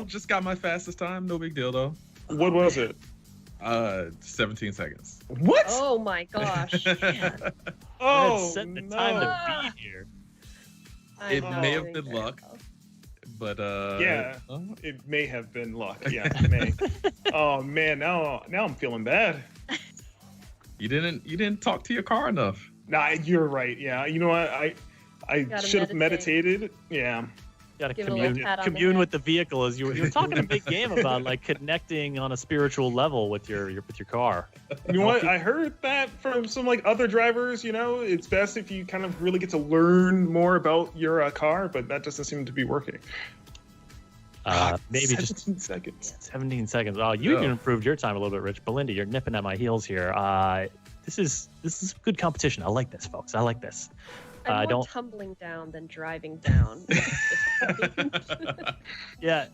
just got my fastest time. No big deal though. What was it? 17 seconds. What? Oh my gosh. Oh, set the no. time to beat here. It I'm may not have doing been very luck. well. But Yeah, it may have been luck. Yeah, it may. Oh man, now I'm feeling bad. you didn't talk to your car enough. Nah, you're right. Yeah, you know what? I Gotta should have meditate. meditated. Yeah. Got to Give it a little commune, pat on the commune head. with the vehicle as you were talking a big game about like connecting on a spiritual level with your car. You know what? I heard that from some like other drivers. You know, it's best if you kind of really get to learn more about your car, but that doesn't seem to be working. Maybe 17 just seconds. 17 seconds. Oh, you Yeah. even improved your time a little bit, Rich. Belinda, you're nipping at my heels here. This is good competition. I like this, folks. I like this. I'm more don't- tumbling down than driving down. Yeah,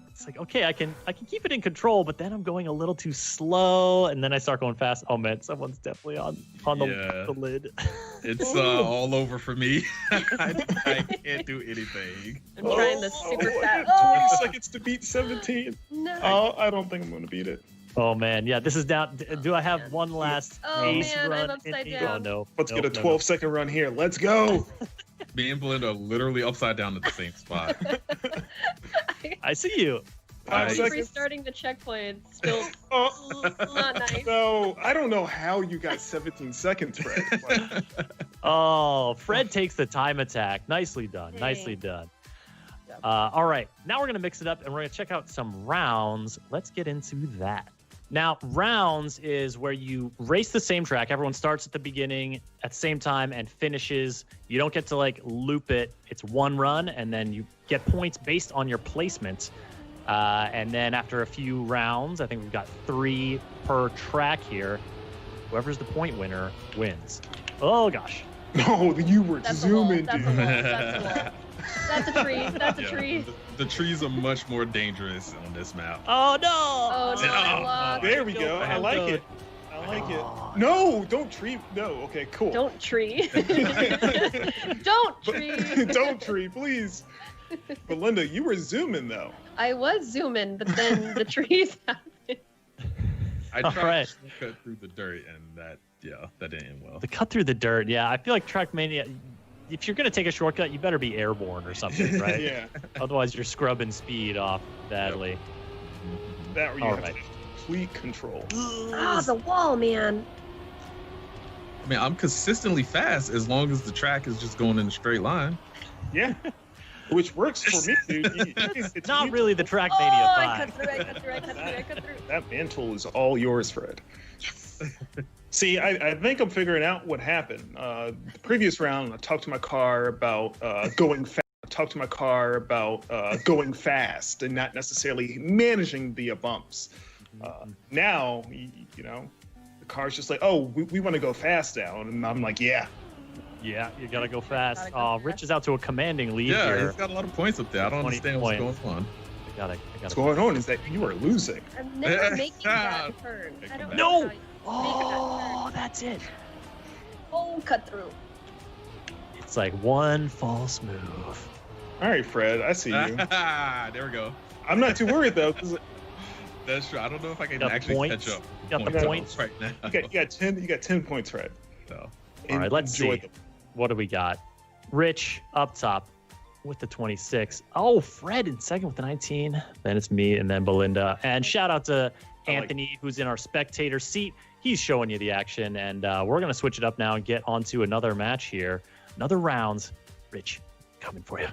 it's like okay, I can keep it in control, but then I'm going a little too slow, and then I start going fast. Oh man, someone's definitely on Yeah. the lid. It's all over for me. I can't do anything. I'm trying the super I fast. got 20 Oh seconds to beat 17. no! Oh, I don't think I'm going to beat it. Oh man, yeah, this is down. Do I have one last Oh, ace man, I'm run? upside in me? down. Oh no. Let's Nope, get a no, 12-second run here. Let's go. Me and Belinda are literally upside down at the same spot. no. I see you. Five I- Keep seconds. restarting the checkpoint. Still Oh, not nice. no. I don't know how you got 17 seconds, Fred. Like, Oh, Fred takes the time attack. Nicely done. Dang. Nicely done. All right, now we're gonna mix it up and we're gonna check out some rounds. Let's get into that. Now, rounds is where you race the same track. Everyone starts at the beginning at the same time and finishes. You don't get to like loop it. It's one run, and then you get points based on your placement. And then after a few rounds, I think we've got 3 per track here. Whoever's the point winner wins. Oh gosh. no, you were That's a wall. zooming, That's a dude. wall. That's a wall. That's a tree. That's a Yeah, tree. the trees are much more dangerous on this map. Oh no! Oh no! I Oh, lost. There we go. I like it. I like it. No, don't tree. No, okay, cool. Don't tree. Don't tree. Don't tree, please. Belinda, you were zooming though. I was zooming, but then the trees happened. I All tried right. to cut through the dirt, and that didn't end well. The cut through the dirt. Yeah, I feel like Trackmania. If you're gonna take a shortcut, you better be airborne or something, right? Yeah. Otherwise, you're scrubbing speed off badly. That you All have right. complete control. Ah, the wall, man. I mean, I'm consistently fast as long as the track is just going in a straight line. Yeah. Which works for me, dude. It's Not mutual. really the Oh, Trackmania I vibe. cut through. I cut through. I cut through. I cut through. That mantle is all yours, Fred. Yes. See, I think I'm figuring out what happened. The previous round, I talked to my car about going fast. Going fast and not necessarily managing the bumps. Now, you know, the car's just like, oh, we want to go fast now, and I'm like, yeah. Yeah, you gotta go fast. Gotta go Rich fast. is out to a commanding lead Yeah, here. he's got a lot of points up there. I don't 20 understand what's points. going on. I gotta. What's going on is that you are losing. I'm never making that turn. I don't No! know how you make that Oh, turn. that's it. Oh, cut through. It's like one false move. All right, Fred, I see you. There we go. I'm not too worried though, because That's true. I don't know if I can Got the actually points? catch up. Got the Okay. points. right now. you got 10 points, Fred. So, All right, let's Enjoy see. them. What do we got? Rich up top with the 26. Oh, Fred in second with the 19. Then it's me and then Belinda. And shout out to Anthony, who's in our spectator seat. He's showing you the action. And we're going to switch it up now and get onto another match here. Another rounds. Rich, coming for you.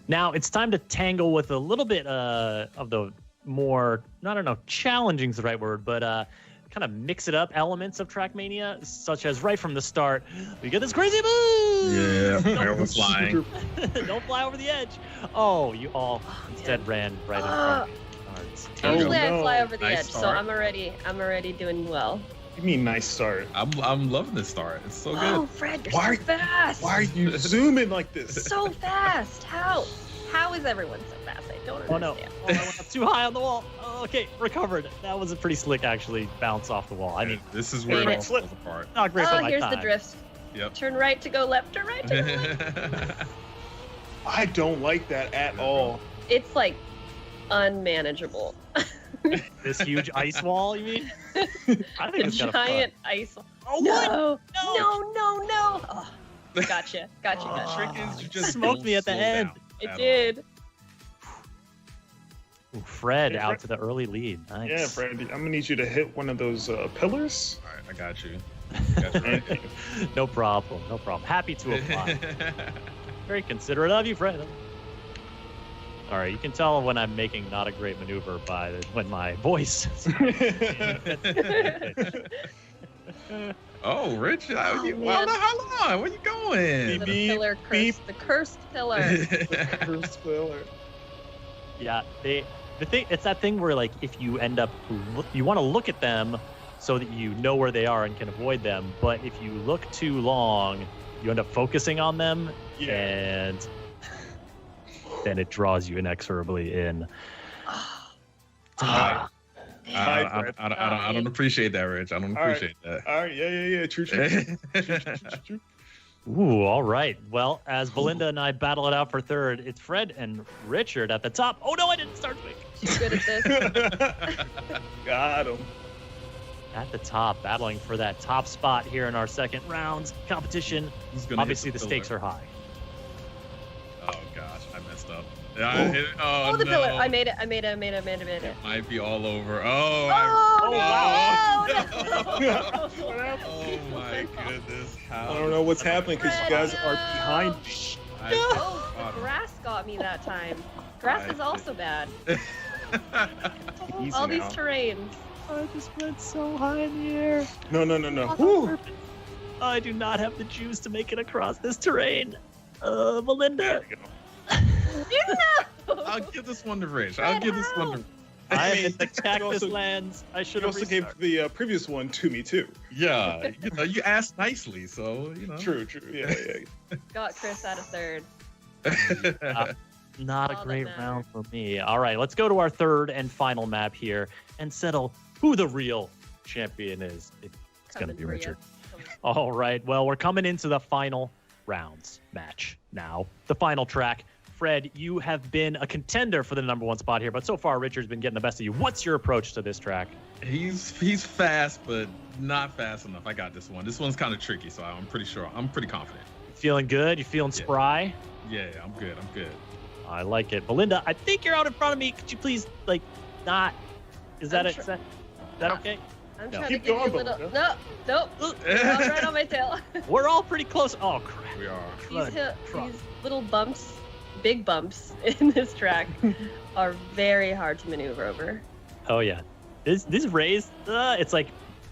Now it's time to tangle with a little bit of the more, I don't know, challenging is the right word, but kind of mix it up elements of Trackmania, such as right from the start, we get this crazy move. yeah, I was flying. Don't fly over the edge. Oh, you all instead ran right in front of me. Oh, it's terrible. Usually no. I fly over the Nice edge, so start. I'm already doing well. You mean nice start? I'm loving this start. It's so Oh, good. Fred, you're Why- so fast. Why are you zooming like this? So fast. How? How is everyone so fast? I don't Oh no! understand. Oh, I went up too high on the wall. Oh, okay, recovered. That was a pretty slick, actually, bounce off the wall. I mean, This is where it Made all it. falls apart. not great for Oh, my here's time. the drift. Yep. Turn right to go left, turn right to go left. I don't like that at all. It's like unmanageable. This huge ice wall, you mean? I think The it's kind of fun. giant ice wall. Oh, No, what? no. Oh, gotcha. Trick is you just Smoked don't me at the slow end. down It at all. did. Ooh, Fred Yeah, out Fred- to the early lead. Nice. Yeah, Fred, I'm gonna need you to hit one of those pillars. All right, I got you. Got you right here. No problem. Happy to apply. Very considerate of you, Fred. All right, you can tell when I'm making not a great maneuver by when my voice. Oh, Rich, Oh, hold man. on, where you going? The Beep, pillar beep. cursed. The cursed pillar. First pillar. Yeah, the thing, it's that thing where like if you end up you want to look at them so that you know where they are and can avoid them, but if you look too long, you end up focusing on them, Yeah. and then it draws you inexorably in. Hi. I don't appreciate that, Rich. I don't All right. appreciate that. All right, yeah. True. Ooh, all right. Well, as Belinda and I battle it out for third, it's Fred and Richard at the top. Oh no, I didn't start quick. She's good at this. Got him. At the top, battling for that top spot here in our second round competition. Who's gonna Obviously, hit the stakes are high. Oh gosh, I messed up. Oh, the no. pillar. I made it. It might be all over. Oh, wow. no. Oh my goodness. How I don't know what's happening because you guys are behind me. Oh, the grass got me that time. Grass is also bad. Easy All these now. terrains. I just went so high in the air. No. Woo. I do not have the juice to make it across this terrain. Belinda. There we go. I'll give this one to Rich. I'll give this one to I am mean, in the cactus also- lands. I should You have also gave the previous one to me too. Yeah, you asked nicely, so True. Yeah. Got Chris out of third. Not a All that great matters. round for me. All right, let's go to our third and final map here and settle who the real champion is. It's going to Coming be for ya. Richard. All right, well, we're coming into the final rounds match now. The final track. Fred, you have been a contender for the number one spot here, but so far Richard's been getting the best of you. What's your approach to this track? He's fast, but not fast enough. I got this one. This one's kind of tricky, so I'm pretty confident. Feeling good? You feeling Yeah. spry? Yeah, I'm good. I like it. Belinda, I think you're out in front of me. Could you please, not? Is that I'm it? sure- Is that okay? I'm No. trying Keep to give going, you a little. Belinda. Nope. You're right on my tail. We're all pretty close. Oh, crap. We are. These little bumps, big bumps in this track, are very hard to maneuver over. Oh, yeah. This raised, it's like,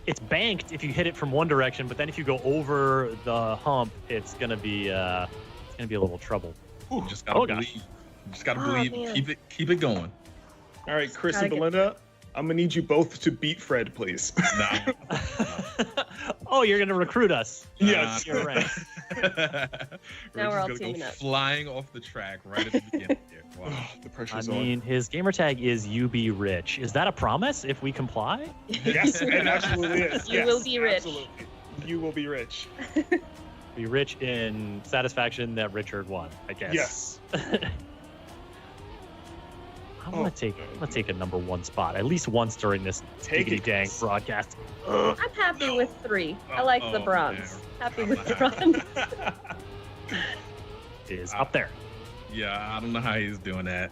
it's banked if you hit it from one direction, but then if you go over the hump, it's gonna be a little trouble. You just gotta Oh, believe. gosh. You just gotta Oh, believe. man. Keep it going. All right, Chris Gotta and get- Belinda, I'm gonna need you both to beat Fred, please. Nah. Oh, you're gonna recruit us. Yes. You're right. Now we're all Rich is gonna teaming go up. flying off the track right at the beginning here. Wow. The I pressure's on. mean, his gamer tag is UB Rich. Is that a promise if we comply? Yes, it absolutely is. You Yes, will be rich. Absolutely. You will be rich. Be rich in satisfaction that Richard won, I guess. Yes. I'm gonna take a number one spot at least once during this Take it, dang Chris. broadcast. I'm happy with 3. I like the Oh, bronze. man. Happy with the bronze. Is up there. Yeah, I don't know how he's doing that.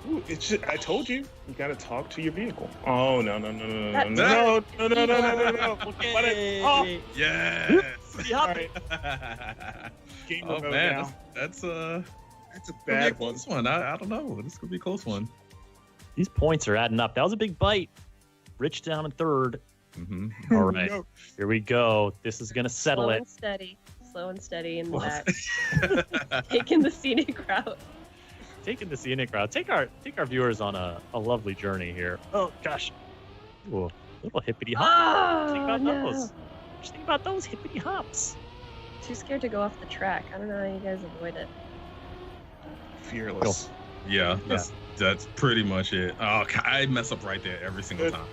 Ooh, it's just, I told you, you gotta talk to your vehicle. Oh no. That- No. Okay. Oh, Yes. Yeah. all right. Game Oh remote man, now. that's That's a could be a bad one. close one. I don't know. This could be a close one. These points are adding up. That was a big bite. Rich down in third. Mm-hmm. All right, No. here we go. This is gonna settle Slow it. and steady. Slow and steady in the back. Taking the scenic route. Taking the scenic route. Take our viewers on a lovely journey here. Oh gosh. Ooh, little hippity hop. Oh, Think about no. those. Just think about those hippity hops. Too scared to go off the track. I don't know how you guys avoid it. Fearless. Yeah, that's pretty much it. Oh, I mess up right there every single time.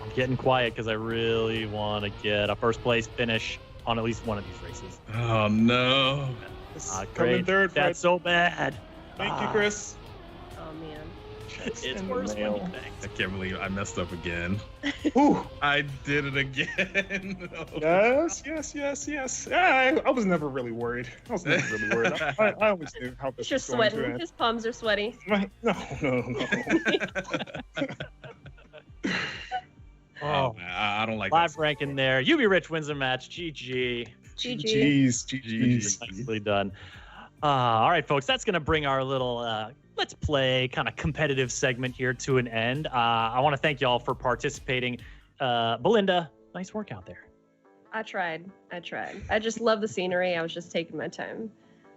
I'm getting quiet because I really want to get a first place finish on at least one of these races. Oh no. Ah, Coming great. third, Fred. That's so bad. Thank you, Chris. Checks It's in the worse when you mail. I can't believe I messed up again. Ooh. I did it again. Yes. Yeah, I was never really worried. I always knew how this He's just was going to sweating. end. His palms are sweaty. No. Oh, I don't like live that. ranking there. Rich wins the match. GG. GG. GG's. Nicely done. All right, folks, that's going to bring our little Let's Play kind of competitive segment here to an end. I want to thank y'all for participating. Belinda, nice work out there. I tried. I just love the scenery. I was just taking my time.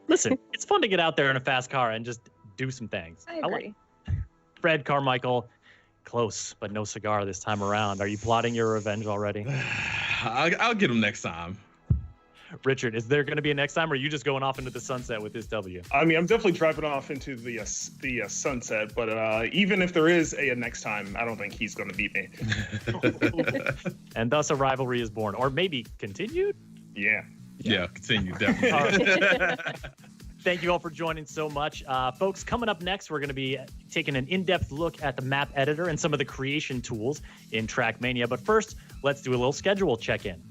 Listen, it's fun to get out there in a fast car and just do some things. I agree. Fred Carmichael, close, but no cigar this time around. Are you plotting your revenge already? I'll get him next time. Richard, is there going to be a next time, or are you just going off into the sunset with this W? I mean, I'm definitely driving off into the sunset, but even if there is a next time, I don't think he's going to beat me. And thus a rivalry is born, or maybe continued? Yeah. Yeah, continue, definitely. Thank you all for joining so much. Folks, coming up next, we're going to be taking an in-depth look at the map editor and some of the creation tools in Trackmania. But first, let's do a little schedule check-in.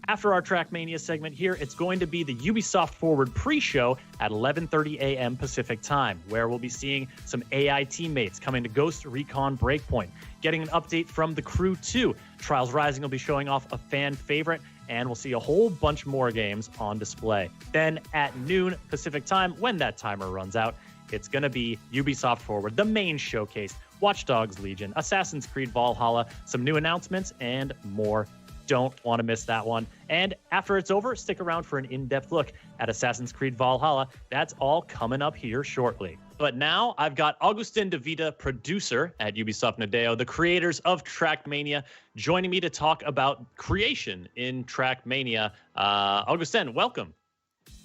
After our Trackmania segment here, it's going to be the Ubisoft Forward pre-show at 11:30 a.m. Pacific time, where we'll be seeing some AI teammates coming to Ghost Recon Breakpoint, getting an update from the Crew 2. Trials Rising will be showing off a fan favorite, and we'll see a whole bunch more games on display. Then at noon Pacific time, when that timer runs out, it's going to be Ubisoft Forward, the main showcase, Watch Dogs Legion, Assassin's Creed Valhalla, some new announcements, and more. Don't want to miss that one. And after it's over, stick around for an in-depth look at Assassin's Creed Valhalla. That's all coming up here shortly. But now I've got Augustin De Vita, producer at Ubisoft Nadeo, the creators of Trackmania, joining me to talk about creation in Trackmania. Augustin, welcome.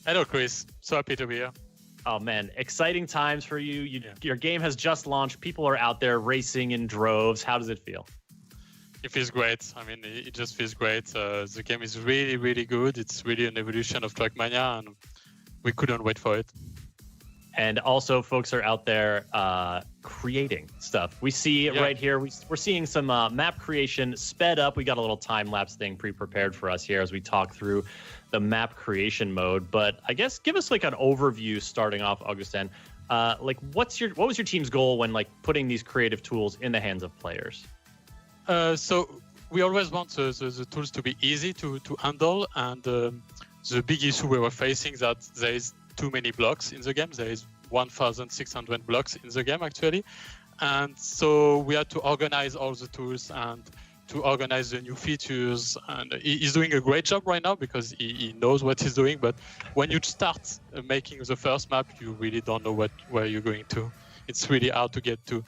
Hello, Chris. So happy to be here. Oh, man. Exciting times for you. Your game has just launched. People are out there racing in droves. How does it feel? It feels great. I mean, it just feels great. The game is really, really good. It's really an evolution of Trackmania, and we couldn't wait for it. And also, folks are out there creating stuff. We see right here, we're seeing some map creation sped up. We got a little time-lapse thing pre-prepared for us here as we talk through the map creation mode. But I guess give us like an overview starting off, Augustin. What was your team's goal when like putting these creative tools in the hands of players? So we always want the tools to be easy to handle, and the big issue we were facing that there is too many blocks in the game. There is 1,600 blocks in the game actually, and so we had to organize all the tools and to organize the new features. And he's doing a great job right now because he knows what he's doing. But when you start making the first map, you really don't know where you're going to. It's really hard to get to.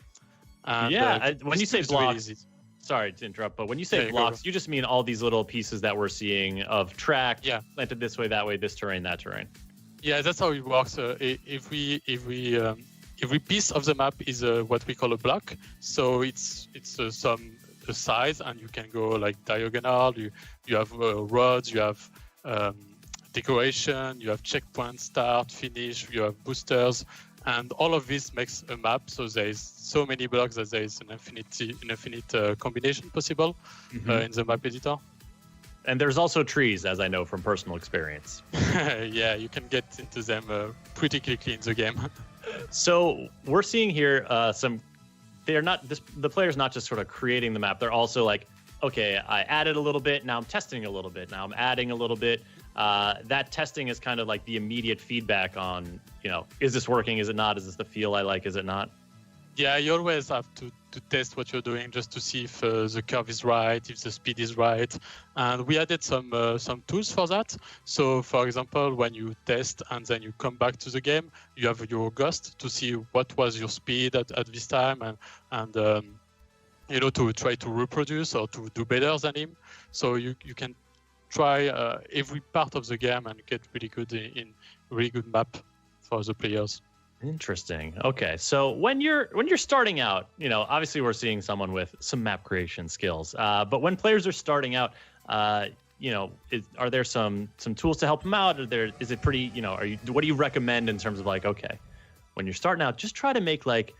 And, when you say blocks. Really, sorry to interrupt, but when you say blocks, you just mean all these little pieces that we're seeing of track, planted this way, that way, this terrain, that terrain. Yeah, that's how it works. Every piece of the map is what we call a block. So it's some size, and you can go like diagonal. You have roads, you have decoration, you have checkpoint, start, finish, you have boosters. And all of this makes a map, so there is so many blocks that there is an infinite combination possible in the map editor. And there's also trees, as I know from personal experience. Yeah, you can get into them pretty quickly in the game. So we're seeing here the player's not just sort of creating the map. They're also like, okay, I added a little bit, now I'm testing a little bit, now I'm adding a little bit. That testing is kind of like the immediate feedback on, is this working? Is it not? Is this the feel I like? Is it not? Yeah, you always have to test what you're doing just to see if the curve is right, if the speed is right. And we added some tools for that. So, for example, when you test and then you come back to the game, you have your ghost to see what was your speed at this time and to try to reproduce or to do better than him. So you can try every part of the game and get really good in really good map for the players. Interesting. Okay, so when you're starting out, obviously we're seeing someone with some map creation skills. But when players are starting out, are there some tools to help them out? Is it pretty? What do you recommend in terms of like, okay, when you're starting out, just try to make like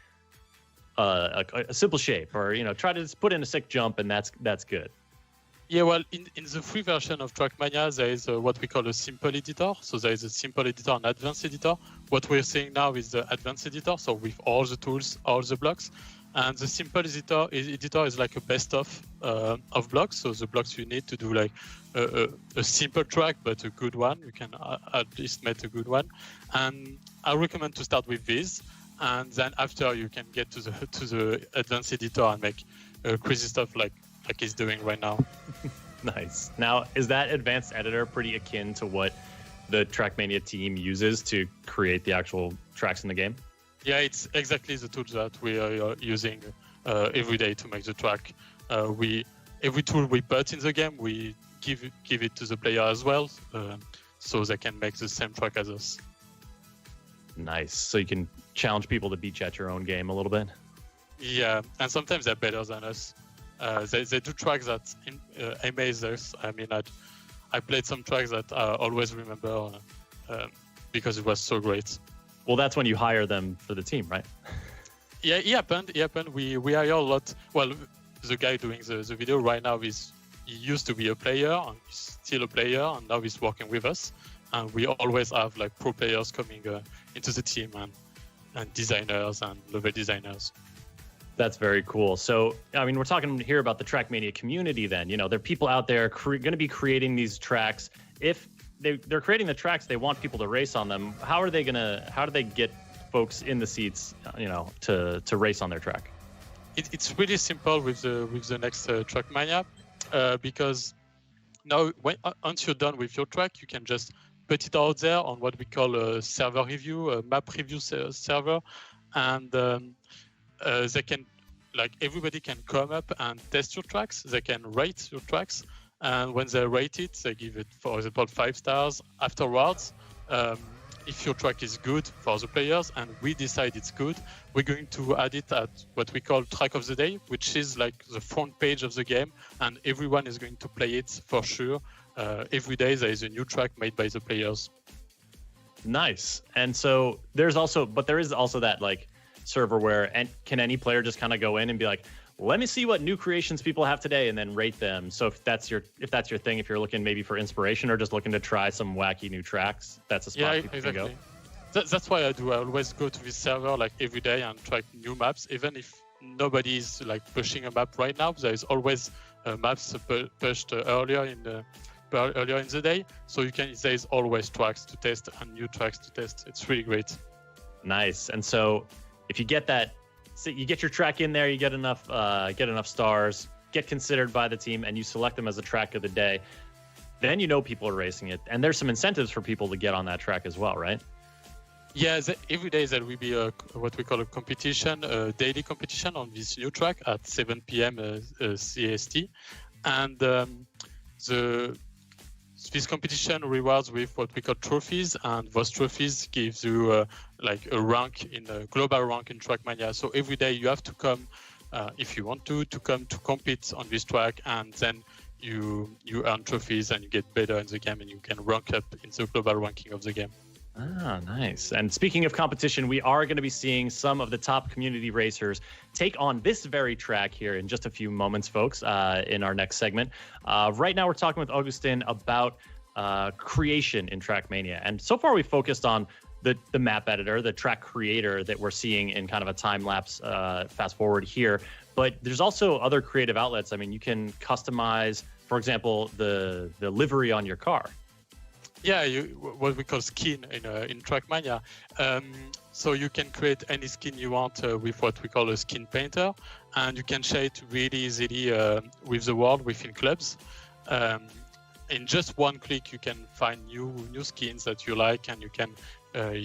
a simple shape, or try to just put in a sick jump, and that's good. Yeah, well, in the free version of Trackmania, there is what we call a simple editor. So there is a simple editor and advanced editor. What we're seeing now is the advanced editor, so with all the tools, all the blocks. And the simple editor is like a best of blocks. So the blocks you need to do like a simple track, but a good one. You can at least make a good one. And I recommend to start with this. And then after you can get to the advanced editor and make crazy stuff like he's doing right now. Nice. Now, is that advanced editor pretty akin to what the Trackmania team uses to create the actual tracks in the game? Yeah, it's exactly the tool that we are using every day to make the track. Every tool we put in the game, we give it to the player as well, so they can make the same track as us. Nice. So you can challenge people to beat you at your own game a little bit? Yeah, and sometimes they're better than us. They do tracks that amaze us. I mean, I played some tracks that I always remember because it was so great. Well, that's when you hire them for the team, right? Yeah, it happened. We hire a lot. Well, the guy doing the video right now he used to be a player and he's still a player, and now he's working with us. And we always have like pro players coming into the team and designers and level designers. That's very cool. So, I mean, we're talking here about the Trackmania community then. There are people out there going to be creating these tracks. If they're creating the tracks, they want people to race on them. How do they get folks in the seats, to race on their track? It's really simple with the next Trackmania, because now once you're done with your track, you can just put it out there on what we call a server review, a map review server, and they can, like, everybody can come up and test your tracks. They can rate your tracks, and when they rate it, they give it, for example, 5 stars. Afterwards, if your track is good for the players and we decide it's good, we're going to add it at what we call track of the day, which is like the front page of the game, and everyone is going to play it for sure. Every day there is a new track made by the players. Nice. And so there is also that like server where can any player just kind of go in and be like, let me see what new creations people have today, and then rate them. So if that's your thing, if you're looking maybe for inspiration or just looking to try some wacky new tracks, that's a spot people can go. That's why I do. I always go to this server like every day and try new maps, even if nobody is like pushing a map right now. There is always maps pushed earlier in the day, so there is always tracks to test and new tracks to test. It's really great. Nice. And so if you get that, so you get your track in there, you get enough stars, get considered by the team, and you select them as a track of the day, then people are racing it, and there's some incentives for people to get on that track as well, right? Yeah, every day there will be what we call a competition, a daily competition on this new track at 7 p.m. CEST, and this competition rewards with what we call trophies, and those trophies gives you like a rank in a global rank in Trackmania. So every day you have to come, if you want to come to compete on this track, and then you earn trophies and you get better in the game, and you can rank up in the global ranking of the game. Ah, nice. And speaking of competition, we are going to be seeing some of the top community racers take on this very track here in just a few moments, folks, in our next segment. Right now, we're talking with Augustin about creation in Trackmania. And so far, we focused on the map editor, the track creator that we're seeing in kind of a time-lapse fast forward here. But there's also other creative outlets. I mean, you can customize, for example, the livery on your car. Yeah, what we call skin in Trackmania. So you can create any skin you want with what we call a skin painter, and you can share it really easily with the world within clubs. In just one click, you can find new skins that you like, and you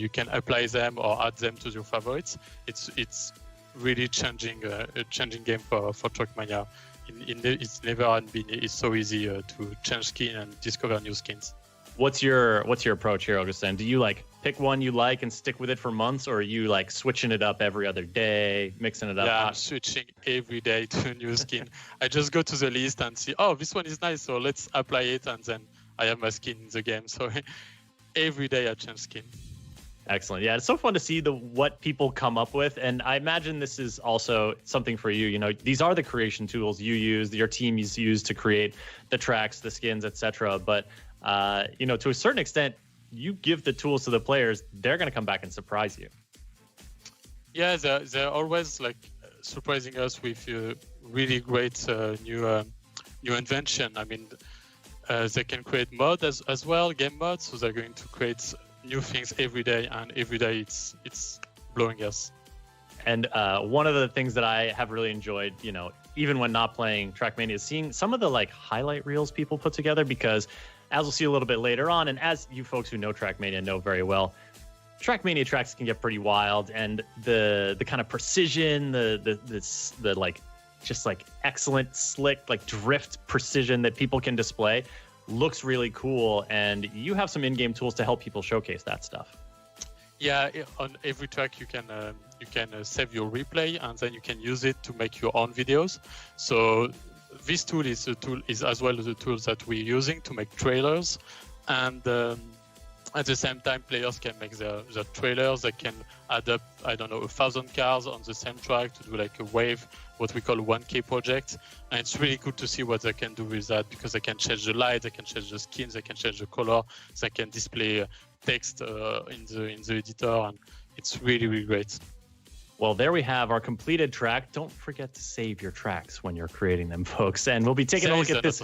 can apply them or add them to your favorites. It's really changing game for Trackmania. It's never been it's so easy to change skin and discover new skins. What's your approach here, Augustin? Do you like pick one you like and stick with it for months, or are you like switching it up every other day, mixing it up? Yeah, I'm switching every day to a new skin. I just go to the list and see, oh, this one is nice, so let's apply it, and then I have my skin in the game. So every day I change skin. Excellent. Yeah, it's so fun to see what people come up with, and I imagine this is also something for you. You know, these are the creation tools you use, your team use to create the tracks, the skins, etc. But you know, to a certain extent, you give the tools to the players; they're going to come back and surprise you. Yeah, they're always like surprising us with really great new invention. I mean, they can create mod as well, game mods. So they're going to create new things every day, and every day it's blowing us. And one of the things that I have really enjoyed, you know, even when not playing Trackmania, is seeing some of the like highlight reels people put together, because as we'll see a little bit later on, and as you folks who know Trackmania know very well, Trackmania tracks can get pretty wild, and the kind of precision, the like just like excellent slick like drift precision that people can display looks really cool, and you have some in-game tools to help people showcase that stuff. Yeah, on every track you can save your replay, and then you can use it to make your own videos. So this tool is as well as the tools that we're using to make trailers, and at the same time players can make their trailers. They can add up, I don't know, 1,000 cars on the same track to do like a wave, what we call a 1K project. And it's really cool to see what they can do with that, because they can change the light, they can change the skins, they can change the color, they can display text in the editor, and it's really, really great. Well, there we have our completed track. Don't forget to save your tracks when you're creating them, folks. And we'll be taking a look at this.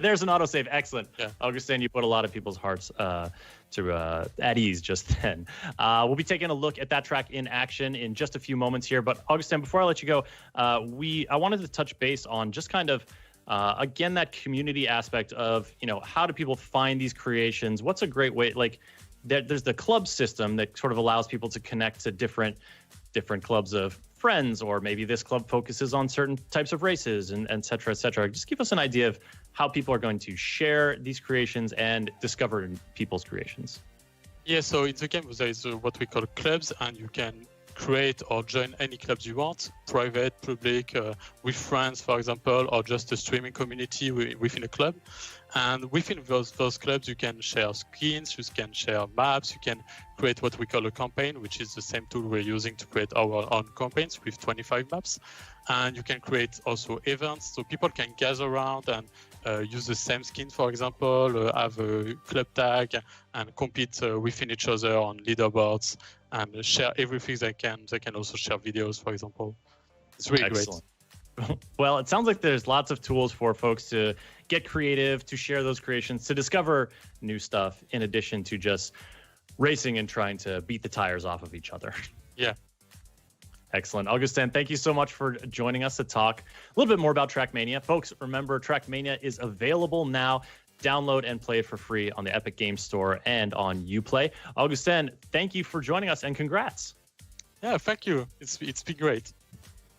There's an autosave. Excellent. Yeah. Augustin, you put a lot of people's hearts at ease just then. We'll be taking a look at that track in action in just a few moments here. But Augustin, before I let you go, I wanted to touch base on just kind of again that community aspect of, you know, how do people find these creations? What's a great way? Like there's the club system that sort of allows people to connect to different clubs of friends, or maybe this club focuses on certain types of races, and et cetera, et cetera. Just give us an idea of how people are going to share these creations and discover people's creations. Yeah, so in the game there is what we call clubs, and you can create or join any clubs you want, private, public, with friends, for example, or just a streaming community within a club. And within those clubs, you can share skins, you can share maps, you can create what we call a campaign, which is the same tool we're using to create our own campaigns with 25 maps. And you can create also events, so people can gather around and use the same skin, for example, have a club tag, and compete within each other on leaderboards, and share everything they can. They can also share videos, for example. It's really Excellent. Great. Well, it sounds like there's lots of tools for folks to get creative, to share those creations, to discover new stuff, in addition to just racing and trying to beat the tires off of each other. Yeah. Excellent. Augustin, thank you so much for joining us to talk a little bit more about Trackmania. Folks, remember, Trackmania is available now. Download and play it for free on the Epic Games Store and on Uplay. Augustin, thank you for joining us, and congrats. Yeah, thank you. It's been great.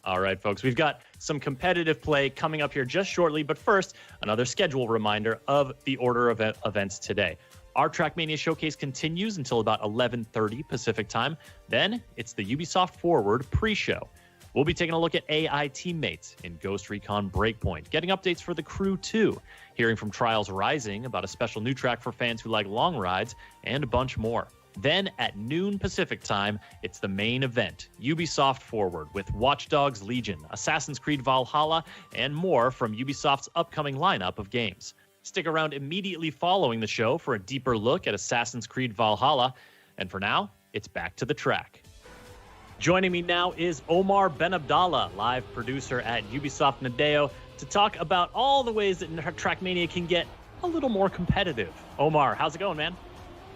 All right, folks, we've got some competitive play coming up here just shortly, but first, another schedule reminder of the order of events today. Our Trackmania showcase continues until about 11:30 Pacific time. Then it's the Ubisoft Forward pre-show. We'll be taking a look at AI teammates in Ghost Recon Breakpoint, getting updates for the Crew 2, hearing from Trials Rising about a special new track for fans who like long rides, and a bunch more. Then at noon Pacific time, it's the main event, Ubisoft Forward, with Watch Dogs Legion, Assassin's Creed Valhalla, and more from Ubisoft's upcoming lineup of games. Stick around immediately following the show for a deeper look at Assassin's Creed Valhalla. And for now, it's back to the track. Joining me now is Omar Ben Abdallah, live producer at Ubisoft Nadeo, to talk about all the ways that Trackmania can get a little more competitive. Omar, how's it going, man?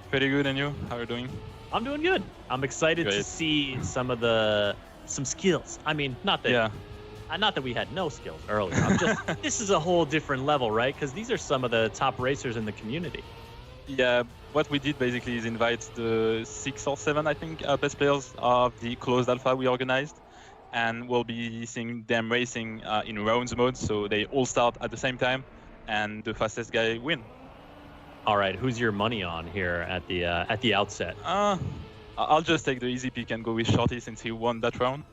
Pretty good, and you? How are you doing? I'm doing good. I'm excited to see some skills. I mean, not that we had no skills earlier. This is a whole different level, right? Because these are some of the top racers in the community. Yeah, what we did basically is invite the 6 or 7, I think, best players of the closed alpha we organized, and we'll be seeing them racing in rounds mode, so they all start at the same time, and the fastest guy win. All right, who's your money on here at the outset? I'll just take the easy pick and go with Shorty since he won that round.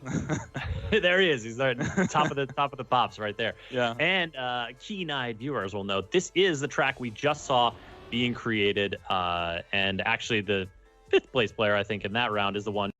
There he is. He's there, top of the pops right there. Yeah. And keen-eyed viewers will note this is the track we just saw being created, and actually fifth place player, I think, in that round is the one.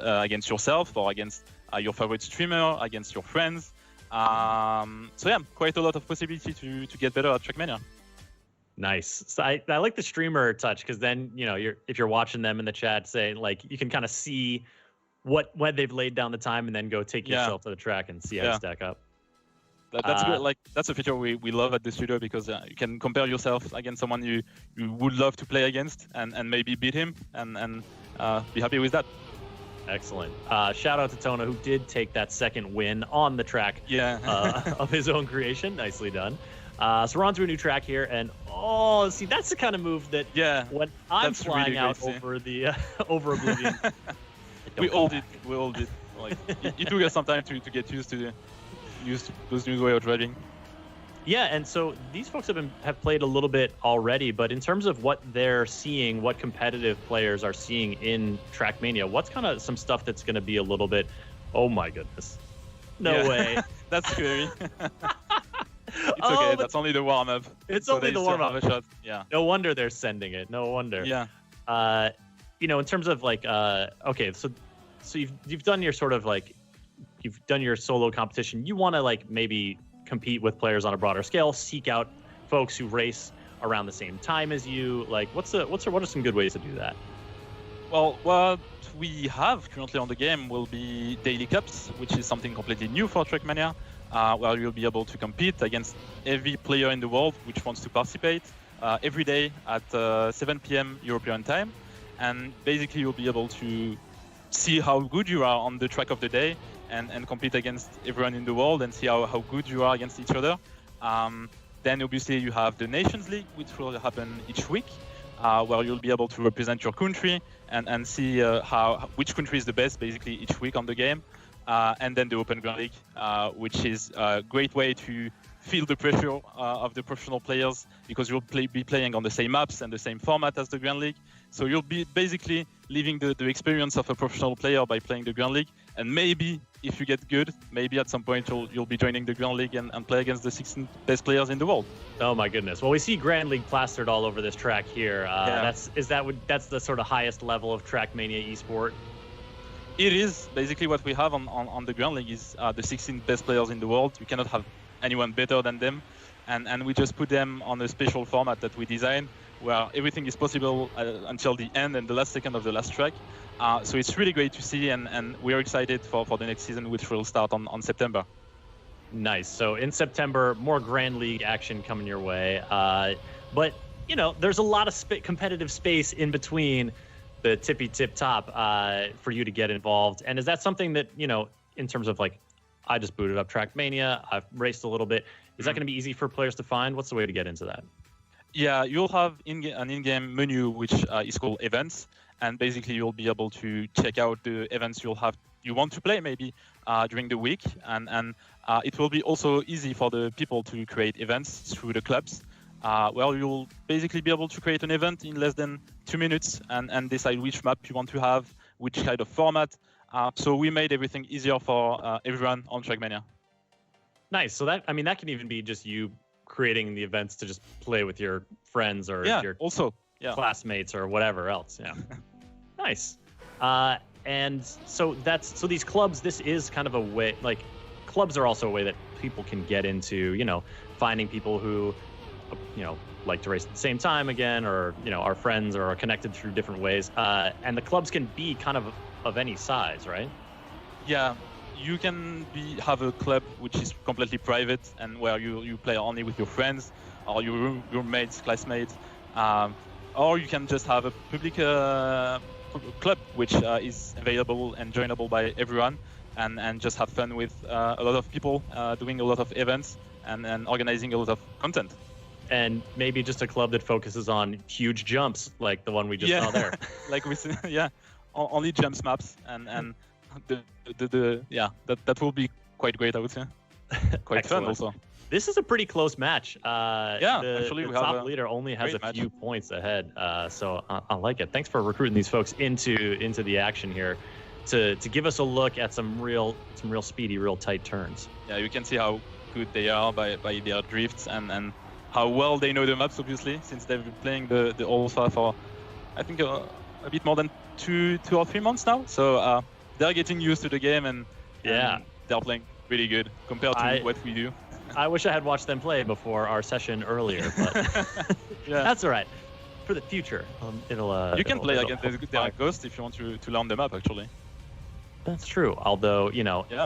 Against yourself or against your favorite streamer, against your friends. So yeah, quite a lot of possibility to get better at Trackmania. Nice. So I like the streamer touch because then if you're watching them in the chat, say like you can kind of see when they've laid down the time and then go take yourself to the track and see how you stack up. That's good. Like that's a feature we love at the studio because you can compare yourself against someone you would love to play against and maybe beat him and be happy with that. Excellent. Shout out to Tona, who did take that second win on the track of his own creation. Nicely done. So we're on to a new track here, and see, that's the kind of move that when I'm flying really out over the over Oblivion. We all did. Like it took us some time to get used to those new way of driving. Yeah, and so these folks have played a little bit already, but in terms of what they're seeing, what competitive players are seeing in Trackmania, what's kind of some stuff that's going to be a little bit, oh my goodness, no way. That's scary. It's okay, that's only the warm-up. It's only the warm-up. Yeah. No wonder they're sending it. No wonder. Yeah. In terms of like, okay, so you've done your sort of like, you've done your solo competition. You want to like maybe compete with players on a broader scale, seek out folks who race around the same time as you. Like, what are some good ways to do that? Well, what we have currently on the game will be daily cups, which is something completely new for Trackmania, where you'll be able to compete against every player in the world which wants to participate every day at 7 p.m. European time, and basically you'll be able to see how good you are on the track of the day and compete against everyone in the world and see how good you are against each other. Then obviously you have the Nations League, which will happen each week, where you'll be able to represent your country and see which country is the best basically each week on the game. And then the Open Grand League, which is a great way to feel the pressure of the professional players because you'll be playing on the same maps and the same format as the Grand League. So you'll be basically living the experience of a professional player by playing the Grand League. And maybe if you get good, maybe at some point you'll be joining the Grand League and play against the 16 best players in the world. Oh my goodness! Well, we see Grand League plastered all over this track here. That's the sort of highest level of Trackmania esport. It is basically what we have on the Grand League is the 16 best players in the world. You cannot have anyone better than them, and we just put them on a special format that we designed where everything is possible until the end and the last second of the last track. So it's really great to see, and we're excited for the next season, which will start on September. Nice. So in September, more Grand League action coming your way. But, there's a lot of competitive space in between the tip top for you to get involved. And is that something that, in terms of like, I just booted up Trackmania, I've raced a little bit. Is that going to be easy for players to find? What's the way to get into that? Yeah, you'll have an in-game menu which is called events, and basically you'll be able to check out the events you want to play maybe during the week, and it will be also easy for the people to create events through the clubs, where you'll basically be able to create an event in less than 2 minutes and decide which map you want to have, which kind of format. So we made everything easier for everyone on Trackmania. Nice. So that can even be just you creating the events to just play with your friends or your classmates or whatever else. Yeah. Nice. And so these clubs, this is kind of a way, like clubs are also a way that people can get into, finding people who like to race at the same time again, or are friends or are connected through different ways. And the clubs can be kind of any size, right? Yeah, you can have a club which is completely private and where you play only with your friends or your roommates, classmates, or you can just have a public club which is available and joinable by everyone, and just have fun with a lot of people doing a lot of events and organizing a lot of content. And maybe just a club that focuses on huge jumps, like the one we just saw there. Like we see, only jumps maps, and that will be quite great, I would say. Quite fun also. This is a pretty close match. Actually, the we top have leader only has a few match. points ahead, so I like it. Thanks for recruiting these folks into the action here, to give us a look at some real speedy, real tight turns. Yeah, you can see how good they are by their drifts and how well they know the maps, obviously, since they've been playing the alpha for, I think, a bit more than two or 3 months now. So they're getting used to the game, and they're playing really good compared to what we do. I wish I had watched them play before our session earlier, but that's all right. For the future, you can play against their Ghost if you want to learn the map, actually. That's true. Although,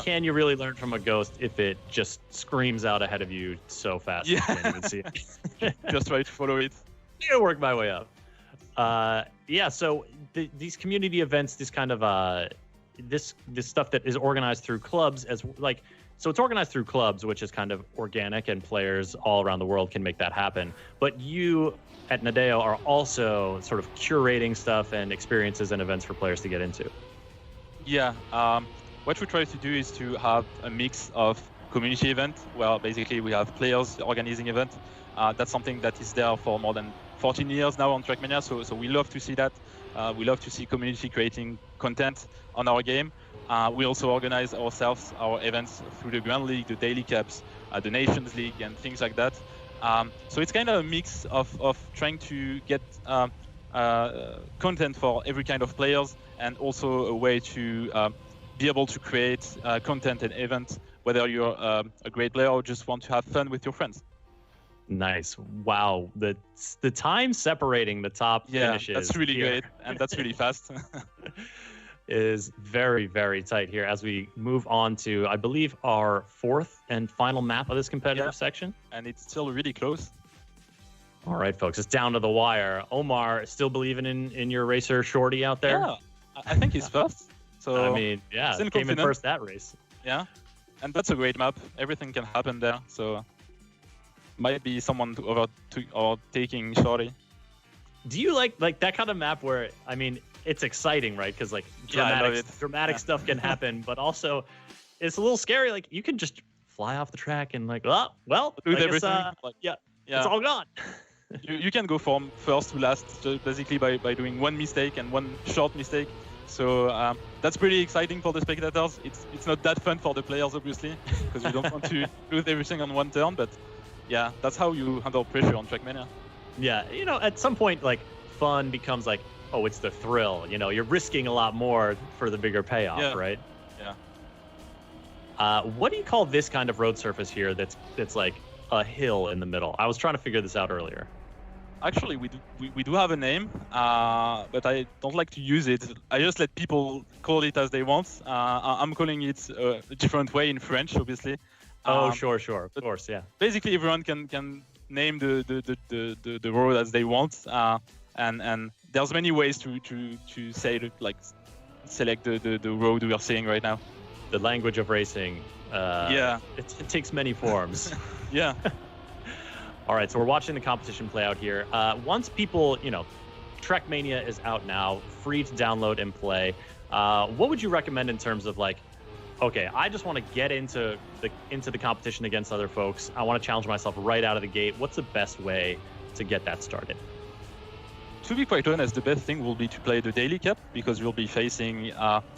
can you really learn from a Ghost if it just screams out ahead of you so fast you can't even see it? Just try to follow it. I'll work my way up. So these community events, this kind of this stuff that is organized through clubs, so it's organized through clubs, which is kind of organic, and players all around the world can make that happen. But you at Nadeo are also sort of curating stuff and experiences and events for players to get into. Yeah, what we try to do is to have a mix of community event, where basically we have players organizing event. That's something that is there for more than 14 years now on Trackmania, so we love to see that. We love to see community creating content on our game. We also organize ourselves, our events through the Grand League, the Daily Cups, the Nations League, and things like that. So it's kind of a mix of trying to get content for every kind of players, and also a way to be able to create content and events, whether you're a great player or just want to have fun with your friends. Nice. Wow. The time separating the top finishes. That's really great, and that's really fast. Is very, very tight here as we move on to, I believe, our fourth and final map of this competitive section. And it's still really close. All right, folks, it's down to the wire. Omar, still believing in your racer Shorty out there? Yeah, I think he's first. So I mean, came in first that race. Yeah, and that's a great map. Everything can happen there. So might be someone overtaking Shorty. Do you like that kind of map where, I mean, it's exciting, right? Because dramatic stuff can happen, but also it's a little scary. Like, you can just fly off the track and lose everything. It's all gone. you can go from first to last basically by doing one mistake and one short mistake. So that's pretty exciting for the spectators. It's not that fun for the players, obviously, because you don't want to lose everything on one turn. But yeah, that's how you handle pressure on Trackmania. Yeah, at some point, fun becomes it's the thrill. You're risking a lot more for the bigger payoff, right? Yeah. What do you call this kind of road surface here that's like a hill in the middle? I was trying to figure this out earlier. Actually, we do have a name, but I don't like to use it. I just let people call it as they want. I'm calling it a different way in French, obviously. Sure, of course, yeah. Basically, everyone can name the road as they want, and there's many ways to say select the road we are seeing right now. The language of racing. It takes many forms. Yeah. All right, so we're watching the competition play out here. Once people, Trackmania is out now, free to download and play. What would you recommend in terms of okay, I just want to get into the competition against other folks. I want to challenge myself right out of the gate. What's the best way to get that started? To be quite honest, the best thing will be to play the Daily Cup, because you'll be facing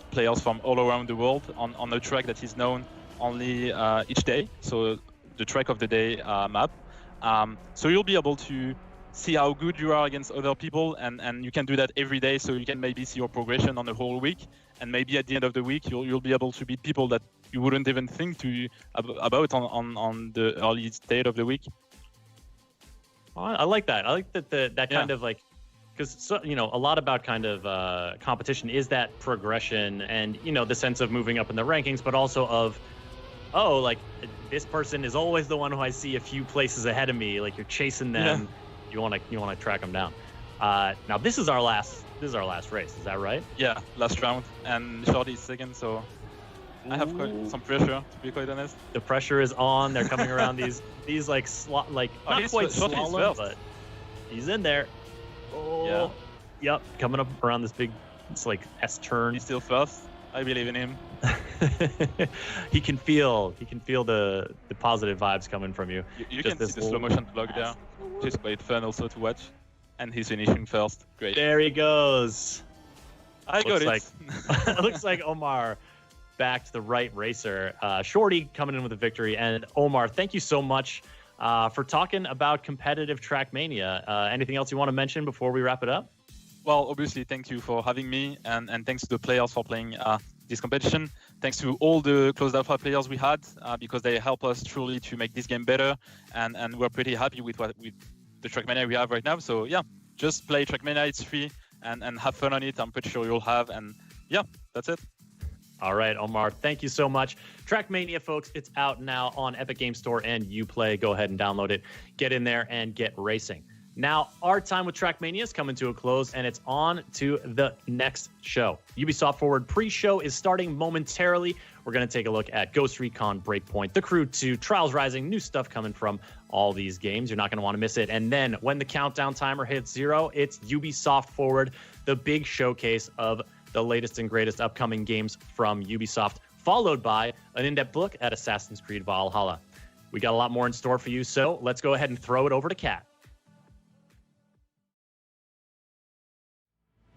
players from all around the world on a track that is known only each day. So the track of the day map. So you'll be able to see how good you are against other people, and you can do that every day. So you can maybe see your progression on the whole week, and maybe at the end of the week you'll be able to beat people that you wouldn't even think about on the early state of the week. I like that. I like that kind of like, because a lot about kind of competition is that progression and the sense of moving up in the rankings, but also of like this person is always the one who I see a few places ahead of me. Like you're chasing them, you want to track them down. Now this is our last race. Is that right? Yeah, last round, and Shorty is second, so I have quite some pressure, to be quite honest. The pressure is on. They're coming around these not quite slalom, but he's in there. Oh, yeah. Yep, coming up around this big, it's like S turn. He's still first. I believe in him. He can feel the positive vibes coming from you. You can see the slow motion vlog there, which is quite fun also to watch. And he's finishing first. Great. There he goes. I got it. It looks like Omar backed the right racer. Shorty coming in with a victory. And Omar, thank you so much for talking about competitive Trackmania. Anything else you want to mention before we wrap it up? Well, obviously, thank you for having me, and thanks to the players for playing this competition. Thanks to all the closed alpha players we had, because they help us truly to make this game better, and we're pretty happy with the Trackmania we have right now. So yeah, just play Trackmania, it's free, and have fun on it. I'm pretty sure you'll have, and yeah, that's it. All right, Omar, thank you so much. Trackmania, folks, it's out now on Epic Games Store and Uplay. Go ahead and download it. Get in there and get racing. Now, our time with Trackmania is coming to a close, and it's on to the next show. Ubisoft Forward pre-show is starting momentarily. We're going to take a look at Ghost Recon Breakpoint, The Crew 2, Trials Rising, new stuff coming from all these games. You're not going to want to miss it. And then when the countdown timer hits 0, it's Ubisoft Forward, the big showcase of the latest and greatest upcoming games from Ubisoft, followed by an in-depth look at Assassin's Creed Valhalla. We got a lot more in store for you, so let's go ahead and throw it over to Kat.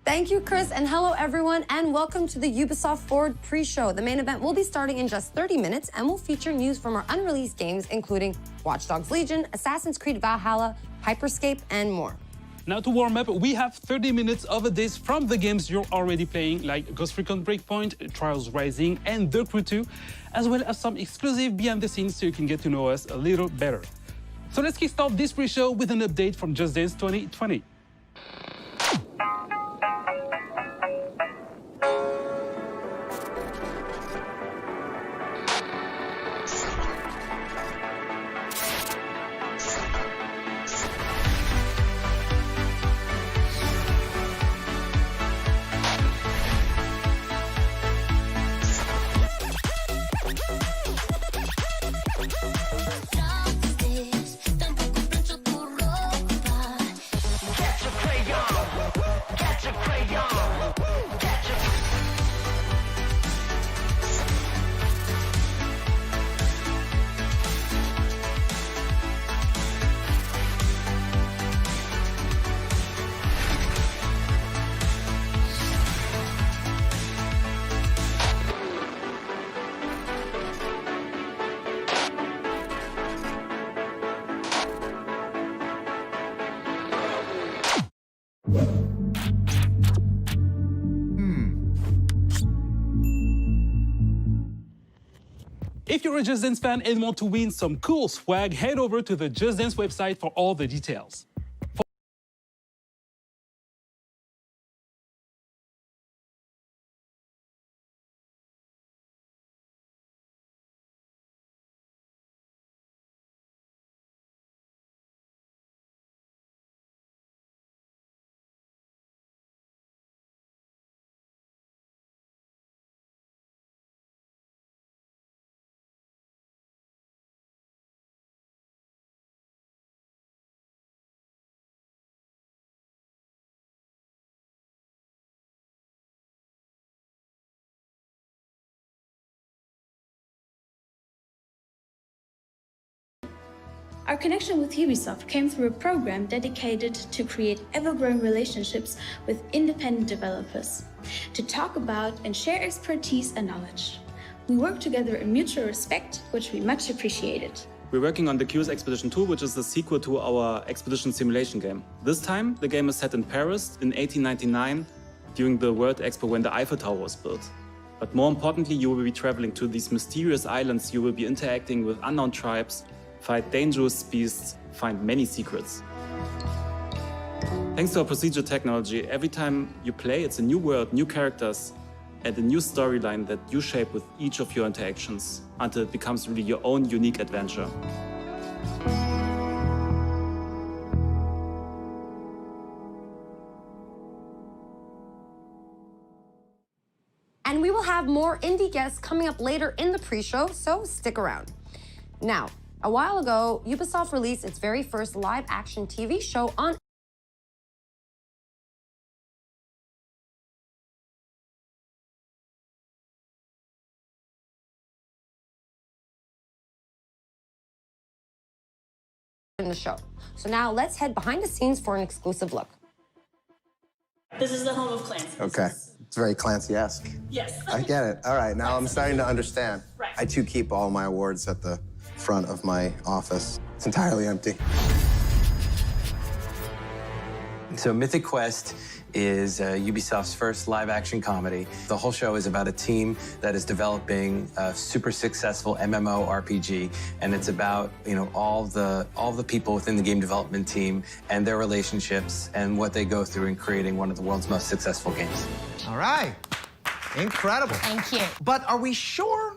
Thank you, Chris, and hello, everyone, and welcome to the Ubisoft Forward pre-show. The main event will be starting in just 30 minutes and will feature news from our unreleased games, including Watch Dogs Legion, Assassin's Creed Valhalla, Hyperscape, and more. Now to warm up, we have 30 minutes of updates from the games you're already playing, like Ghost Recon Breakpoint, Trials Rising, and The Crew 2, as well as some exclusive behind the scenes so you can get to know us a little better. So let's kickstart this pre-show with an update from Just Dance 2020. If you're a Just Dance fan and want to win some cool swag, head over to the Just Dance website for all the details. Our connection with Ubisoft came through a program dedicated to create ever-growing relationships with independent developers, to talk about and share expertise and knowledge. We work together in mutual respect, which we much appreciated. We're working on the Curious Expedition 2, which is the sequel to our expedition simulation game. This time, the game is set in Paris in 1899, during the World Expo when the Eiffel Tower was built. But more importantly, you will be traveling to these mysterious islands, you will be interacting with unknown tribes, fight dangerous beasts, find many secrets. Thanks to our procedure technology, every time you play, it's a new world, new characters, and a new storyline that you shape with each of your interactions until it becomes really your own unique adventure. And we will have more indie guests coming up later in the pre-show, so stick around. Now, a while ago, Ubisoft released its very first live-action TV show on in the show. So now let's head behind the scenes for an exclusive look. This is the home of Clancy. Okay. It's very Clancy-esque. Yes. I get it. All right, now I'm starting to understand. Right. I, too, keep all my awards at the front of my office. It's entirely empty. So Mythic Quest is Ubisoft's first live-action comedy. The whole show is about a team that is developing a super successful MMORPG, and it's about, you know, all the people within the game development team and their relationships and what they go through in creating one of the world's most successful games. All right. Incredible. Thank you. But are we sure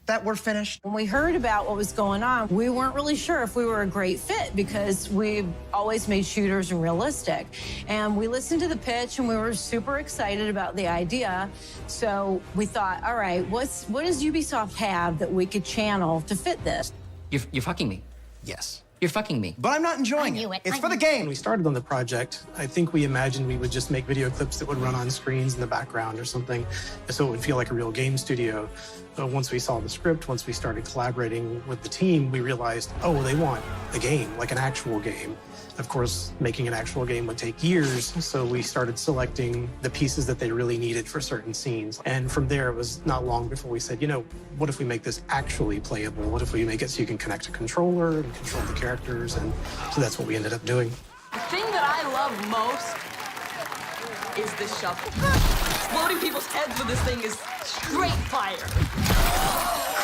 that we're finished? When we heard about what was going on, we weren't really sure if we were a great fit because we always made shooters realistic. And we listened to the pitch and we were super excited about the idea. So we thought, all right, what does Ubisoft have that we could channel to fit this? You're fucking me. Yes. You're fucking me. But I'm not enjoying it. It's for the game. When we started on the project, I think we imagined we would just make video clips that would run on screens in the background or something, so it would feel like a real game studio. But once we saw the script, once we started collaborating with the team, we realized, oh, they want a game, like an actual game. Of course, making an actual game would take years, so we started selecting the pieces that they really needed for certain scenes. And from there, it was not long before we said, you know, what if we make this actually playable? What if we make it so you can connect a controller and control the characters? And so that's what we ended up doing. The thing that I love most is the shovel. Exploding people's heads with this thing is straight fire.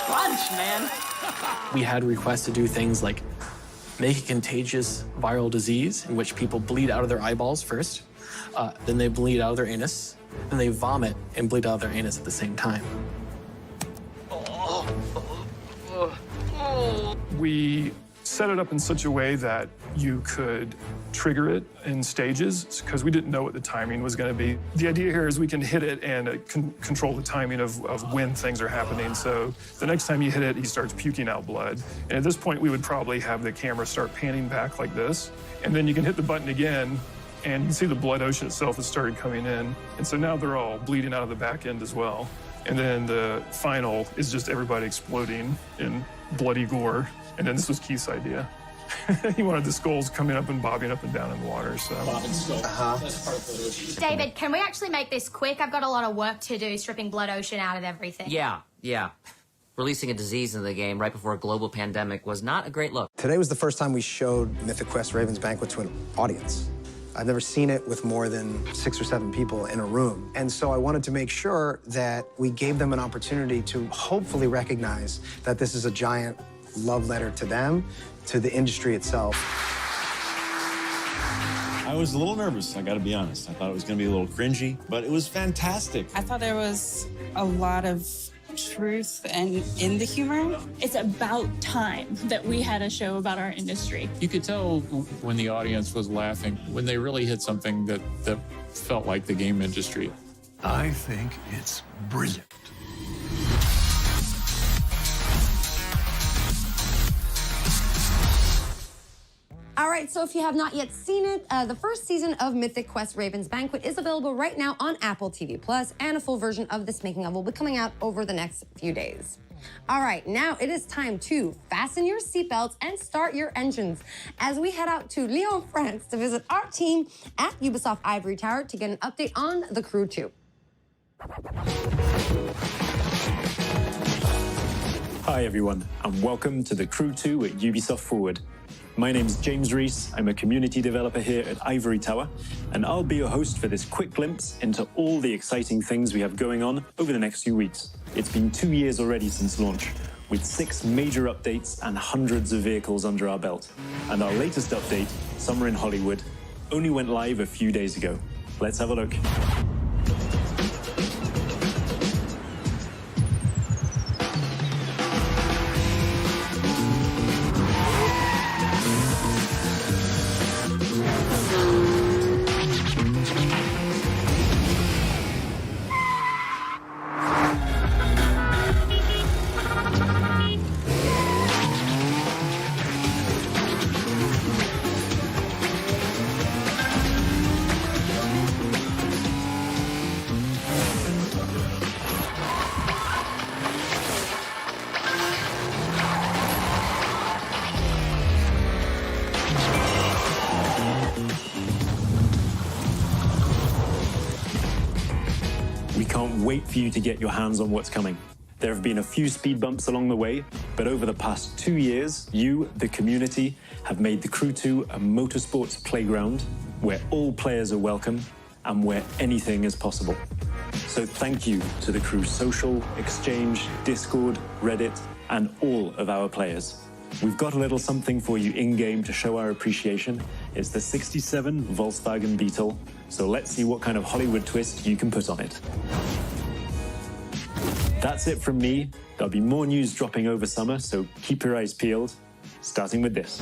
Crunch, man. We had requests to do things like make a contagious viral disease in which people bleed out of their eyeballs first, then they bleed out of their anus, then they vomit and bleed out of their anus at the same time. We set it up in such a way that you could trigger it in stages because we didn't know what the timing was going to be. The idea here is we can hit it and control the timing of when things are happening. So the next time you hit it, he starts puking out blood. And at this point, we would probably have the camera start panning back like this. And then you can hit the button again, and you can see the blood ocean itself has started coming in. And so now they're all bleeding out of the back end as well. And then the final is just everybody exploding in bloody gore. And then this was Keith's idea. He wanted the skulls coming up and bobbing up and down in the water, so. David, can we actually make this quick? I've got a lot of work to do stripping blood ocean out of everything. Yeah. Releasing a disease into the game right before a global pandemic was not a great look. Today was the first time we showed Mythic Quest Raven's Banquet to an audience. I've never seen it with more than 6 or 7 people in a room. And so I wanted to make sure that we gave them an opportunity to hopefully recognize that this is a giant love letter to them, to the industry itself. I was a little nervous, I gotta be honest. I thought it was gonna be a little cringy, but it was fantastic. I thought there was a lot of truth and in the humor. It's about time that we had a show about our industry. You could tell when the audience was laughing, when they really hit something that felt like the game industry. I think it's brilliant. All right, so if you have not yet seen it, the first season of Mythic Quest Raven's Banquet is available right now on Apple TV+, and a full version of this making of will be coming out over the next few days. All right, now it is time to fasten your seatbelts and start your engines as we head out to Lyon, France to visit our team at Ubisoft Ivory Tower to get an update on The Crew 2. Hi everyone, and welcome to The Crew 2 at Ubisoft Forward. My name's James Reese, I'm a community developer here at Ivory Tower, and I'll be your host for this quick glimpse into all the exciting things we have going on over the next few weeks. It's been 2 years already since launch, with 6 major updates and hundreds of vehicles under our belt. And our latest update, Summer in Hollywood, only went live a few days ago. Let's have a look. We can't wait for you to get your hands on what's coming. There have been a few speed bumps along the way, but over the past 2 years, you, the community, have made the Crew 2 a motorsports playground where all players are welcome and where anything is possible. So thank you to the Crew Social, Exchange, Discord, Reddit, and all of our players. We've got a little something for you in-game to show our appreciation. It's the 67 Volkswagen Beetle, so let's see what kind of Hollywood twist you can put on it. That's it from me. There'll be more news dropping over summer, so keep your eyes peeled, starting with this.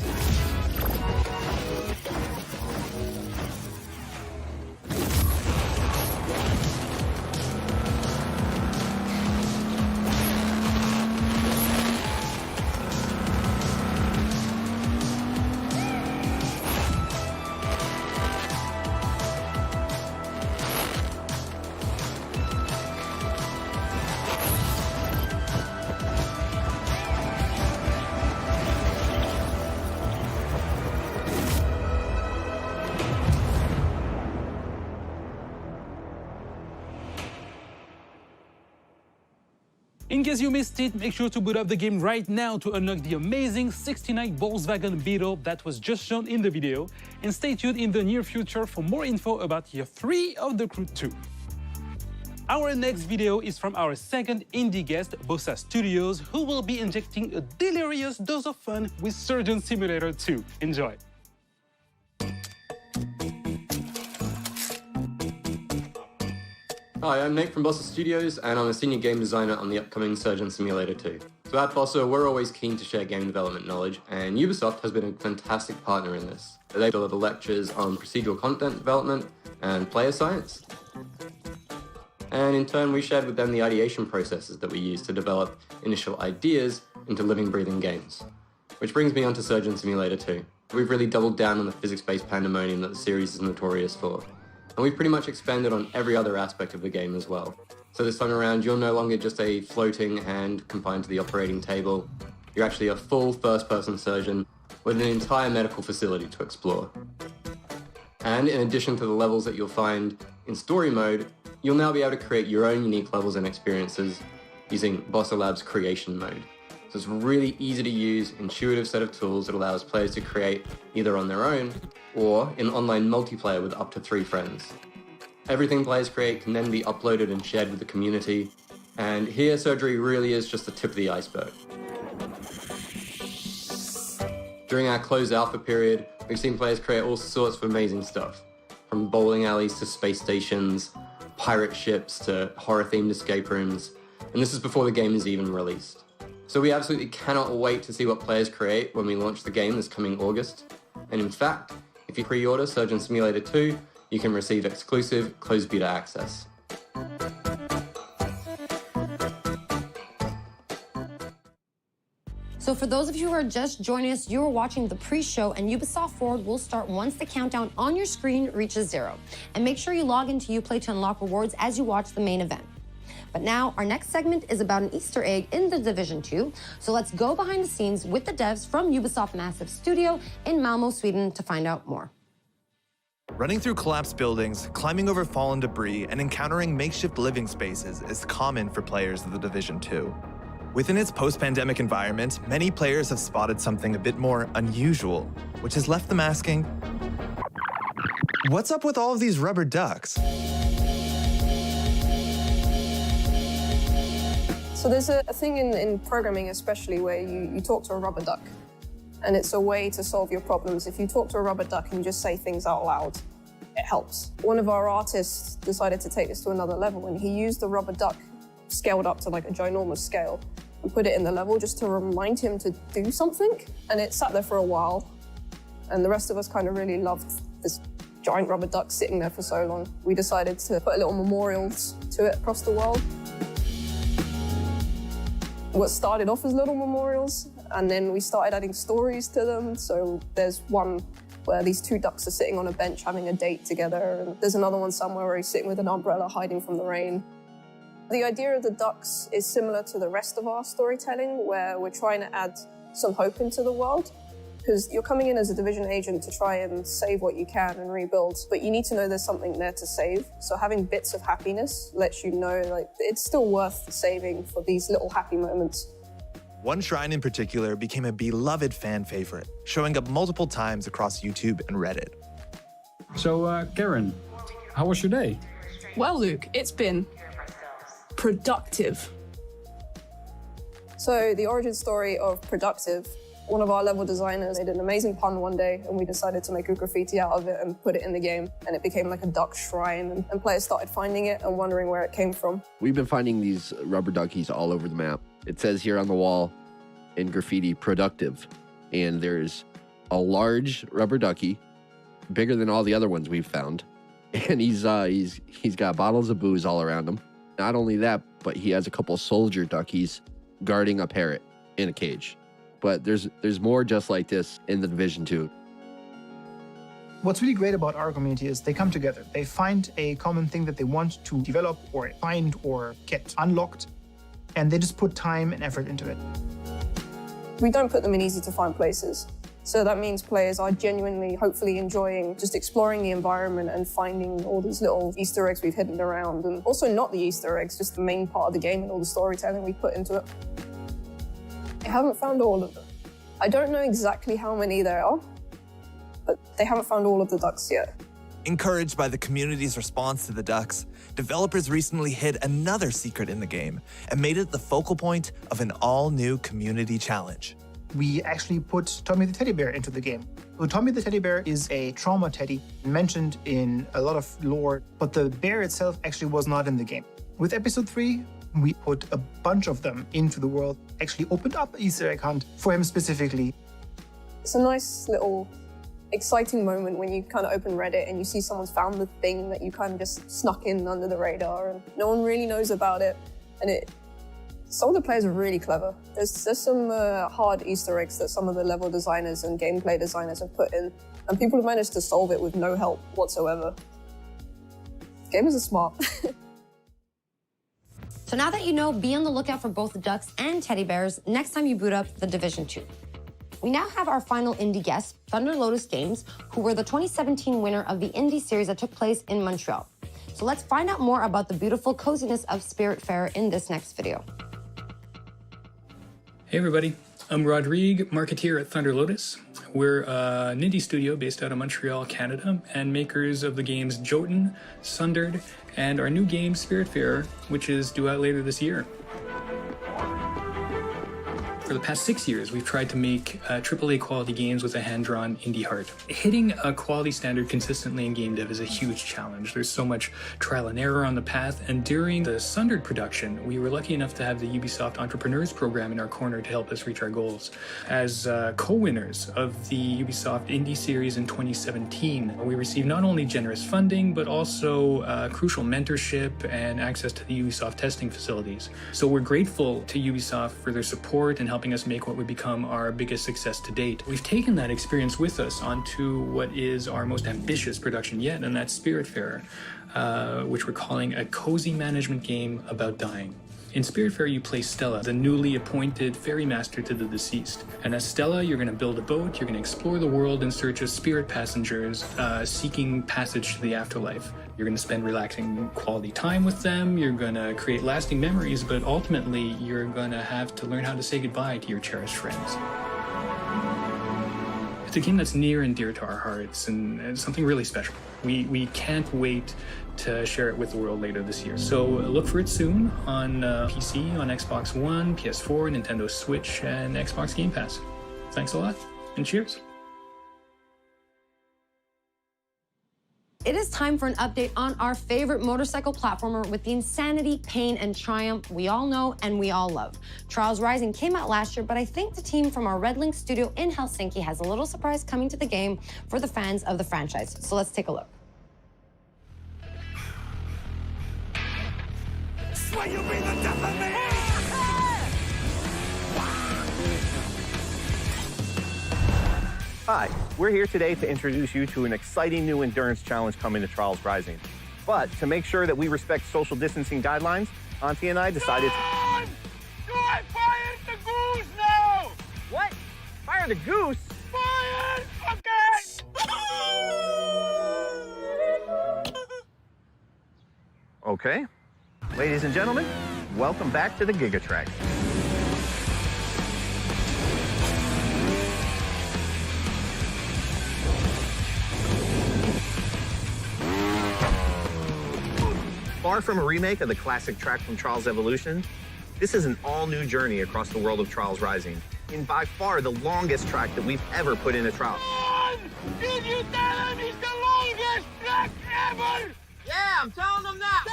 In case you missed it, make sure to boot up the game right now to unlock the amazing 69 Volkswagen Beetle that was just shown in the video, and stay tuned in the near future for more info about year 3 of the Crew 2. Our next video is from our second indie guest, Bossa Studios, who will be injecting a delirious dose of fun with Surgeon Simulator 2. Enjoy! Hi, I'm Nate from Bossa Studios, and I'm a senior game designer on the upcoming Surgeon Simulator 2. So at Bossa, we're always keen to share game development knowledge, and Ubisoft has been a fantastic partner in this. They deliver lectures on procedural content development and player science. And in turn, we shared with them the ideation processes that we use to develop initial ideas into living, breathing games. Which brings me on to Surgeon Simulator 2. We've really doubled down on the physics-based pandemonium that the series is notorious for. And we've pretty much expanded on every other aspect of the game as well. So this time around, you're no longer just a floating hand confined to the operating table. You're actually a full first-person surgeon with an entire medical facility to explore. And in addition to the levels that you'll find in story mode, you'll now be able to create your own unique levels and experiences using Bossa Labs creation mode. So it's a really easy to use, intuitive set of tools that allows players to create either on their own or in online multiplayer with up to 3 friends. Everything players create can then be uploaded and shared with the community, and here surgery really is just the tip of the iceberg. During our closed alpha period, we've seen players create all sorts of amazing stuff, from bowling alleys to space stations, pirate ships to horror-themed escape rooms, and this is before the game is even released. So we absolutely cannot wait to see what players create when we launch the game this coming August. And in fact, if you pre-order Surgeon Simulator 2, you can receive exclusive closed beta access. So for those of you who are just joining us, you are watching the pre-show, and Ubisoft Forward will start once the countdown on your screen reaches 0. And make sure you log into Uplay to unlock rewards as you watch the main event. But now, our next segment is about an Easter egg in The Division 2, so let's go behind the scenes with the devs from Ubisoft Massive Studio in Malmo, Sweden to find out more. Running through collapsed buildings, climbing over fallen debris, and encountering makeshift living spaces is common for players of The Division 2. Within its post-pandemic environment, many players have spotted something a bit more unusual, which has left them asking, what's up with all of these rubber ducks? So there's a thing in programming especially where you talk to a rubber duck. and it's a way to solve your problems. If you talk to a rubber duck and you just say things out loud, it helps. One of our artists decided to take this to another level, and he used the rubber duck scaled up to like a ginormous scale and put it in the level just to remind him to do something. And it sat there for a while, and the rest of us kind of really loved this giant rubber duck sitting there for so long. We decided to put little memorials to it across the world. What started off as little memorials, and then we started adding stories to them. So there's one where these two ducks are sitting on a bench having a date together, and there's another one somewhere where he's sitting with an umbrella hiding from the rain. The idea of the ducks is similar to the rest of our storytelling, where we're trying to add some hope into the world. Because you're coming in as a Division agent to try and save what you can and rebuild, but you need to know there's something there to save. So having bits of happiness lets you know like it's still worth saving for these little happy moments. One shrine in particular became a beloved fan favorite, showing up multiple times across YouTube and Reddit. So, Karen, how was your day? Well, Luke, it's been productive. So the origin story of productive, one of our level designers made an amazing pun one day, and we decided to make a graffiti out of it and put it in the game, and it became like a duck shrine, and players started finding it and wondering where it came from. We've been finding these rubber duckies all over the map. It says here on the wall in graffiti, productive, and there's a large rubber ducky, bigger than all the other ones we've found, and he's got bottles of booze all around him. Not only that, but he has a couple soldier duckies guarding a parrot in a cage. But there's more just like this in the Division 2. What's really great about our community is they come together. They find a common thing that they want to develop or find or get unlocked, and they just put time and effort into it. We don't put them in easy to find places. So that means players are genuinely, hopefully enjoying just exploring the environment and finding all these little Easter eggs we've hidden around. And also not the Easter eggs, just the main part of the game and all the storytelling we put into it. I haven't found all of them. I don't know exactly how many there are, but they haven't found all of the ducks yet. Encouraged by the community's response to the ducks, developers recently hid another secret in the game and made it the focal point of an all-new community challenge. We actually put Tommy the teddy bear into the game. So Tommy the teddy bear is a trauma teddy mentioned in a lot of lore, but the bear itself actually was not in the game. With episode 3, we put a bunch of them into the world, actually opened up an Easter egg hunt for him specifically. It's a nice little exciting moment when you kind of open Reddit and you see someone's found the thing that you kind of just snuck in under the radar and no one really knows about it. And some of the players are really clever. There's some hard Easter eggs that some of the level designers and gameplay designers have put in, and people have managed to solve it with no help whatsoever. Gamers are smart. So now that you know, be on the lookout for both the ducks and teddy bears next time you boot up the Division 2. We now have our final indie guest, Thunder Lotus Games, who were the 2017 winner of the indie series that took place in Montreal. So let's find out more about the beautiful coziness of Spiritfarer in this next video. Hey everybody, I'm Rodrigue, marketeer at Thunder Lotus. We're an indie studio based out of Montreal, Canada, and makers of the games Jotun, Sundered, and our new game Spiritfarer, which is due out later this year. For the past 6 years, we've tried to make AAA quality games with a hand-drawn indie heart. Hitting a quality standard consistently in game dev is a huge challenge. There's so much trial and error on the path, and during the Sundered production, we were lucky enough to have the Ubisoft Entrepreneurs program in our corner to help us reach our goals. As co-winners of the Ubisoft Indie Series in 2017, we received not only generous funding, but also crucial mentorship and access to the Ubisoft testing facilities. So we're grateful to Ubisoft for their support and helping us make what would become our biggest success to date. We've taken that experience with us onto what is our most ambitious production yet, and that's Spiritfarer, which we're calling a cozy management game about dying. In Spiritfarer, you play Stella, the newly appointed ferry master to the deceased. And as Stella, you're going to build a boat, you're going to explore the world in search of spirit passengers seeking passage to the afterlife. You're going to spend relaxing quality time with them, you're going to create lasting memories, but ultimately, you're going to have to learn how to say goodbye to your cherished friends. It's a game that's near and dear to our hearts, and it's something really special. We can't wait to share it with the world later this year. So look for it soon on PC, on Xbox One, PS4, Nintendo Switch, and Xbox Game Pass. Thanks a lot. and cheers. It is time for an update on our favorite motorcycle platformer with the insanity, pain, and triumph we all know and we all love. Trials Rising came out last year, but I think the team from our Red Link studio in Helsinki has a little surprise coming to the game for the fans of the franchise. So let's take a look. Swear you'll be the death of me! Hi, we're here today to introduce you to an exciting new endurance challenge coming to Trials Rising. But to make sure that we respect social distancing guidelines, Auntie and I decided to... Do I fire the goose now? What? Fire the goose? Fire! Okay! Okay. Ladies and gentlemen, welcome back to the Gigatrack. Far from a remake of the classic track from Trials Evolution, this is an all-new journey across the world of Trials Rising, in by far the longest track that we've ever put in a trial. Did you tell him it's the longest track ever? Yeah, I'm telling them that!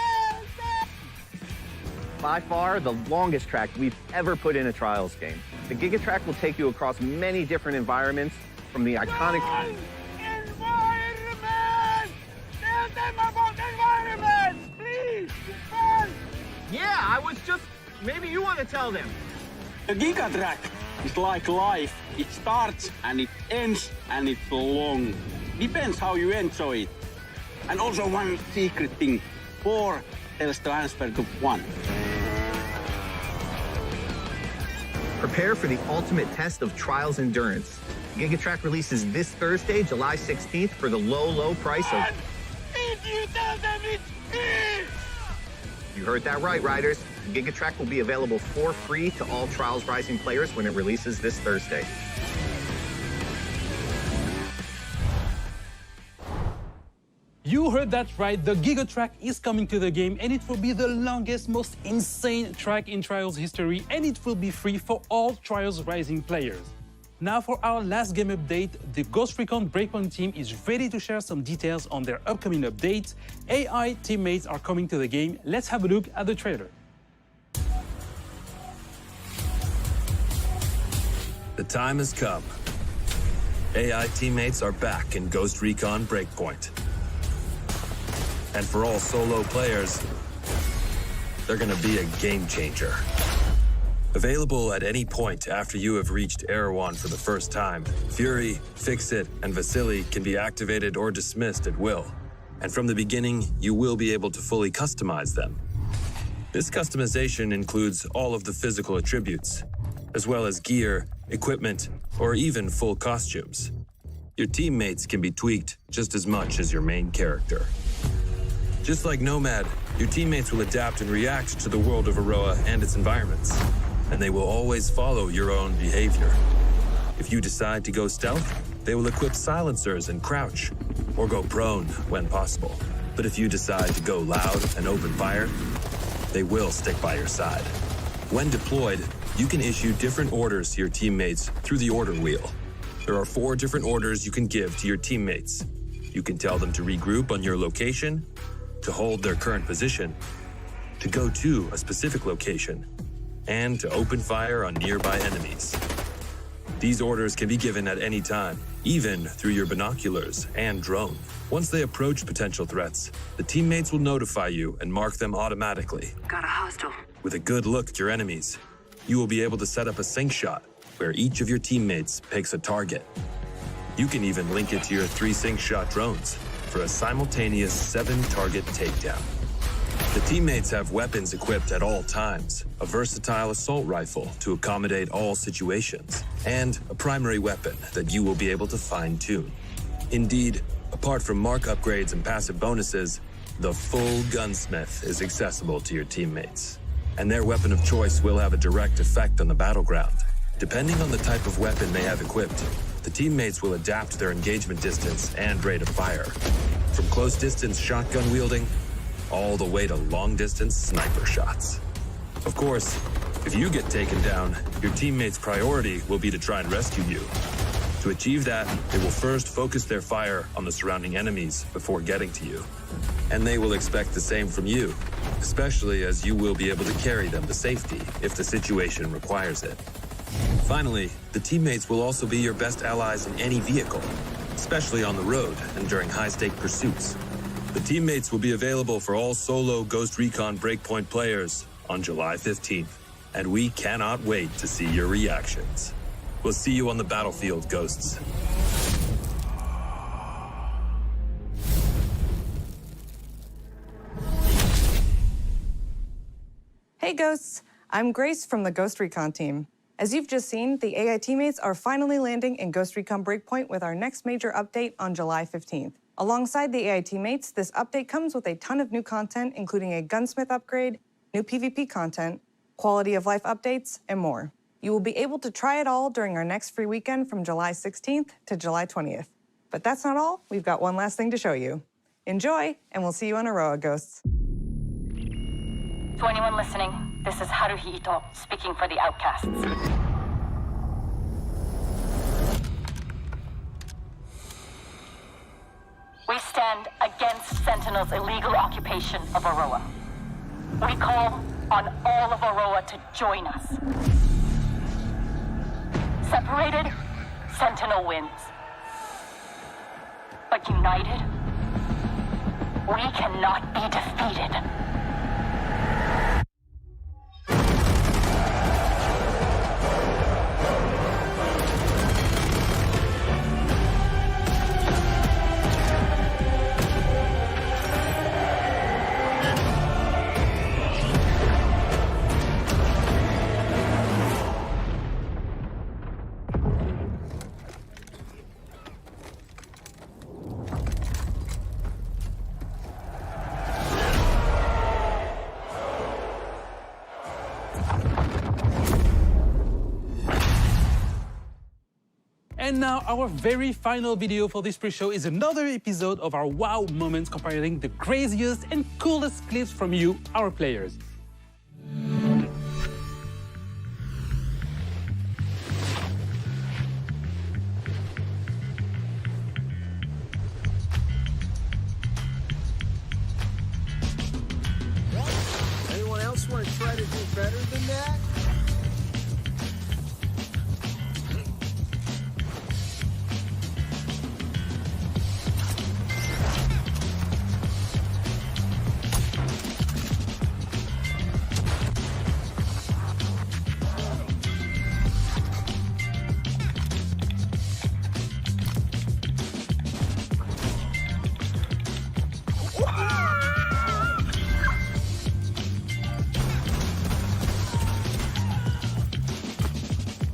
By far the longest track we've ever put in a Trials game. The Gigatrack will take you across many different environments, from the iconic... Environment! Tell them about environment! Please! Yeah, I was just... Maybe you want to tell them. The Gigatrack is like life. It starts and it ends and it's long. Depends how you enjoy it. And also one secret thing. 4 tells transfer to 1. Prepare for the ultimate test of Trials endurance. Gigatrack releases this Thursday, July 16th for the low price of... If you tell them it's free! You heard that right, riders. Gigatrack will be available for free to all Trials Rising players when it releases this Thursday. You heard that right, the Gigatrack is coming to the game and it will be the longest, most insane track in Trials history, and it will be free for all Trials Rising players. Now for our last game update, the Ghost Recon Breakpoint team is ready to share some details on their upcoming updates. AI teammates are coming to the game. Let's have a look at the trailer. The time has come. AI teammates are back in Ghost Recon Breakpoint. And for all solo players, they're gonna be a game changer. Available at any point after you have reached Erewhon for the first time, Fury, Fix-It, and Vasily can be activated or dismissed at will. And from the beginning, you will be able to fully customize them. This customization includes all of the physical attributes, as well as gear, equipment, or even full costumes. Your teammates can be tweaked just as much as your main character. Just like Nomad, your teammates will adapt and react to the world of Aroa and its environments, and they will always follow your own behavior. If you decide to go stealth, they will equip silencers and crouch, or go prone when possible. But if you decide to go loud and open fire, they will stick by your side. When deployed, you can issue different orders to your teammates through the order wheel. There are 4 different orders you can give to your teammates. You can tell them to regroup on your location, to hold their current position, to go to a specific location, and to open fire on nearby enemies. These orders can be given at any time, even through your binoculars and drone. Once they approach potential threats, the teammates will notify you and mark them automatically. Got a hostile. With a good look at your enemies, you will be able to set up a sync shot where each of your teammates picks a target. You can even link it to your 3 sync shot drones for a simultaneous 7-target takedown. The teammates have weapons equipped at all times, a versatile assault rifle to accommodate all situations, and a primary weapon that you will be able to fine-tune. Indeed, apart from mark upgrades and passive bonuses, the full gunsmith is accessible to your teammates, and their weapon of choice will have a direct effect on the battleground. Depending on the type of weapon they have equipped, the teammates will adapt their engagement distance and rate of fire, from close-distance shotgun wielding all the way to long-distance sniper shots. Of course, if you get taken down, your teammates' priority will be to try and rescue you. To achieve that, they will first focus their fire on the surrounding enemies before getting to you. And they will expect the same from you, especially as you will be able to carry them to safety if the situation requires it. Finally, the teammates will also be your best allies in any vehicle, especially on the road and during high-stake pursuits. The teammates will be available for all solo Ghost Recon Breakpoint players on July 15th, and we cannot wait to see your reactions. We'll see you on the battlefield, Ghosts. Hey Ghosts, I'm Grace from the Ghost Recon team. As you've just seen, the AI teammates are finally landing in Ghost Recon Breakpoint with our next major update on July 15th. Alongside the AI teammates, this update comes with a ton of new content, including a gunsmith upgrade, new PvP content, quality of life updates, and more. You will be able to try it all during our next free weekend from July 16th to July 20th. But that's not all. We've got one last thing to show you. Enjoy, and we'll see you on Aroa, Ghosts. To anyone listening, this is Haruhi Ito speaking for the Outcasts. We stand against Sentinel's illegal occupation of Aroa. We call on all of Aroa to join us. Separated, Sentinel wins. But united, we cannot be defeated. And now our very final video for this pre-show is another episode of our wow moments comparing the craziest and coolest clips from you, our players. Anyone else want to try to do better than that?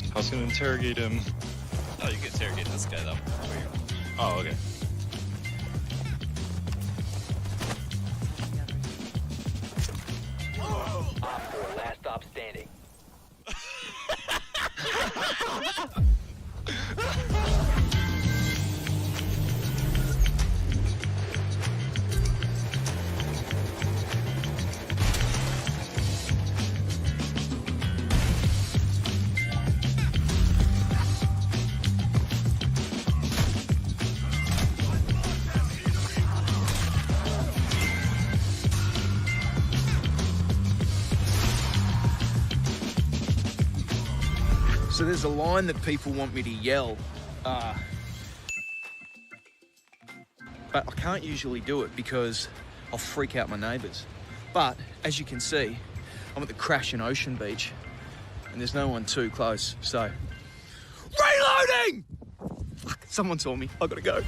I was gonna interrogate him. Oh, you can interrogate this guy though. Oh, okay. Last stop standing. So there's a line that people want me to yell, but I can't usually do it because I'll freak out my neighbours. But as you can see, I'm at the Crashing Ocean Beach and there's no one too close, so... Reloading! Fuck, someone saw me, I gotta go.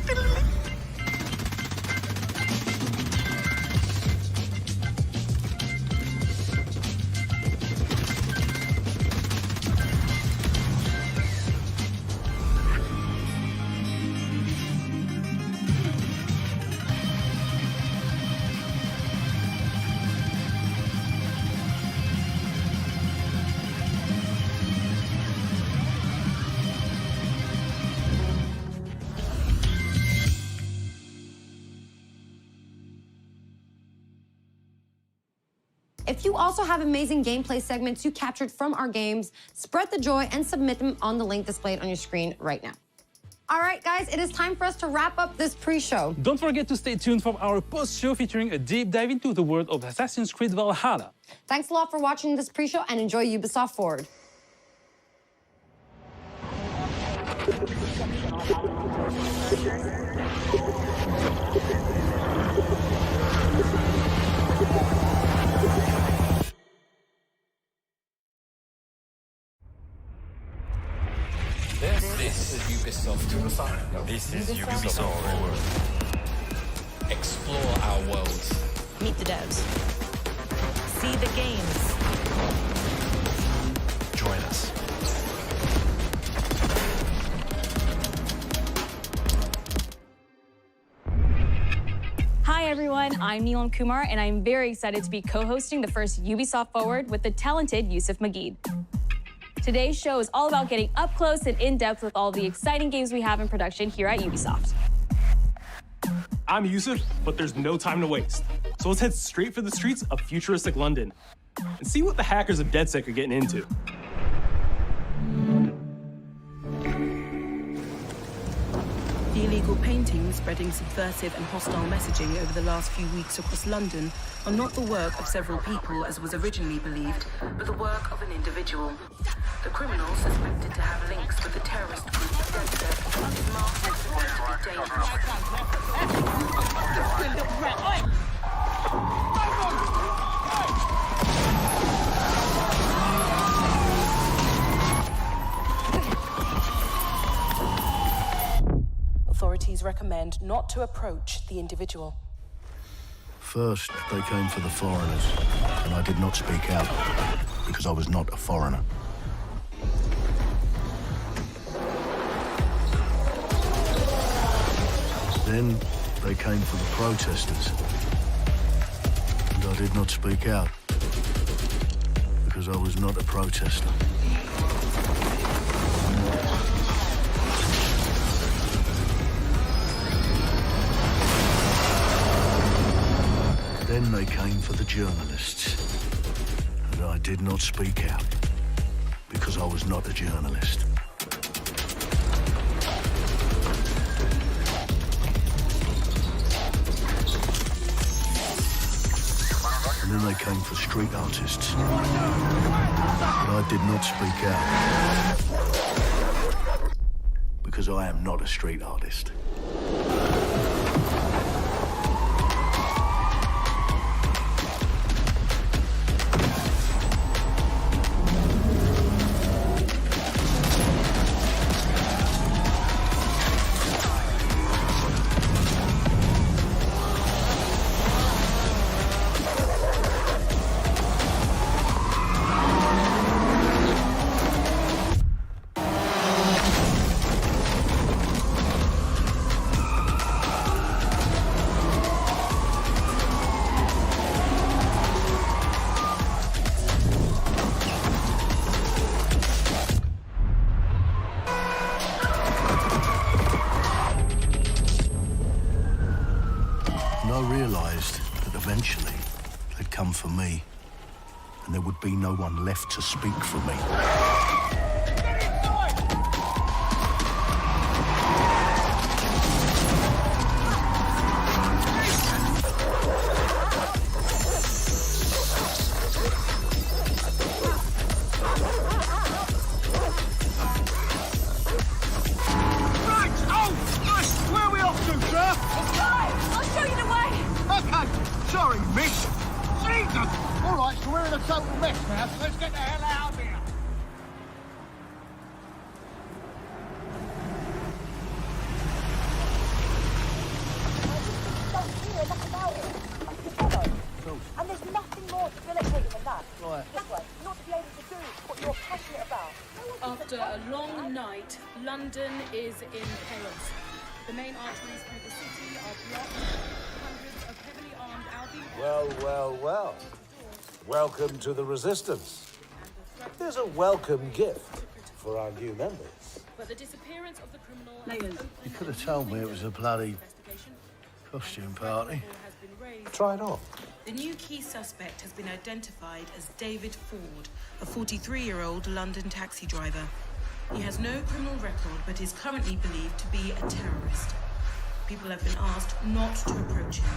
If you also have amazing gameplay segments you captured from our games, spread the joy and submit them on the link displayed on your screen right now. All right, guys, it is time for us to wrap up this pre-show. Don't forget to stay tuned for our post-show featuring a deep dive into the world of Assassin's Creed Valhalla. Thanks a lot for watching this pre-show and enjoy Ubisoft Forward. This is Ubisoft Forward. This is Ubisoft Forward. Explore our worlds. Meet the devs. See the games. Join us. Hi everyone, I'm Neelam Kumar and I'm very excited to be co-hosting the first Ubisoft Forward with the talented Yusuf Mageed. Today's show is all about getting up close and in-depth with all the exciting games we have in production here at Ubisoft. I'm Yusuf, but there's no time to waste. So let's head straight for the streets of futuristic London and see what the hackers of DedSec are getting into. The illegal paintings spreading subversive and hostile messaging over the last few weeks across London are not the work of several people as was originally believed, but the work of an individual. The criminal suspected to have links with the terrorist group DedSec is marked as potentially dangerous. Authorities recommend not to approach the individual. First, they came for the foreigners, and I did not speak out because I was not a foreigner. Then they came for the protesters, and I did not speak out because I was not a protester. Then they came for the journalists, and I did not speak out because I was not a journalist. And then they came for street artists, but I did not speak out because I am not a street artist. Eventually, they'd come for me, and there would be no one left to speak for me. Sorry, miss. Jesus! All right, so we're in a total mess now, so let's get the hell out of here. And there's nothing more debilitating than that. Right. This way, not to be able to do what you're passionate about. After a long night, London is in chaos. The main arteries through the city are blocked. Hundreds of heavily armed Albion... Well, well, well. Welcome to the Resistance. There's a welcome gift for our new members. But the disappearance of the criminal... You could have told me it was a bloody costume party. Try it on. The new key suspect has been identified as David Ford, a 43-year-old London taxi driver. He has no criminal record, but is currently believed to be a terrorist. People have been asked not to approach him.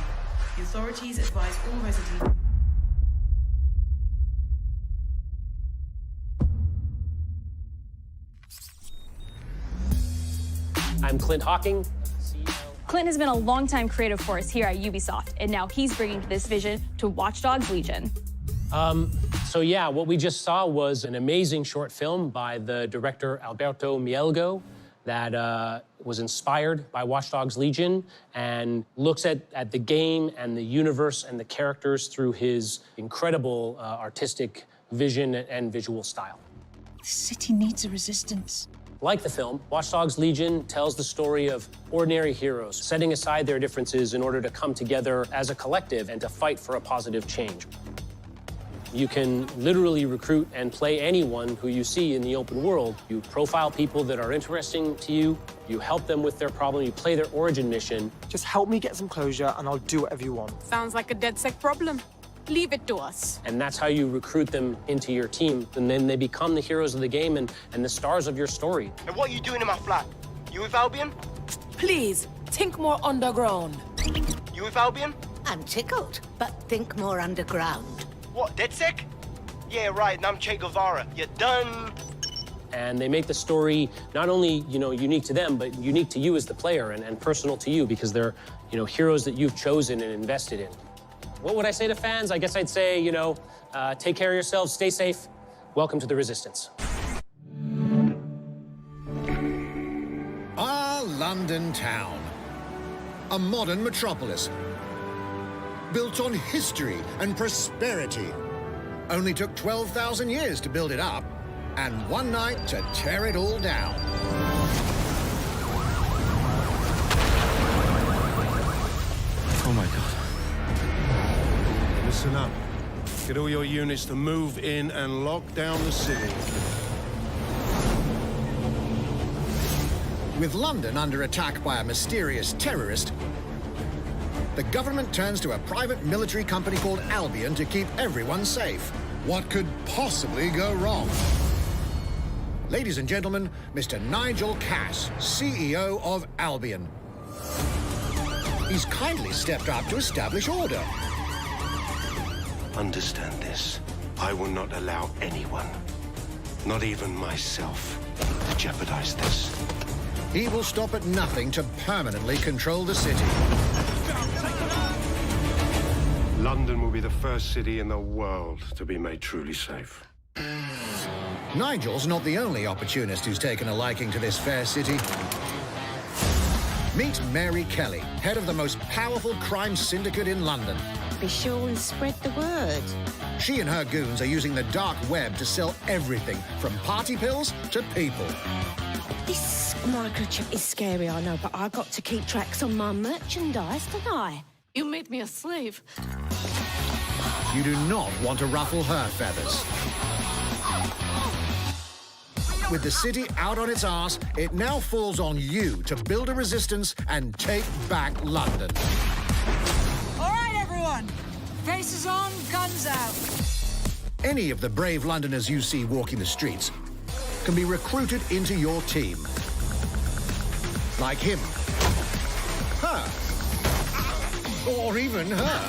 The authorities advise all residents... I'm Clint Hawking. Clint has been a longtime creative force here at Ubisoft, and now he's bringing this vision to Watch Dogs Legion. So yeah, what we just saw was an amazing short film by the director Alberto Mielgo that was inspired by Watch Dogs Legion and looks at the game and the universe and the characters through his incredible artistic vision and visual style. The city needs a resistance. Like the film, Watch Dogs Legion tells the story of ordinary heroes setting aside their differences in order to come together as a collective and to fight for a positive change. You can literally recruit and play anyone who you see in the open world. You profile people that are interesting to you, you help them with their problem, you play their origin mission. Just help me get some closure and I'll do whatever you want. Sounds like a DedSec problem. Leave it to us. And that's how you recruit them into your team. And then they become the heroes of the game and the stars of your story. And what are you doing in my flat? You with Albion? Please, think more underground. You with Albion? I'm tickled, but think more underground. What, DedSec? Yeah, right, and I'm Che Guevara. You're done. And they make the story not only, unique to them, but unique to you as the player and personal to you because they're, heroes that you've chosen and invested in. What would I say to fans? I guess I'd say, take care of yourselves, stay safe. Welcome to the Resistance. Our London town. A modern metropolis. Built on history and prosperity. Only took 12,000 years to build it up, and one night to tear it all down. Oh my God. Listen up. Get all your units to move in and lock down the city. With London under attack by a mysterious terrorist, the government turns to a private military company called Albion to keep everyone safe. What could possibly go wrong? Ladies and gentlemen, Mr. Nigel Cass, CEO of Albion. He's kindly stepped up to establish order. Understand this. I will not allow anyone, not even myself, to jeopardize this. He will stop at nothing to permanently control the city. London will be the first city in the world to be made truly safe. Nigel's not the only opportunist who's taken a liking to this fair city. Meet Mary Kelly, head of the most powerful crime syndicate in London. Be sure and spread the word. She and her goons are using the dark web to sell everything from party pills to people. This microchip is scary, I know, but I got to keep tracks on my merchandise, don't I? You made me a slave. You do not want to ruffle her feathers. With the city out on its arse, it now falls on you to build a resistance and take back London. All right, everyone. Faces on, guns out. Any of the brave Londoners you see walking the streets can be recruited into your team. Like him. Her. Or even her.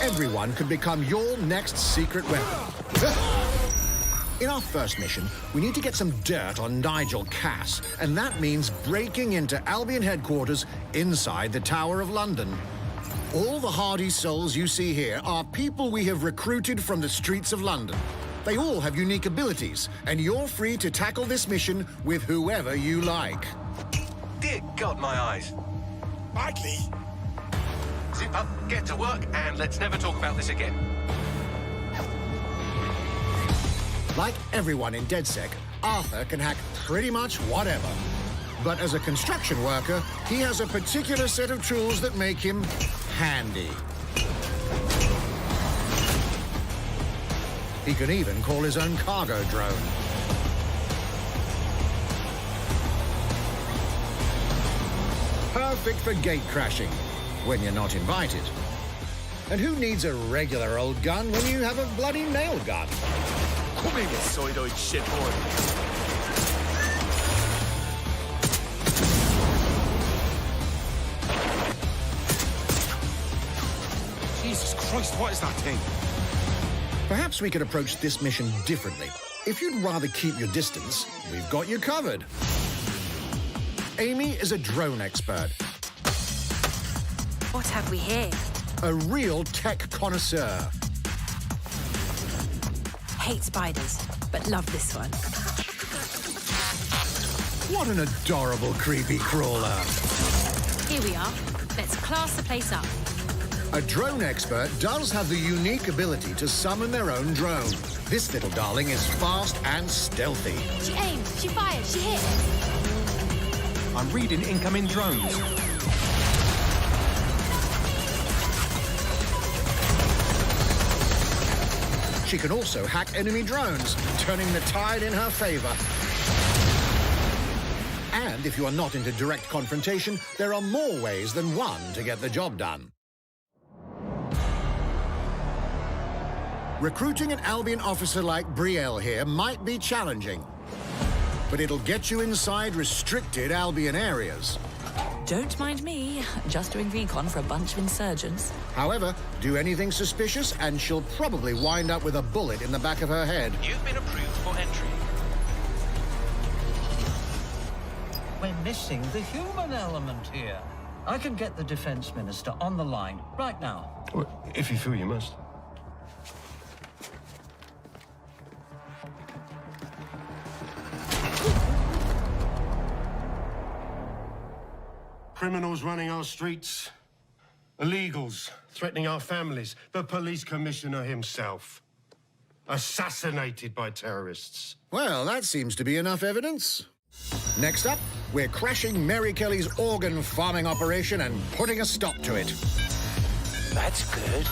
Everyone could become your next secret weapon. In our first mission, we need to get some dirt on Nigel Cass, and that means breaking into Albion headquarters inside the Tower of London. All the hardy souls you see here are people we have recruited from the streets of London. They all have unique abilities, and you're free to tackle this mission with whoever you like. Dear God, my eyes. Mikey! Zip up, get to work, and let's never talk about this again. Like everyone in DedSec, Arthur can hack pretty much whatever. But as a construction worker, he has a particular set of tools that make him handy. He can even call his own cargo drone. Perfect for gate crashing, when you're not invited. And who needs a regular old gun when you have a bloody nail gun? Come in, you side-eyed shitboy. Jesus Christ, what is that thing? Perhaps we could approach this mission differently. If you'd rather keep your distance, we've got you covered. Amy is a drone expert. What have we here? A real tech connoisseur. Hate spiders, but love this one. What an adorable creepy crawler. Here we are. Let's class the place up. A drone expert does have the unique ability to summon their own drone. This little darling is fast and stealthy. She aimed, she fired, she hit. I'm reading incoming drones. She can also hack enemy drones, turning the tide in her favor. And if you are not into direct confrontation, there are more ways than one to get the job done. Recruiting an Albion officer like Brielle here might be challenging, but it'll get you inside restricted Albion areas. Don't mind me, just doing recon for a bunch of insurgents. However, do anything suspicious and she'll probably wind up with a bullet in the back of her head. You've been approved for entry. We're missing the human element here. I can get the Defense Minister on the line right now. Well, if you feel you must. Criminals running our streets, illegals threatening our families, the police commissioner himself, assassinated by terrorists. Well, that seems to be enough evidence. Next up, we're crashing Mary Kelly's organ farming operation and putting a stop to it. That's good.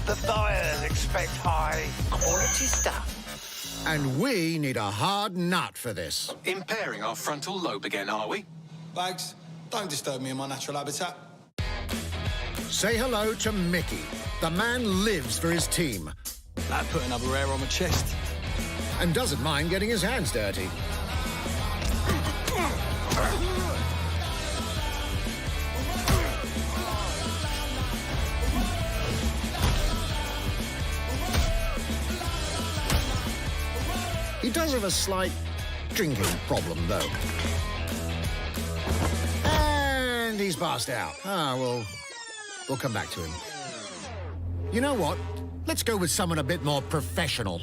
The buyers expect high-quality stuff. And we need a hard nut for this. Impairing our frontal lobe again, are we? Bags, don't disturb me in my natural habitat. Say hello to Mickey. The man lives for his team. That put another hair on my chest. And doesn't mind getting his hands dirty. He does have a slight drinking problem, though. And he's passed out. We'll come back to him. You know what? Let's go with someone a bit more professional.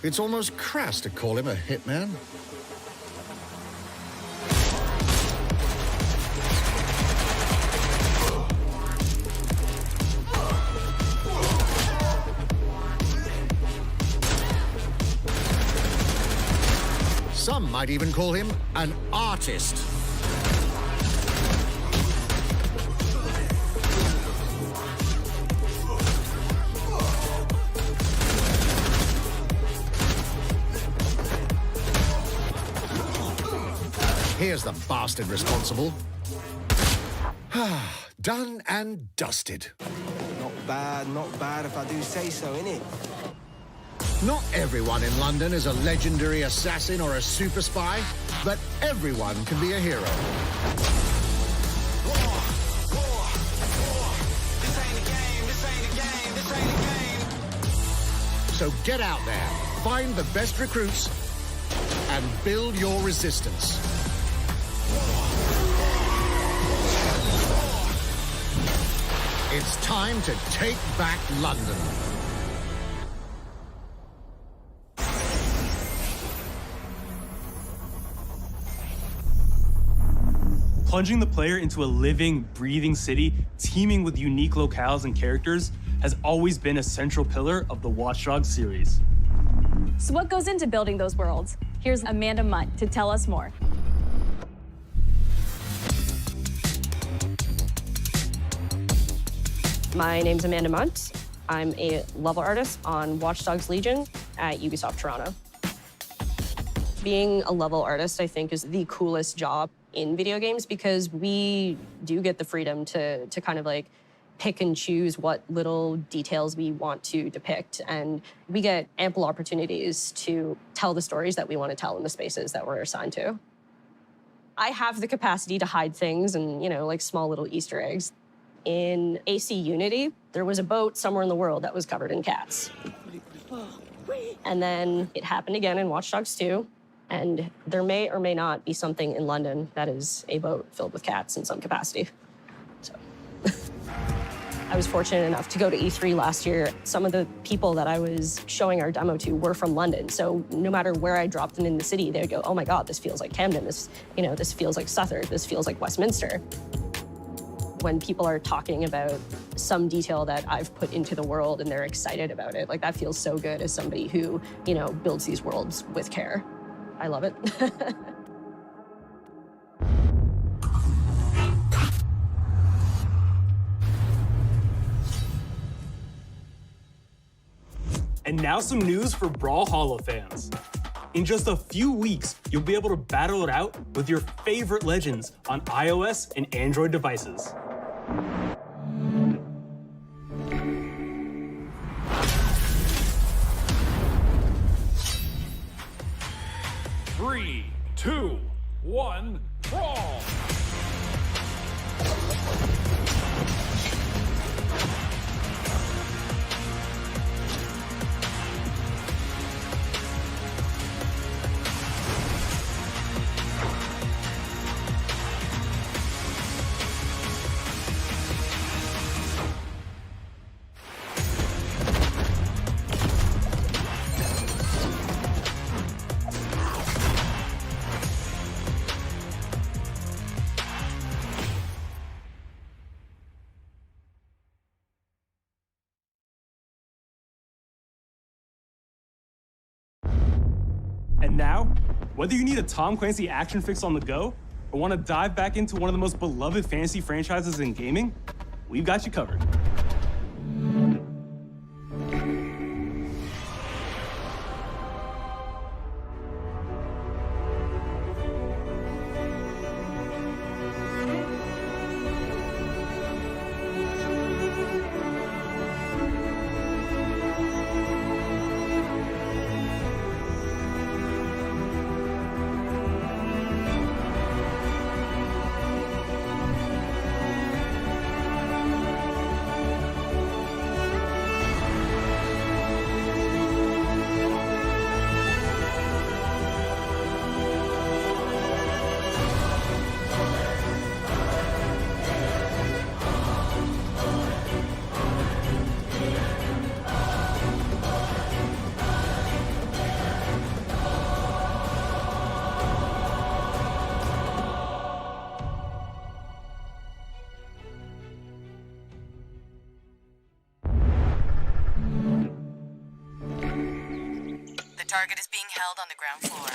It's almost crass to call him a hitman. Some might even call him an artist. Here's the bastard responsible. Done and dusted. Not bad if I do say so, innit? Not everyone in London is a legendary assassin or a super spy, but everyone can be a hero. So get out there, find the best recruits, and build your resistance. It's time to take back London. Plunging the player into a living, breathing city teeming with unique locales and characters has always been a central pillar of the Watch Dogs series. So what goes into building those worlds? Here's Amanda Munt to tell us more. My name's Amanda Munt. I'm a level artist on Watch Dogs Legion at Ubisoft Toronto. Being a level artist, I think, is the coolest job in video games because we do get the freedom to kind of like pick and choose what little details we want to depict. And we get ample opportunities to tell the stories that we want to tell in the spaces that we're assigned to. I have the capacity to hide things and, you know, like small little Easter eggs. In AC Unity, there was a boat somewhere in the world that was covered in cats. And then it happened again in Watch Dogs 2. And there may or may not be something in London that is a boat filled with cats in some capacity. So I was fortunate enough to go to E3 last year. Some of the people that I was showing our demo to were from London. So no matter where I dropped them in the city, they'd go, oh my God, this feels like Camden. This, you know, this feels like Southwark. This feels like Westminster. When people are talking about some detail that I've put into the world and they're excited about it, like that feels so good as somebody who, you know, builds these worlds with care. I love it. And now some news for Brawlhalla fans. In just a few weeks, you'll be able to battle it out with your favorite legends on iOS and Android devices. Three, 2, 1, brawl! And now, whether you need a Tom Clancy action fix on the go or want to dive back into one of the most beloved fantasy franchises in gaming, we've got you covered. The target is being held on the ground floor.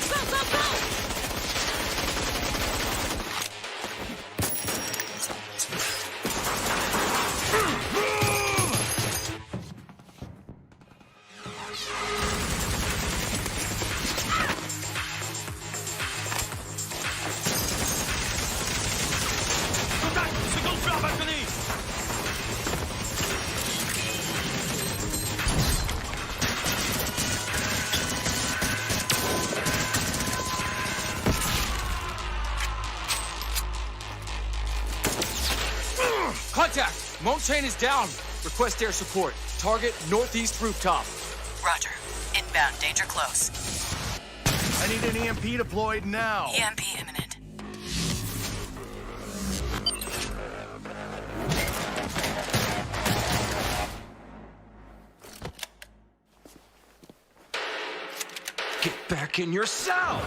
Contact! Montaigne is down. Request air support. Target northeast rooftop. Roger. Inbound. Danger close. I need an EMP deployed now. EMP imminent. Get back in your cell!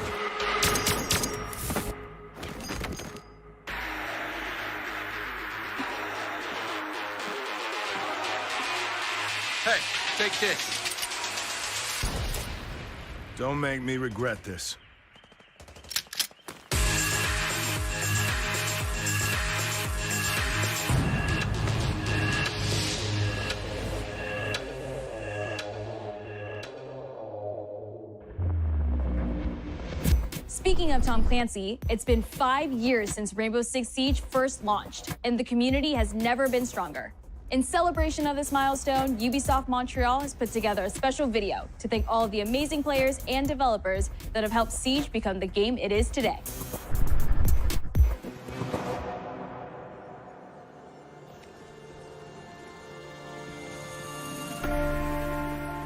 Hey, take this. Don't make me regret this. Speaking of Tom Clancy, it's been 5 years since Rainbow Six Siege first launched, and the community has never been stronger. In celebration of this milestone, Ubisoft Montreal has put together a special video to thank all of the amazing players and developers that have helped Siege become the game it is today.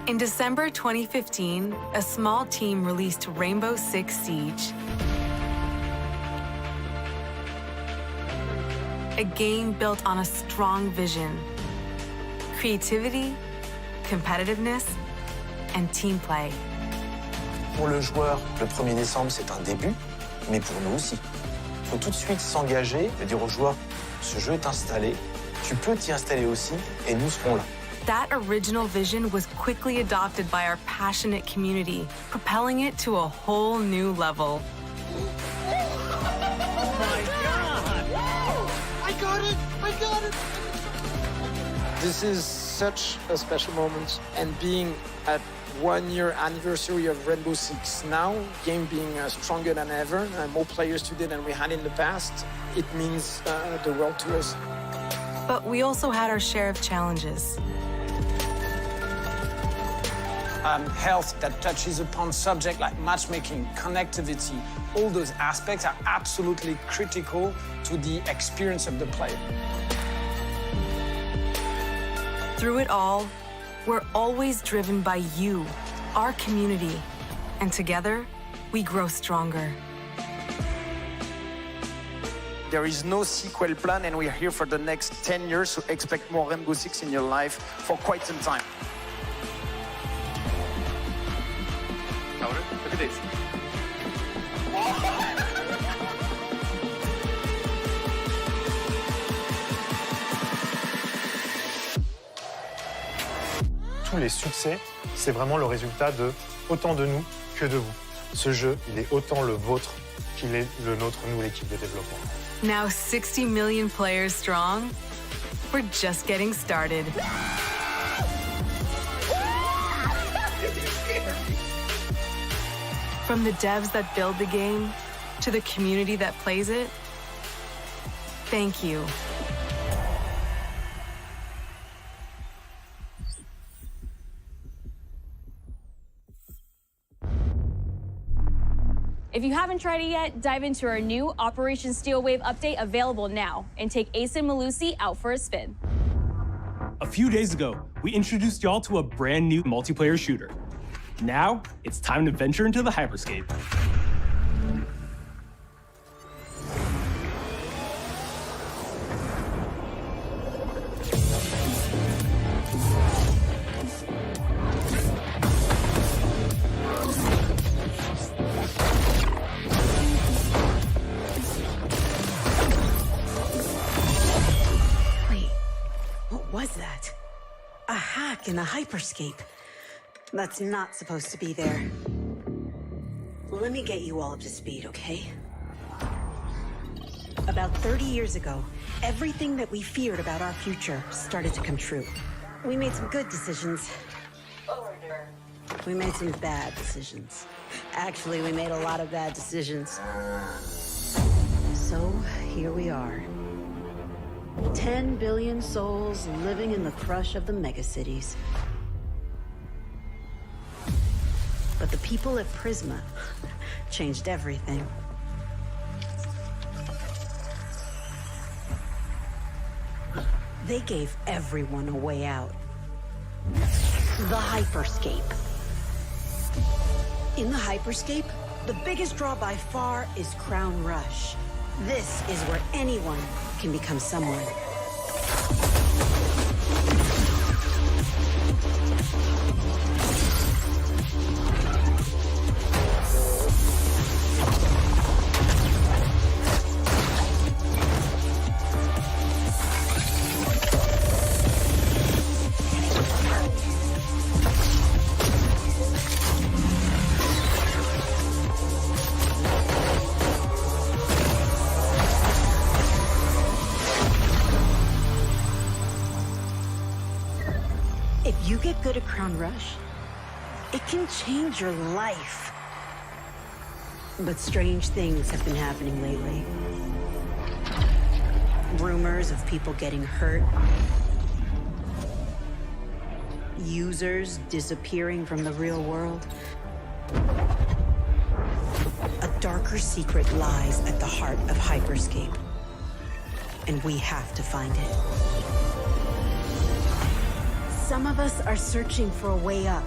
In December 2015, a small team released Rainbow Six Siege. A game built on a strong vision, creativity, competitiveness, and team play. Pour le joueur, le 1er décembre, c'est un début, mais pour nous aussi. Il faut tout de suite s'engager et dire aux joueurs, ce jeu est installé, tu peux t'y installer aussi, et nous serons là. That original vision was quickly adopted by our passionate community, propelling it to a whole new level. I got it! This is such a special moment, and being at 1 year anniversary of Rainbow Six now, game being stronger than ever, more players today than we had in the past, it means the world to us. But we also had our share of challenges. Health that touches upon subjects like matchmaking, connectivity, all those aspects are absolutely critical to the experience of the player. Through it all, we're always driven by you, our community, and together, we grow stronger. There is no sequel plan, and we are here for the next 10 years, so expect more Rainbow Six in your life for quite some time. Look at this. Tous les succès, c'est vraiment le résultat de autant de nous que de vous. Ce jeu, il est autant le vôtre qu'il est le nôtre, nous, l'équipe de développement. Now 60 million players strong, we're just getting started. From the devs that build the game to the community that plays it, thank you. If you haven't tried it yet, dive into our new Operation Steel Wave update available now and take Ace and Malusi out for a spin. A few days ago, we introduced y'all to a brand new multiplayer shooter. Now, it's time to venture into the hyperscape. What was that? A hack in the hyperscape. That's not supposed to be there. Let me get you all up to speed, okay? About 30 years ago, everything that we feared about our future started to come true. We made some good decisions. We made some bad decisions. Actually, we made a lot of bad decisions. So, here we are. 10 billion souls living in the crush of the megacities. But the people at Prisma changed everything. They gave everyone a way out. The hyperscape. In the hyperscape, the biggest draw by far is Crown Rush. This is where anyone can become someone. If you get good at Crown Rush, it can change your life. But strange things have been happening lately. Rumors of people getting hurt. Users disappearing from the real world. A darker secret lies at the heart of Hyperscape. And we have to find it. Some of us are searching for a way up.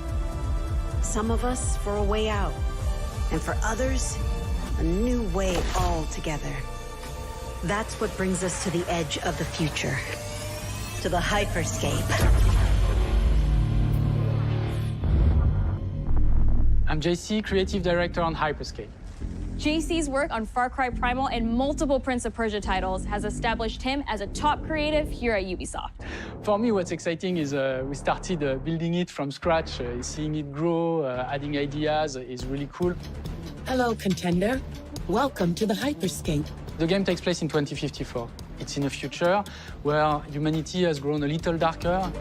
Some of us for a way out. And for others, a new way altogether. That's what brings us to the edge of the future. To the Hyperscape. I'm JC, Creative Director on Hyperscape. JC's work on Far Cry Primal and multiple Prince of Persia titles has established him as a top creative here at Ubisoft. For me, what's exciting is we started building it from scratch. Seeing it grow, adding ideas is really cool. Hello, contender. Welcome to the Hyperscape. The game takes place in 2054. It's in a future where humanity has grown a little darker.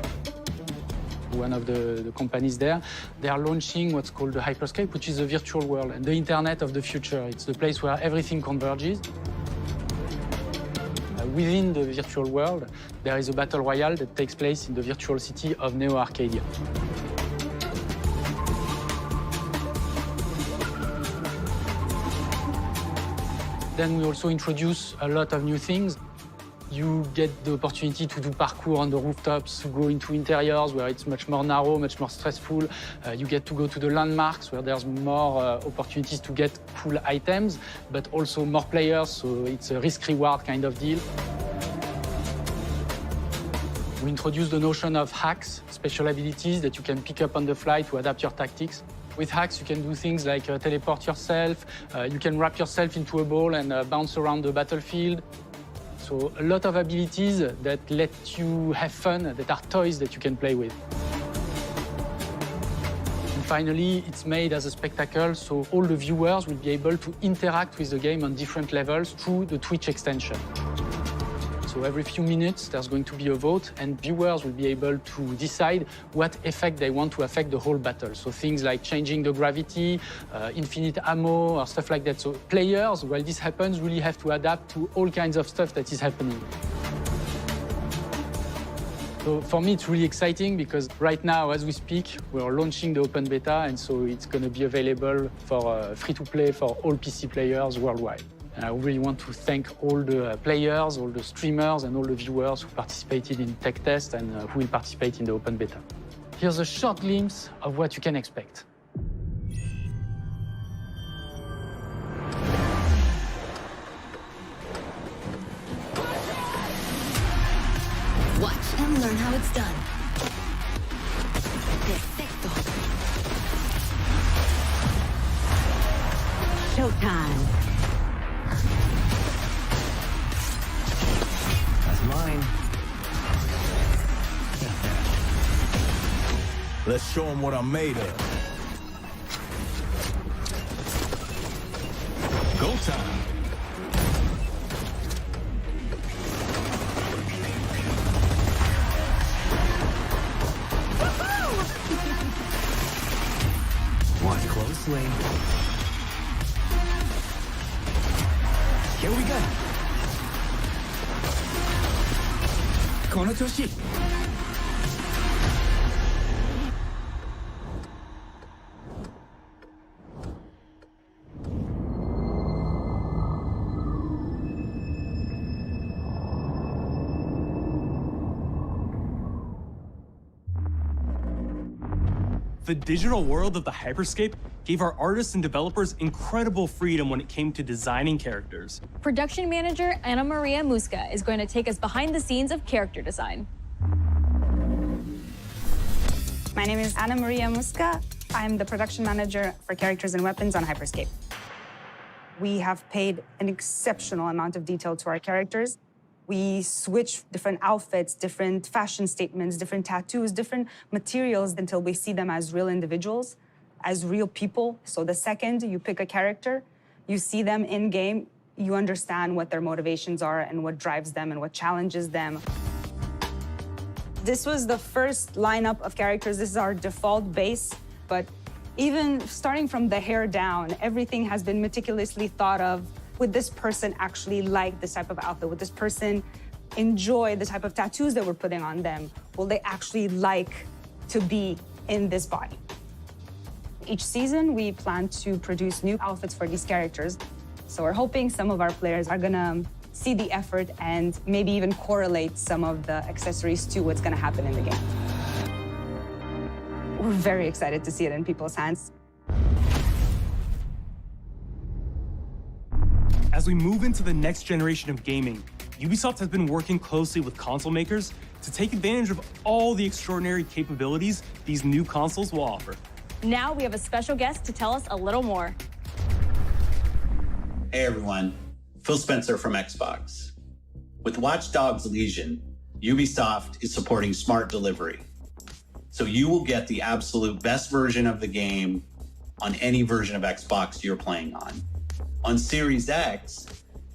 One of the companies there, they are launching what's called the Hyperscape, which is a virtual world and the internet of the future. It's the place where everything converges. Within the virtual world, there is a battle royale that takes place in the virtual city of Neo Arcadia. Then we also introduce a lot of new things. You get the opportunity to do parkour on the rooftops, to go into interiors where it's much more narrow, much more stressful. You get to go to the landmarks where there's more opportunities to get cool items, but also more players, so it's a risk-reward kind of deal. We introduced the notion of hacks, special abilities that you can pick up on the fly to adapt your tactics. With hacks, you can do things like teleport yourself, you can wrap yourself into a ball and bounce around the battlefield. So a lot of abilities that let you have fun, that are toys that you can play with. And finally, it's made as a spectacle, so all the viewers will be able to interact with the game on different levels through the Twitch extension. So every few minutes, there's going to be a vote, and viewers will be able to decide what effect they want to affect the whole battle. So things like changing the gravity, infinite ammo, or stuff like that. So players, while this happens, really have to adapt to all kinds of stuff that is happening. So for me, it's really exciting because right now, as we speak, we're launching the open beta, and so it's going to be available for free-to-play for all PC players worldwide. And I really want to thank all the players, all the streamers, and all the viewers who participated in tech test and who will participate in the open beta. Here's a short glimpse of what you can expect. Watch and learn how it's done. Perfecto. Showtime. Mine. Let's show them what I'm made of. Go time. Watch closely. Here we go. The digital world of the Hyperscape gave our artists and developers incredible freedom when it came to designing characters. Production manager Ana Maria Musca is going to take us behind the scenes of character design. My name is Ana Maria Musca. I'm the production manager for characters and weapons on Hyperscape. We have paid an exceptional amount of detail to our characters. We switch different outfits, different fashion statements, different tattoos, different materials until we see them as real individuals, as real people. So the second you pick a character, you see them in-game, you understand what their motivations are and what drives them and what challenges them. This was the first lineup of characters. This is our default base, but Even starting from the hair down, everything has been meticulously thought of. Would this person actually like this type of outfit? Would this person enjoy the type of tattoos that we're putting on them? Will they actually like to be in this body? Each season, we plan to produce new outfits for these characters. So we're hoping some of our players are gonna see the effort and maybe even correlate some of the accessories to what's gonna happen in the game. We're very excited to see it in people's hands. As we move into the next generation of gaming, Ubisoft has been working closely with console makers to take advantage of all the extraordinary capabilities these new consoles will offer. Now we have a special guest to tell us a little more. Hey everyone, Phil Spencer from Xbox. With Watch Dogs Legion, Ubisoft is supporting smart delivery. So you will get the absolute best version of the game on any version of Xbox you're playing on. On Series X,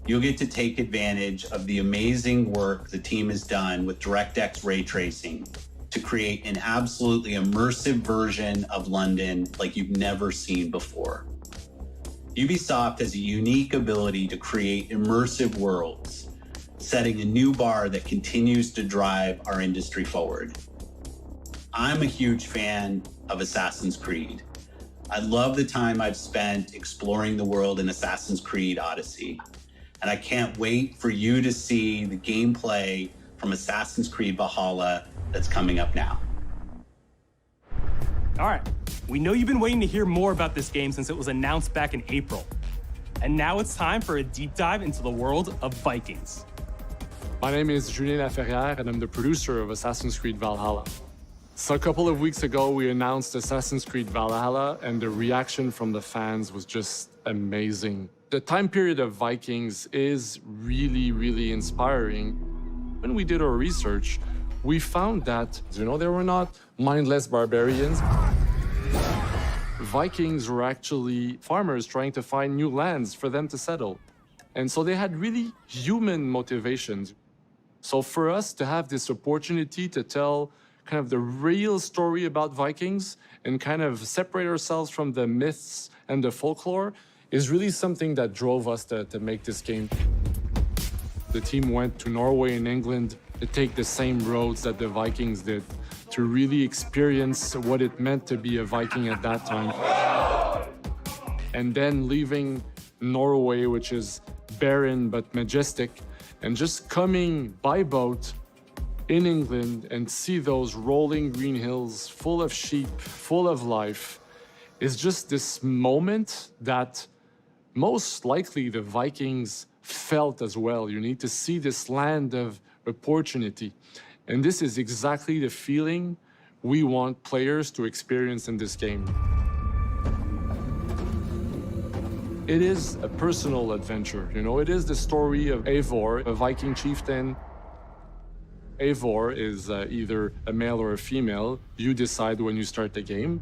you'll get to take advantage of the amazing work the team has done with DirectX ray tracing to create an absolutely immersive version of London like you've never seen before. Ubisoft has a unique ability to create immersive worlds, setting a new bar that continues to drive our industry forward. I'm a huge fan of Assassin's Creed. I love the time I've spent exploring the world in Assassin's Creed Odyssey, and I can't wait for you to see the gameplay from Assassin's Creed Valhalla that's coming up now. All right, we know you've been waiting to hear more about this game since it was announced back in April. And now it's time for a deep dive into the world of Vikings. My name is Julien Laferrière, and I'm the producer of Assassin's Creed Valhalla. So a couple of weeks ago, we announced Assassin's Creed Valhalla, and the reaction from the fans was just amazing. The time period of Vikings is really, really inspiring. When we did our research, we found that, they were not mindless barbarians. Vikings were actually farmers trying to find new lands for them to settle. And so they had really human motivations. So for us to have this opportunity to tell kind of the real story about Vikings and kind of separate ourselves from the myths and the folklore is really something that drove us to make this game. The team went to Norway and England to take the same roads that the Vikings did, to really experience what it meant to be a Viking at that time. And then leaving Norway, which is barren but majestic, and just coming by boat in England and see those rolling green hills full of sheep, full of life, is just this moment that most likely the Vikings felt as well. You need to see this land of opportunity. And this is exactly the feeling we want players to experience in this game. It is a personal adventure, it is the story of Eivor, a Viking chieftain. Eivor is either a male or a female. You decide when you start the game.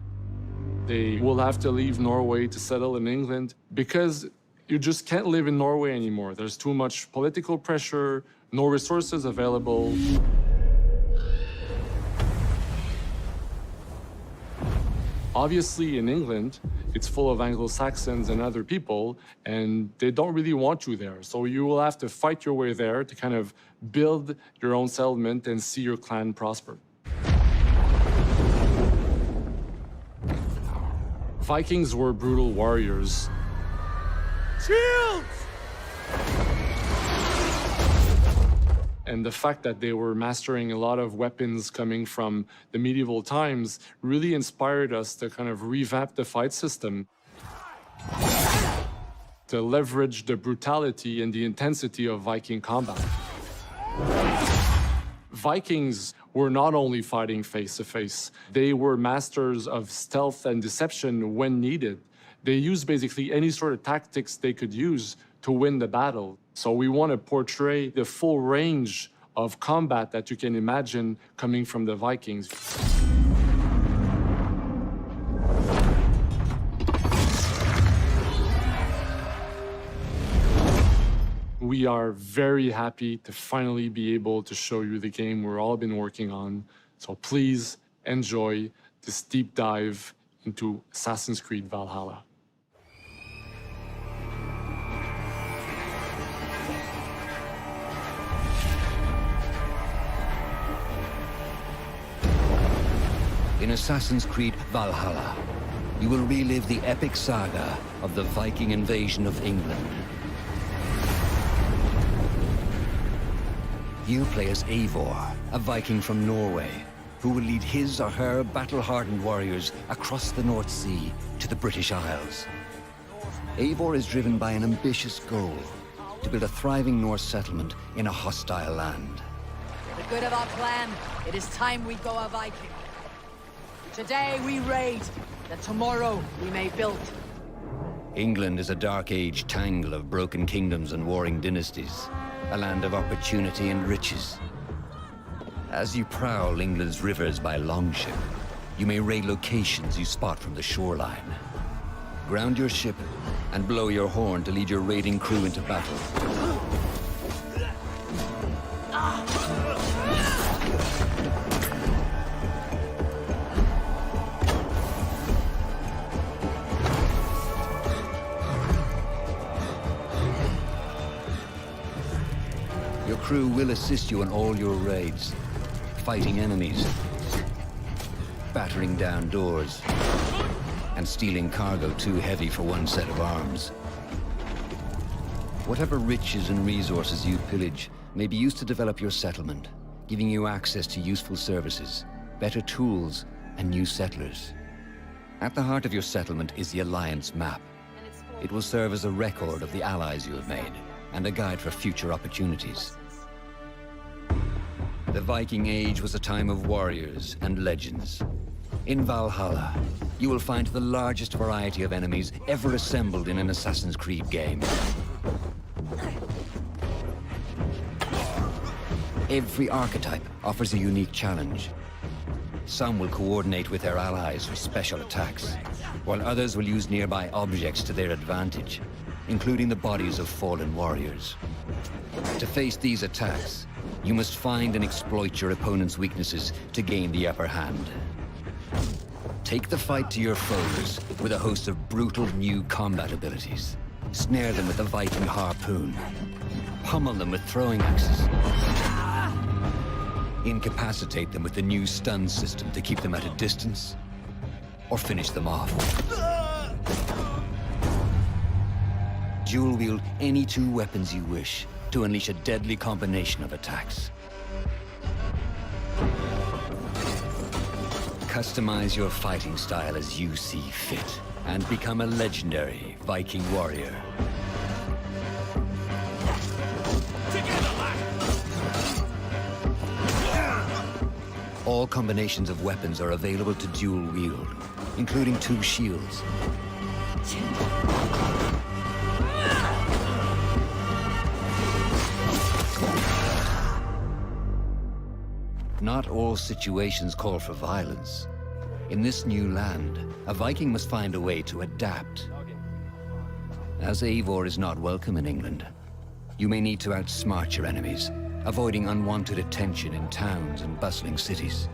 They will have to leave Norway to settle in England because you just can't live in Norway anymore. There's too much political pressure, no resources available. Obviously, in England, it's full of Anglo-Saxons and other people, and they don't really want you there. So you will have to fight your way there to kind of build your own settlement and see your clan prosper. Vikings were brutal warriors. Shields! And the fact that they were mastering a lot of weapons coming from the medieval times really inspired us to kind of revamp the fight system, to leverage the brutality and the intensity of Viking combat. Vikings were not only fighting face-to-face, they were masters of stealth and deception when needed. They used basically any sort of tactics they could use to win the battle. So we want to portray the full range of combat that you can imagine coming from the Vikings. We are very happy to finally be able to show you the game we've all been working on. So please enjoy this deep dive into Assassin's Creed Valhalla. In Assassin's Creed Valhalla, you will relive the epic saga of the Viking invasion of England. You play as Eivor, a Viking from Norway, who will lead his or her battle-hardened warriors across the North Sea to the British Isles. Eivor is driven by an ambitious goal, to build a thriving Norse settlement in a hostile land. For the good of our clan, it is time we go a Viking. Today we raid, that tomorrow we may build. England is a dark age tangle of broken kingdoms and warring dynasties, a land of opportunity and riches. As you prowl England's rivers by longship, you may raid locations you spot from the shoreline. Ground your ship and blow your horn to lead your raiding crew into battle. Your crew will assist you in all your raids, fighting enemies, battering down doors, and stealing cargo too heavy for one set of arms. Whatever riches and resources you pillage may be used to develop your settlement, giving you access to useful services, better tools, and new settlers. At the heart of your settlement is the Alliance map. It will serve as a record of the allies you have made, and a guide for future opportunities. The Viking Age was a time of warriors and legends. In Valhalla, you will find the largest variety of enemies ever assembled in an Assassin's Creed game. Every archetype offers a unique challenge. Some will coordinate with their allies for special attacks, while others will use nearby objects to their advantage, including the bodies of fallen warriors. To face these attacks, you must find and exploit your opponent's weaknesses to gain the upper hand. Take the fight to your foes with a host of brutal new combat abilities. Snare them with the Viking harpoon. Pummel them with throwing axes. Incapacitate them with the new stun system to keep them at a distance, or finish them off. Dual wield any two weapons you wish to unleash a deadly combination of attacks. Customize your fighting style as you see fit, and become a legendary Viking warrior. All combinations of weapons are available to dual wield, including two shields. Not all situations call for violence. In this new land, a Viking must find a way to adapt. As Eivor is not welcome in England, you may need to outsmart your enemies, avoiding unwanted attention in towns and bustling cities.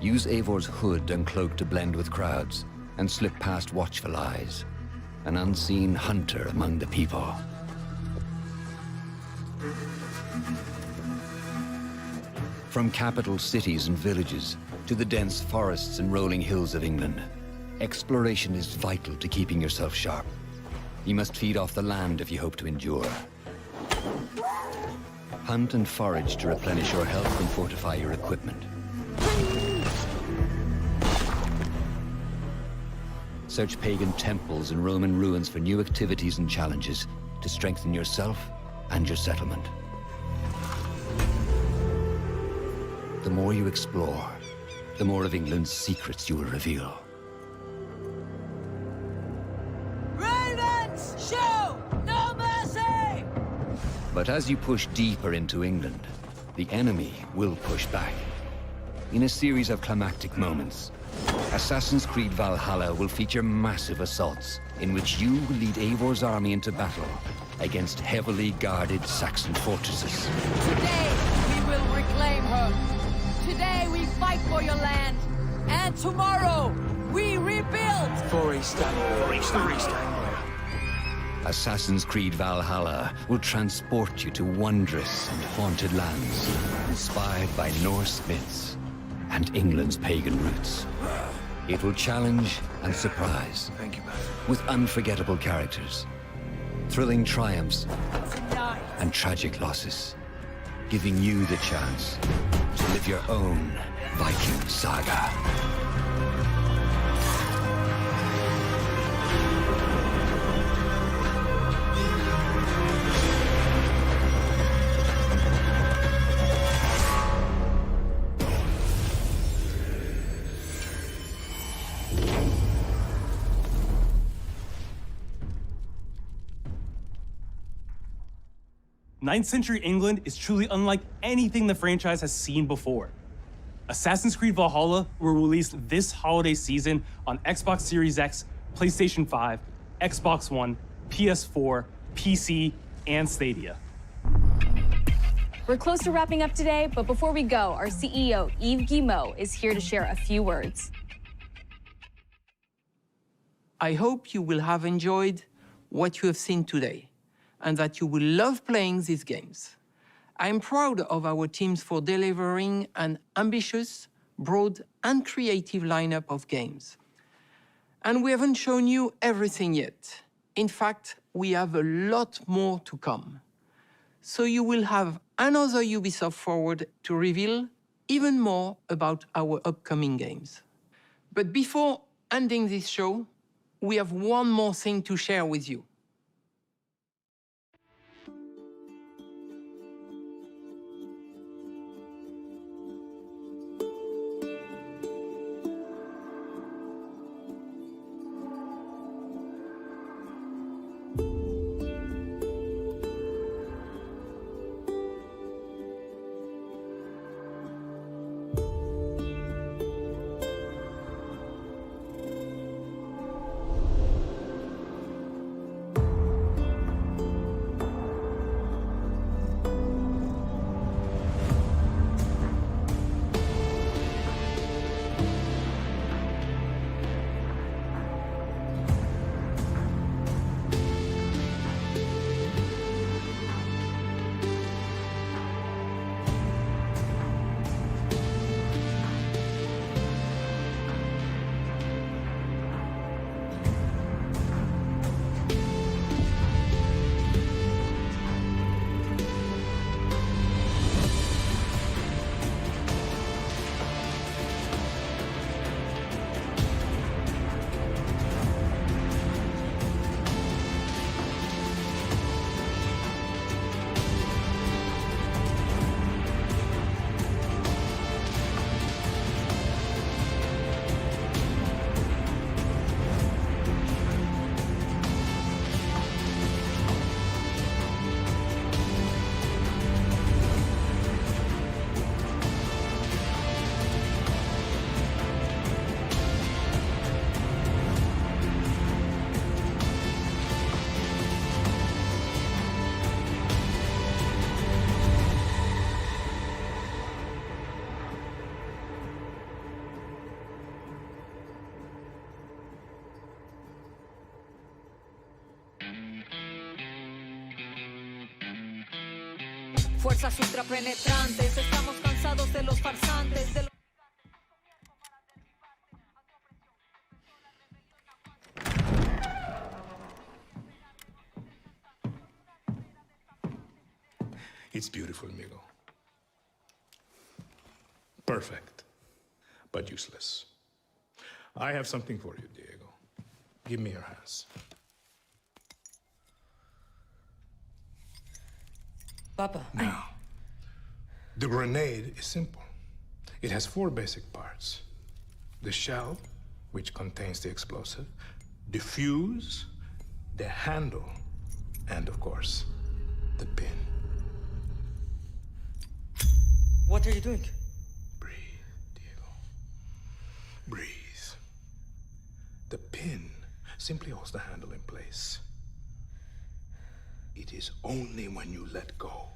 Use Eivor's hood and cloak to blend with crowds, and slip past watchful eyes, an unseen hunter among the people. From capital cities and villages to the dense forests and rolling hills of England, exploration is vital to keeping yourself sharp. You must feed off the land if you hope to endure. Hunt and forage to replenish your health and fortify your equipment. Search pagan temples and Roman ruins for new activities and challenges to strengthen yourself and your settlement. The more you explore, the more of England's secrets you will reveal. Ravens, show no mercy! But as you push deeper into England, the enemy will push back. In a series of climactic moments, Assassin's Creed Valhalla will feature massive assaults in which you will lead Eivor's army into battle against heavily guarded Saxon fortresses. Today, we will reclaim her. Today, we fight for your land And tomorrow, we rebuild! For Istanbul. Assassin's Creed Valhalla will transport you to wondrous and haunted lands, inspired by Norse myths and England's pagan roots. It will challenge and surprise. Thank you, Master. With unforgettable characters, thrilling triumphs, and tragic losses, giving you the chance to live your own Viking saga. Ninth Century England is truly unlike anything the franchise has seen before. Assassin's Creed Valhalla will release this holiday season on Xbox Series X, PlayStation 5, Xbox One, PS4, PC, and Stadia. We're close to wrapping up today, but before we go, our CEO, Yves Guillemot, is here to share a few words. I hope you will have enjoyed what you have seen today, and that you will love playing these games. I'm proud of our teams for delivering an ambitious, broad, and creative lineup of games. And we haven't shown you everything yet. In fact, we have a lot more to come. So you will have another Ubisoft Forward to reveal even more about our upcoming games. But before ending this show, we have one more thing to share with you. Fuerzas ultrapenetrantes, estamos cansados de los farsantes, de los... It's beautiful, amigo. Perfect, but useless. I have something for you, Diego. Give me your hands. Papa. Now, the grenade is simple. It has 4 basic parts. The shell, which contains the explosive, the fuse, the handle, and of course, the pin. What are you doing? Breathe, Diego. Breathe. The pin simply holds the handle in place. It is only when you let go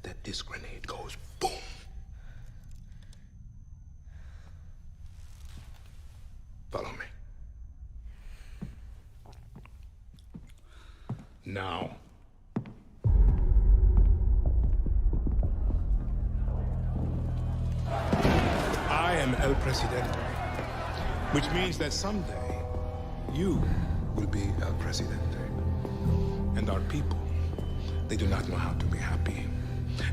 that this grenade goes boom. now. I am El Presidente, which means that someday you will be El Presidente. And our people, they do not know how to be happy.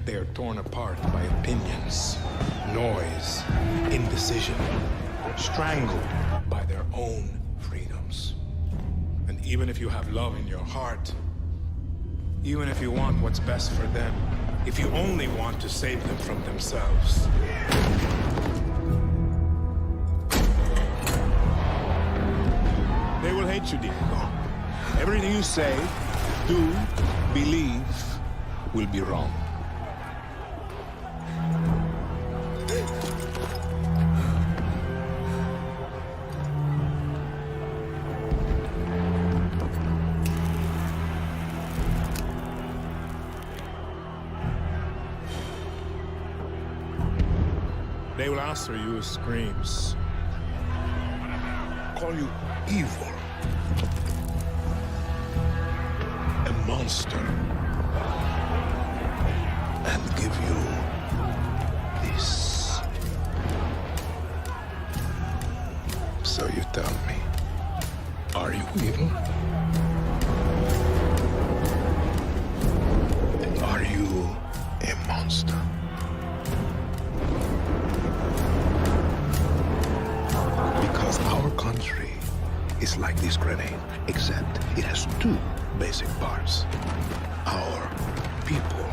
They are torn apart by opinions, noise, indecision, strangled by their own freedoms. And even if you have love in your heart, even if you want what's best for them, if you only want to save them from themselves, they will hate you, Diego. Everything you say, do, believe, will be wrong. They will answer you with screams, call you evil, a monster, and give you this. So you tell me, are you evil? Are you a monster? Because our country is like this grenade, except it has two basic parts. Our people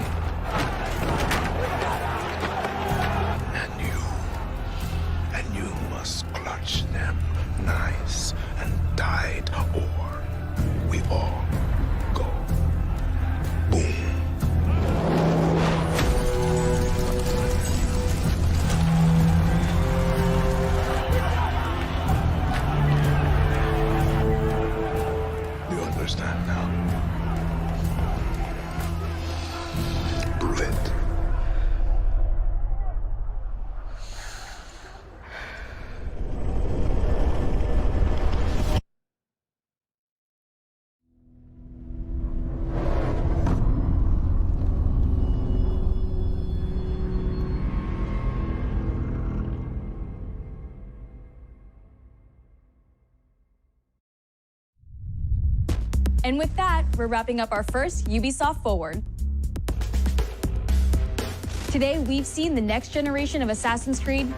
and you must clutch them nice and tight, or we all go boom. You understand now? Bullet. And with that, we're wrapping up our first Ubisoft Forward. Today, we've seen the next generation of Assassin's Creed,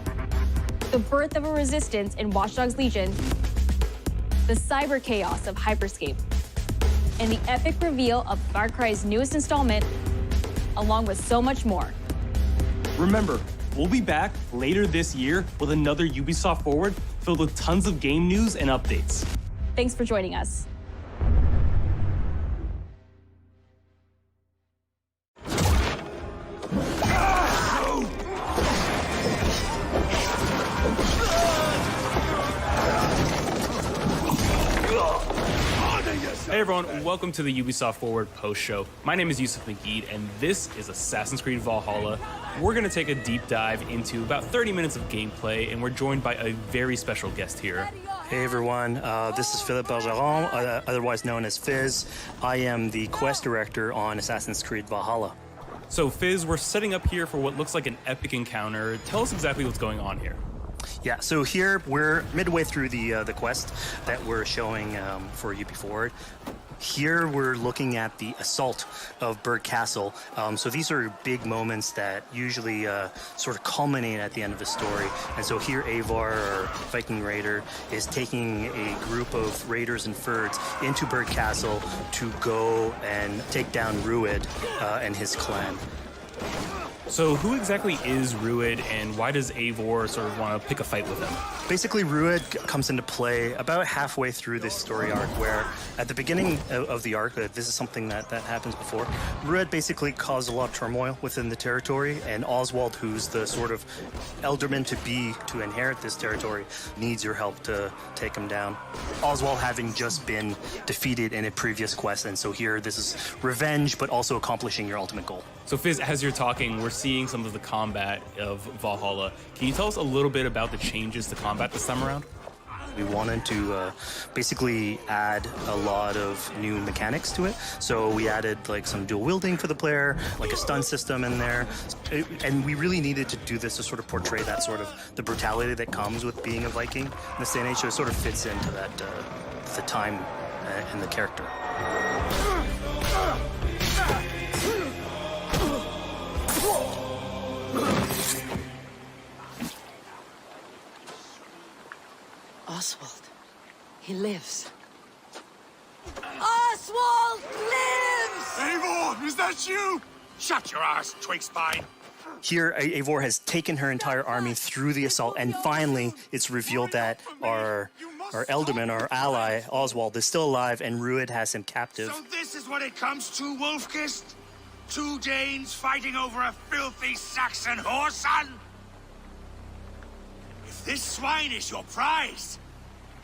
the birth of a resistance in Watch Dogs Legion, the cyber chaos of Hyperscape, and the epic reveal of Far Cry's newest installment, along with so much more. Remember, we'll be back later this year with another Ubisoft Forward filled with tons of game news and updates. Thanks for joining us. Hey everyone, welcome to the Ubisoft Forward post-show. My name is Yusuf Magid, and this is Assassin's Creed Valhalla. We're going to take a deep dive into about 30 minutes of gameplay, and we're joined by a very special guest here. Hey everyone, this is Philippe Bergeron, otherwise known as Fizz. I am the quest director on Assassin's Creed Valhalla. So Fizz, we're setting up here for what looks like an epic encounter. Tell us exactly what's going on here. Yeah, so here we're midway through the quest that we're showing for UB Forward. Here we're looking at the assault of Berg Castle. So these are big moments that usually sort of culminate at the end of the story. And so here Eivor, or Viking Raider, is taking a group of raiders and Fyrds into Berg Castle to go and take down Rued and his clan. So who exactly is Rued, and why does Eivor sort of want to pick a fight with him? Basically, Rued comes into play about halfway through this story arc, where at the beginning of the arc, this is something that happens before, Rued basically caused a lot of turmoil within the territory, and Oswald, who's the sort of elderman to be to inherit this territory, needs your help to take him down. Oswald having just been defeated in a previous quest, and so here this is revenge, but also accomplishing your ultimate goal. So Fizz, as you're talking, we're seeing some of the combat of Valhalla. Can you tell us a little bit about the changes to combat this time around? We wanted to basically add a lot of new mechanics to it. So we added like some dual wielding for the player, like a stun system in there. And we really needed to do this to sort of portray that sort of the brutality that comes with being a Viking in this day and age. So it sort of fits into that, the time and the character. Oswald, he lives. Oswald lives! Eivor, is that you? Shut your ass, twig spine. Here, Eivor has taken her entire army through the assault, and finally it's revealed that our Elderman, our ally, Oswald, is still alive, and Rued has him captive. So this is what it comes to, Wolfkist? 2 Danes fighting over a filthy Saxon whoreson? If this swine is your prize,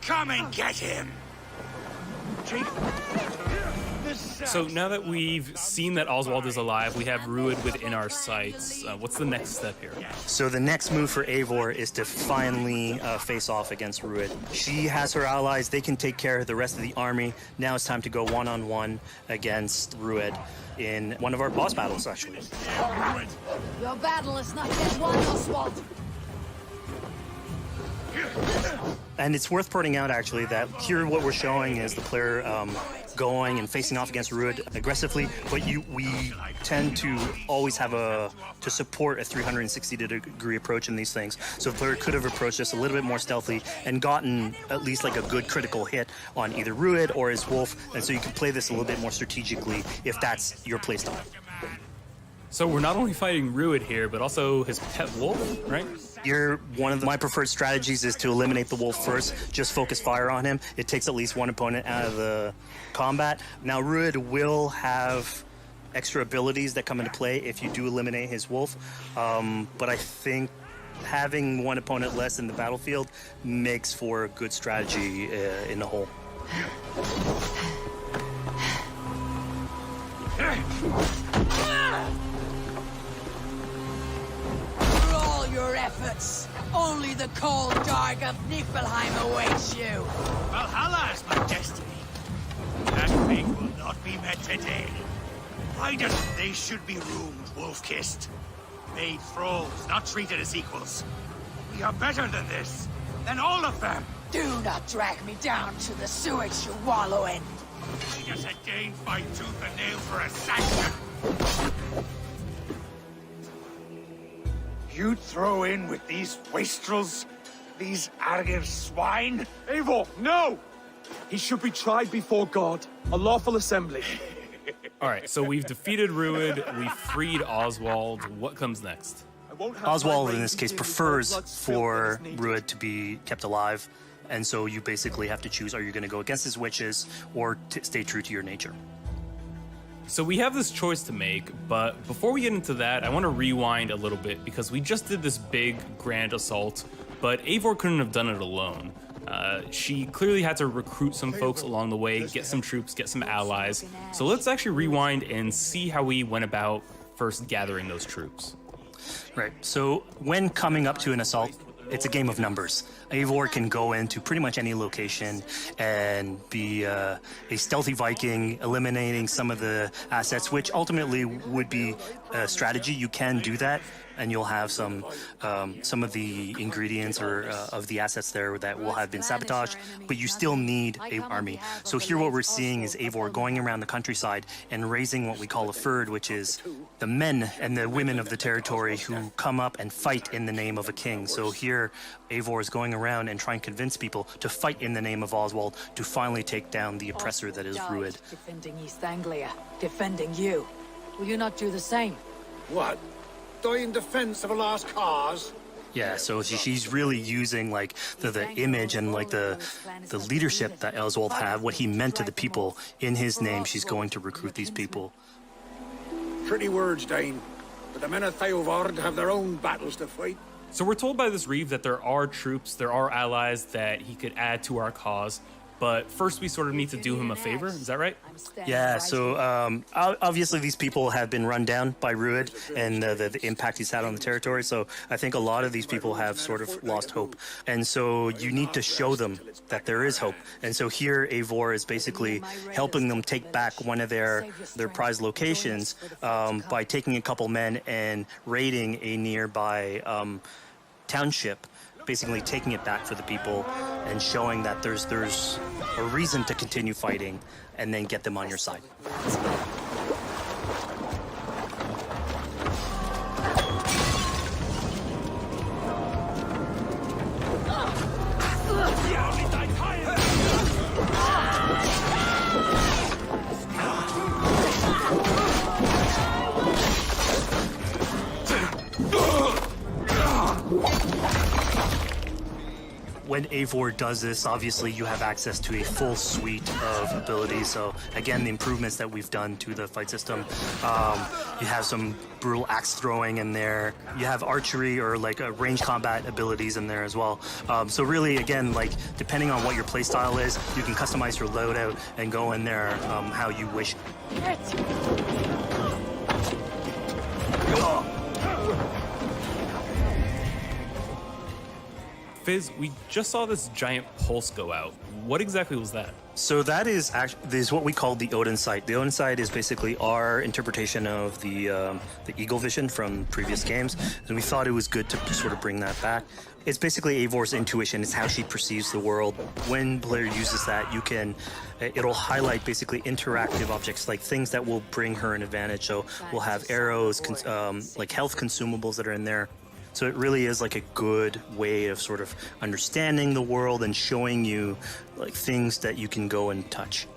come and get him. So now that we've seen that Oswald is alive, we have Rued within our sights. What's the next step here? So the next move for Eivor is to finally face off against Rued. She has her allies. They can take care of the rest of the army. Now it's time to go one-on-one against Rued in one of our boss battles, actually. Your battle is not yet won, Oswald. And it's worth pointing out, actually, that here what we're showing is the player going and facing off against Rued aggressively, but we tend to always have to support a 360-degree approach in these things. So the player could have approached this a little bit more stealthily and gotten at least like a good critical hit on either Rued or his wolf, and so you can play this a little bit more strategically if that's your playstyle. So we're not only fighting Rued here, but also his pet wolf, right? Here, one of my preferred strategies is to eliminate the wolf first, just focus fire on him. It takes at least one opponent out of the combat. Now, Rued will have extra abilities that come into play if you do eliminate his wolf, but I think having one opponent less in the battlefield makes for a good strategy in the whole. Your efforts. Only the cold dark of Niflheim awaits you. Valhalla is my destiny. That fate will not be met today. Why doesn't they should be roomed, Wolf-kissed? Made thralls, not treated as equals. We are better than this. Than all of them. Do not drag me down to the sewage you wallow in. Why does a Dane fight tooth and nail for a Saxon? You'd throw in with these wastrels? These argive swine? Eivor, no! He should be tried before God. A lawful assembly. All right, so we've defeated Rued, we freed Oswald. What comes next? Oswald, in this case, prefers for Rued to be kept alive, and so you basically have to choose, are you going to go against his wishes or stay true to your nature? So we have this choice to make, but before we get into that, I want to rewind a little bit because we just did this big, grand assault, but Eivor couldn't have done it alone. She clearly had to recruit some folks along the way, get some troops, get some allies. So let's actually rewind and see how we went about first gathering those troops. Right, so when coming up to an assault, it's a game of numbers. Eivor can go into pretty much any location and be a stealthy Viking, eliminating some of the assets, which ultimately would be a strategy. You can do that, and you'll have some of the ingredients or of the assets there that will have been sabotaged, but you still need an army. So here what we're seeing is Eivor going around the countryside and raising what we call a fyrd, which is the men and the women of the territory who come up and fight in the name of a king. So here Eivor is going around and trying to convince people to fight in the name of Oswald to finally take down the oppressor that is Rued. Defending East Anglia, defending you. Will you not do the same? What? Die in defense of a lost cause? Yeah, so she's really using like the image and like the leadership that Oswald had, what he meant to the people in his name. She's going to recruit these people. Pretty words, Dane. But the men of Theovard have their own battles to fight. So we're told by this Reeve that there are troops, there are allies that he could add to our cause. but first we sort of need to do him a favor. Is that right? Yeah, so obviously these people have been run down by Rued and the impact he's had on the territory, so I think a lot of these people have sort of lost hope. And so you need to show them that there is hope. And so here Eivor is basically helping them take back one of their prized locations by taking a couple men and raiding a nearby township, basically taking it back for the people and showing that there's a reason to continue fighting and then get them on your side. When Eivor does this, obviously you have access to a full suite of abilities. So again, the improvements that we've done to the fight system, you have some brutal axe throwing in there. You have archery or like range combat abilities in there as well. So really, again, like depending on what your playstyle is, you can customize your loadout and go in there how you wish. Fizz, we just saw this giant pulse go out. What exactly was that? So that is what we call the Odin sight. The Odin sight is basically our interpretation of the eagle vision from previous games, and we thought it was good to sort of bring that back. It's basically Eivor's intuition. It's how she perceives the world. When player uses that, it'll highlight basically interactive objects, like things that will bring her an advantage. So we'll have arrows, like health consumables that are in there. So it really is like a good way of sort of understanding the world and showing you like things that you can go and touch.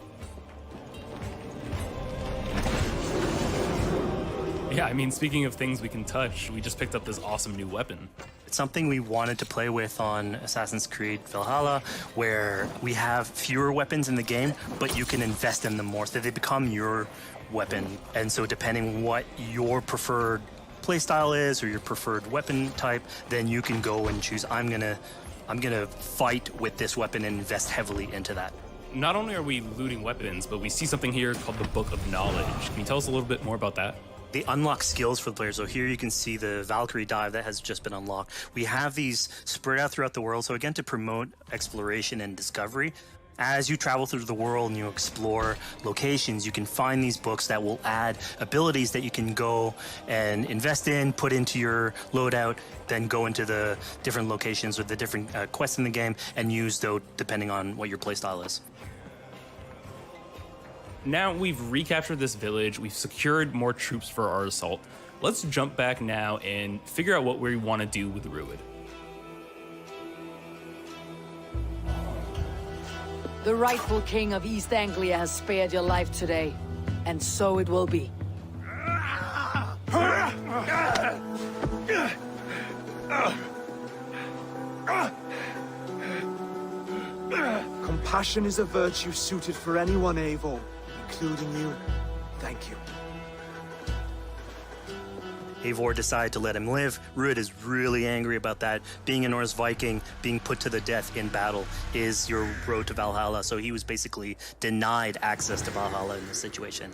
Yeah, I mean, speaking of things we can touch, we just picked up this awesome new weapon. It's something we wanted to play with on Assassin's Creed Valhalla, where we have fewer weapons in the game, but you can invest in them more, so they become your weapon. And so depending what your preferred playstyle is or your preferred weapon type, then you can go and choose, I'm gonna fight with this weapon and invest heavily into that. Not only are we looting weapons, but we see something here called the Book of Knowledge. Can you tell us a little bit more about that? They unlock skills for the players. So here you can see the Valkyrie dive that has just been unlocked. We have these spread out throughout the world. So again, to promote exploration and discovery. As you travel through the world and you explore locations, you can find these books that will add abilities that you can go and invest in, put into your loadout, then go into the different locations with the different quests in the game and use those depending on what your playstyle is. Now we've recaptured this village, we've secured more troops for our assault. Let's jump back now and figure out what we want to do with Rued. The rightful king of East Anglia has spared your life today, and so it will be. Compassion is a virtue suited for anyone, Eivor, including you. Thank you. Eivor decided to let him live. Rued is really angry about that. Being a Norse Viking, being put to the death in battle is your road to Valhalla. So he was basically denied access to Valhalla in this situation.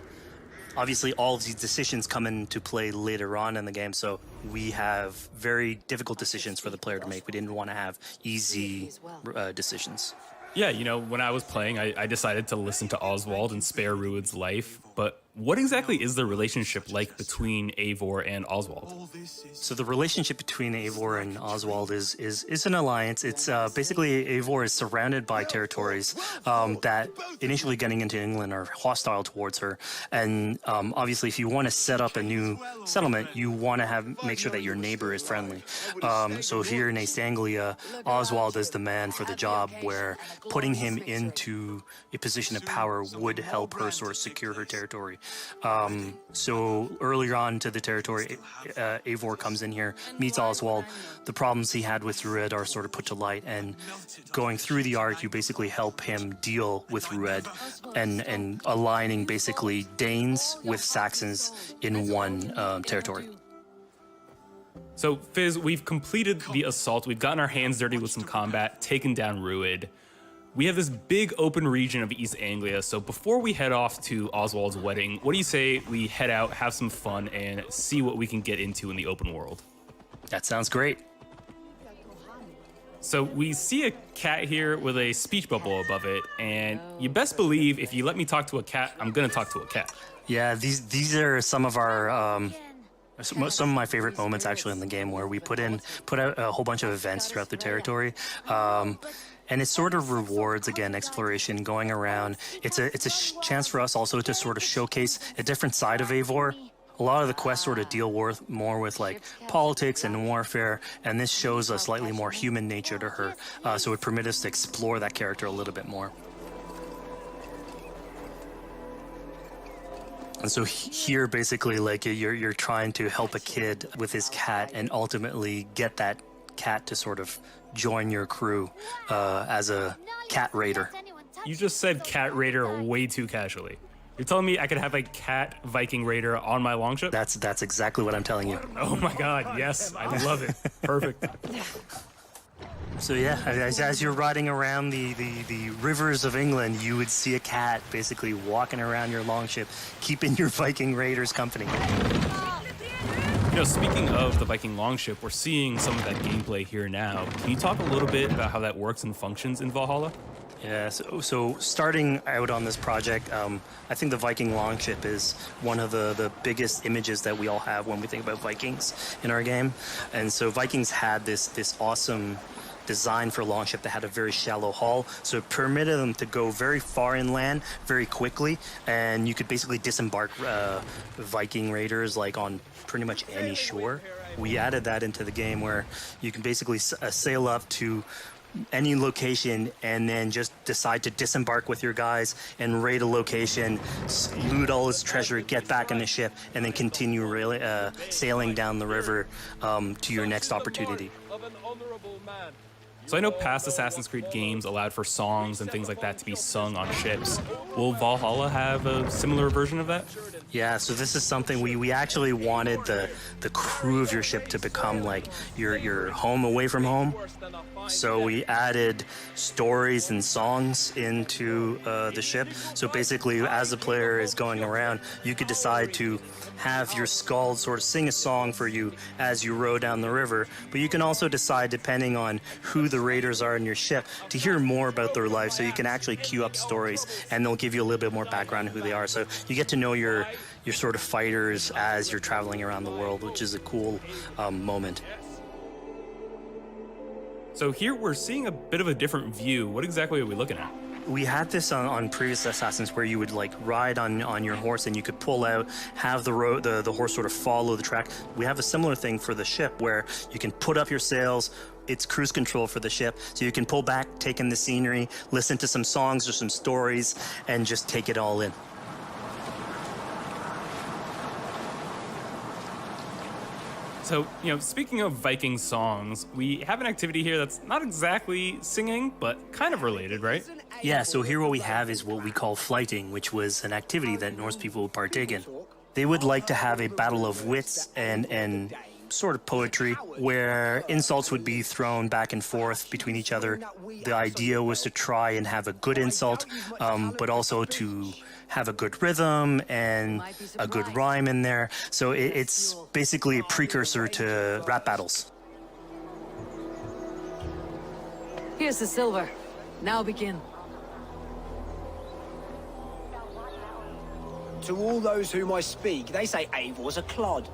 Obviously, all of these decisions come into play later on in the game, so we have very difficult decisions for the player to make. We didn't want to have easy decisions. Yeah, you know, when I was playing, I decided to listen to Oswald and spare Rued's life, but what exactly is the relationship like between Eivor and Oswald? So the relationship between Eivor and Oswald is an alliance. It's basically Eivor is surrounded by territories that initially getting into England are hostile towards her. And obviously, if you want to set up a new settlement, you want to make sure that your neighbor is friendly. So here in East Anglia, Oswald is the man for the job, where putting him into a position of power would help her sort of secure her territory. So earlier on to the territory, Eivor comes in here, meets Oswald. The problems he had with Rued are sort of put to light, and going through the arc, you basically help him deal with Rued and aligning basically Danes with Saxons in one territory. So, Fizz, we've completed the assault. We've gotten our hands dirty with some combat, taken down Rued. We have this big open region of East Anglia, so before we head off to Oswald's wedding, what do you say we head out, have some fun, and see what we can get into in the open world? That sounds great. So we see a cat here with a speech bubble above it, and you best believe if you let me talk to a cat, I'm gonna talk to a cat. Yeah, these are some of our some of my favorite moments actually in the game, where we put out a whole bunch of events throughout the territory. And it sort of rewards, again, exploration, going around. It's a chance for us also to sort of showcase a different side of Eivor. A lot of the quests sort of deal more with like politics and warfare, and this shows a slightly more human nature to her. So it permits us to explore that character a little bit more. And so here, basically, like you're trying to help a kid with his cat, and ultimately get that cat to sort of join your crew as a cat raider. You just said cat raider way too casually. You're telling me I could have a cat Viking raider on my longship? That's exactly what I'm telling you. Oh my god, yes, I love it. Perfect. So yeah, as you're riding around the rivers of England, you would see a cat basically walking around your longship, keeping your Viking raiders company. You know, speaking of the Viking longship, we're seeing some of that gameplay here now. Can you talk a little bit about how that works and functions in Valhalla? Yeah, so starting out on this project, I think the Viking longship is one of the biggest images that we all have when we think about Vikings in our game. And so Vikings had this awesome design for longship that had a very shallow hull, so it permitted them to go very far inland very quickly, and you could basically disembark Viking raiders like on pretty much any shore. We added that into the game where you can basically sail up to any location and then just decide to disembark with your guys and raid a location, loot all its treasure, get back in the ship, and then continue sailing down the river to your next opportunity. So I know past Assassin's Creed games allowed for songs and things like that to be sung on ships. Will Valhalla have a similar version of that? Yeah, so this is something we actually wanted the crew of your ship to become like your home away from home. So we added stories and songs into the ship. So basically, as the player is going around, you could decide to have your skald sort of sing a song for you as you row down the river. But you can also decide, depending on who the raiders are in your ship, to hear more about their life. So you can actually queue up stories, and they'll give you a little bit more background on who they are. So you get to know your sort of fighters as you're traveling around the world, which is a cool moment. So here we're seeing a bit of a different view. What exactly are we looking at? We had this on previous Assassins, where you would like ride on your horse and you could pull out, have the horse sort of follow the track. We have a similar thing for the ship, where you can put up your sails. It's cruise control for the ship, so you can pull back, take in the scenery, listen to some songs or some stories, and just take it all in. So, you know, speaking of Viking songs, we have an activity here that's not exactly singing, but kind of related, right? Yeah, so here what we have is what we call flighting, which was an activity that Norse people would partake in. They would like to have a battle of wits and sort of poetry, where insults would be thrown back and forth between each other. The idea was to try and have a good insult, but also to have a good rhythm and a good rhyme in there. So it's basically a precursor to rap battles. Here's the silver. Now begin. To all those whom I speak, they say Eivor's a clod.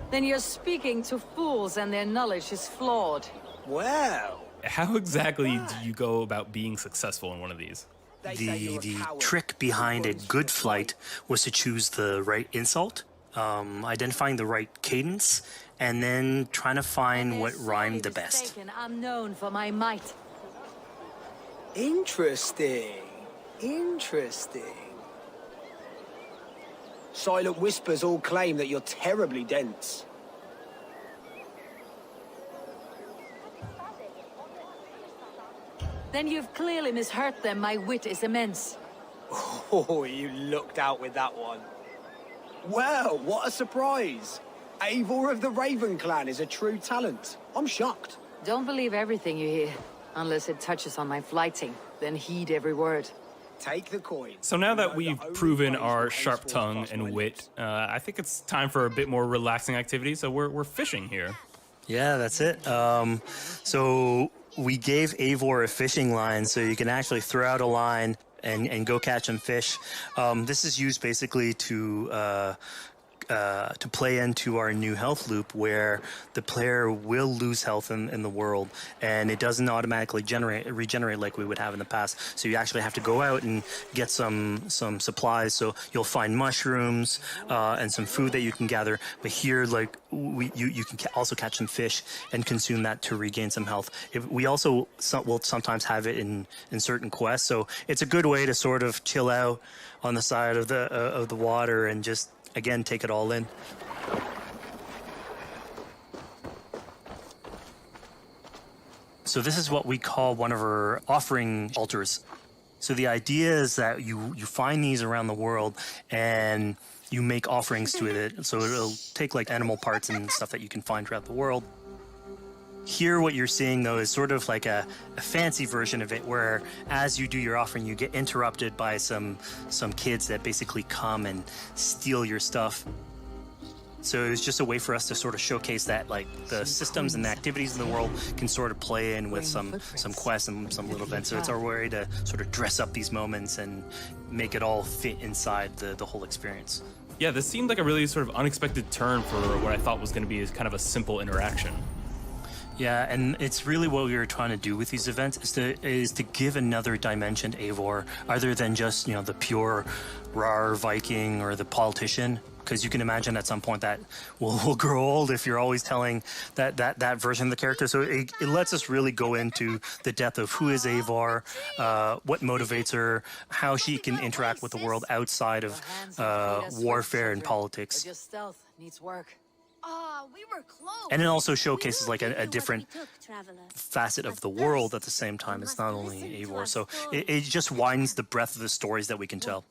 Then you're speaking to fools and their knowledge is flawed. Well... How exactly do you go about being successful in one of these? The trick behind a good flight was to choose the right insult, identifying the right cadence, and then trying to find what rhymed the best. I'm known for my might. Interesting. Interesting. Silent whispers all claim that you're terribly dense. Then you've clearly misheard them. My wit is immense. Oh, you looked out with that one. Well, what a surprise. Eivor of the Raven clan is a true talent. I'm shocked. Don't believe everything you hear, unless it touches on my flighting. Then heed every word. Take the coin. So now that we've proven our sharp tongue and wit, I think it's time for a bit more relaxing activity. So we're fishing here. Yeah, that's it. So we gave Eivor a fishing line, so you can actually throw out a line and go catch some fish. This is used basically to play into our new health loop, where the player will lose health in the world, and it doesn't automatically regenerate like we would have in the past. So you actually have to go out and get some supplies. So you'll find mushrooms and some food that you can gather. But here, like you can also catch some fish and consume that to regain some health. We also will sometimes have it in certain quests. So it's a good way to sort of chill out on the side of the water and just, again, take it all in. So this is what we call one of our offering altars. So the idea is that you find these around the world and you make offerings to it. So it'll take like animal parts and stuff that you can find throughout the world. Here, what you're seeing, though, is sort of like a fancy version of it, where as you do your offering, you get interrupted by some kids that basically come and steal your stuff. So it was just a way for us to sort of showcase that, like, the systems and the activities in the world can sort of play in with some quests and some little events. So it's our way to sort of dress up these moments and make it all fit inside the whole experience. Yeah, this seemed like a really sort of unexpected turn for what I thought was going to be kind of a simple interaction. Yeah, and it's really what we were trying to do with these events is to give another dimension to Eivor, other than just, you know, the pure rar Viking or the politician. Because you can imagine at some point that will grow old if you're always telling that version of the character. So it lets us really go into the depth of who is Eivor, what motivates her, how she can interact with the world outside of warfare and politics. Your stealth needs work. We were close. And it also showcases like a different facet of the world at the same time. It's not only Eivor. So it just widens the breadth of the stories that we can tell.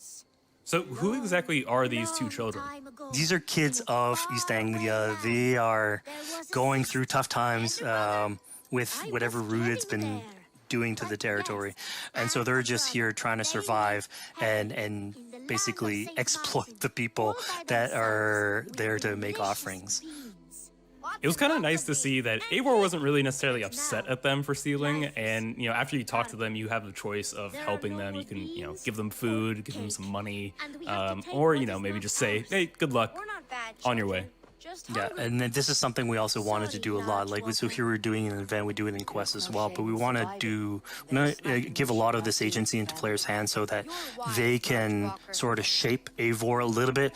So who exactly are these two children? These are kids of East Anglia. They are going through tough times with whatever Rudid's been doing to the territory. And so they're just here trying to survive and basically exploit the people that are there to make offerings. It was kind of nice to see that Eivor wasn't really necessarily upset at them for stealing, and, you know, after you talk to them, you have the choice of helping them. You can, you know, give them food, give them some money, or, you know, maybe just say, hey, good luck, on your way. Yeah, and then this is something we also wanted to do a lot. Like, so here we're doing an event, we do it in quests as well, but we want to give a lot of this agency into players' hands so that they can sort of shape Eivor a little bit,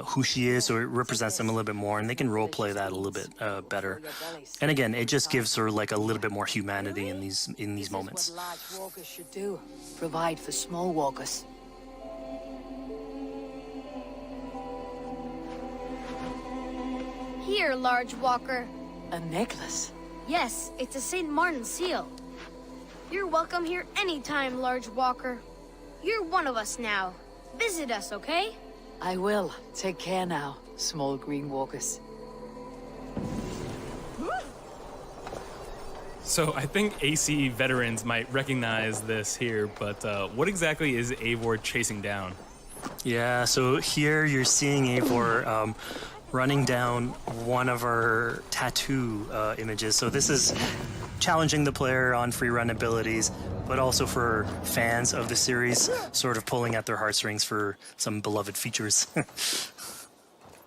who she is, so it represents them a little bit more, and they can role play that a little bit better. And again, it just gives her like a little bit more humanity in these moments. What large walkers should do. Provide for small walkers. Here, large walker. A necklace? Yes, it's a St. Martin seal. You're welcome here anytime, large walker. You're one of us now. Visit us, okay? I will. Take care now, small green walkers. So I think AC veterans might recognize this here, but what exactly is Eivor chasing down? Yeah, so here you're seeing Eivor running down one of our tattoo images. So this is challenging the player on free run abilities, but also for fans of the series, sort of pulling at their heartstrings for some beloved features.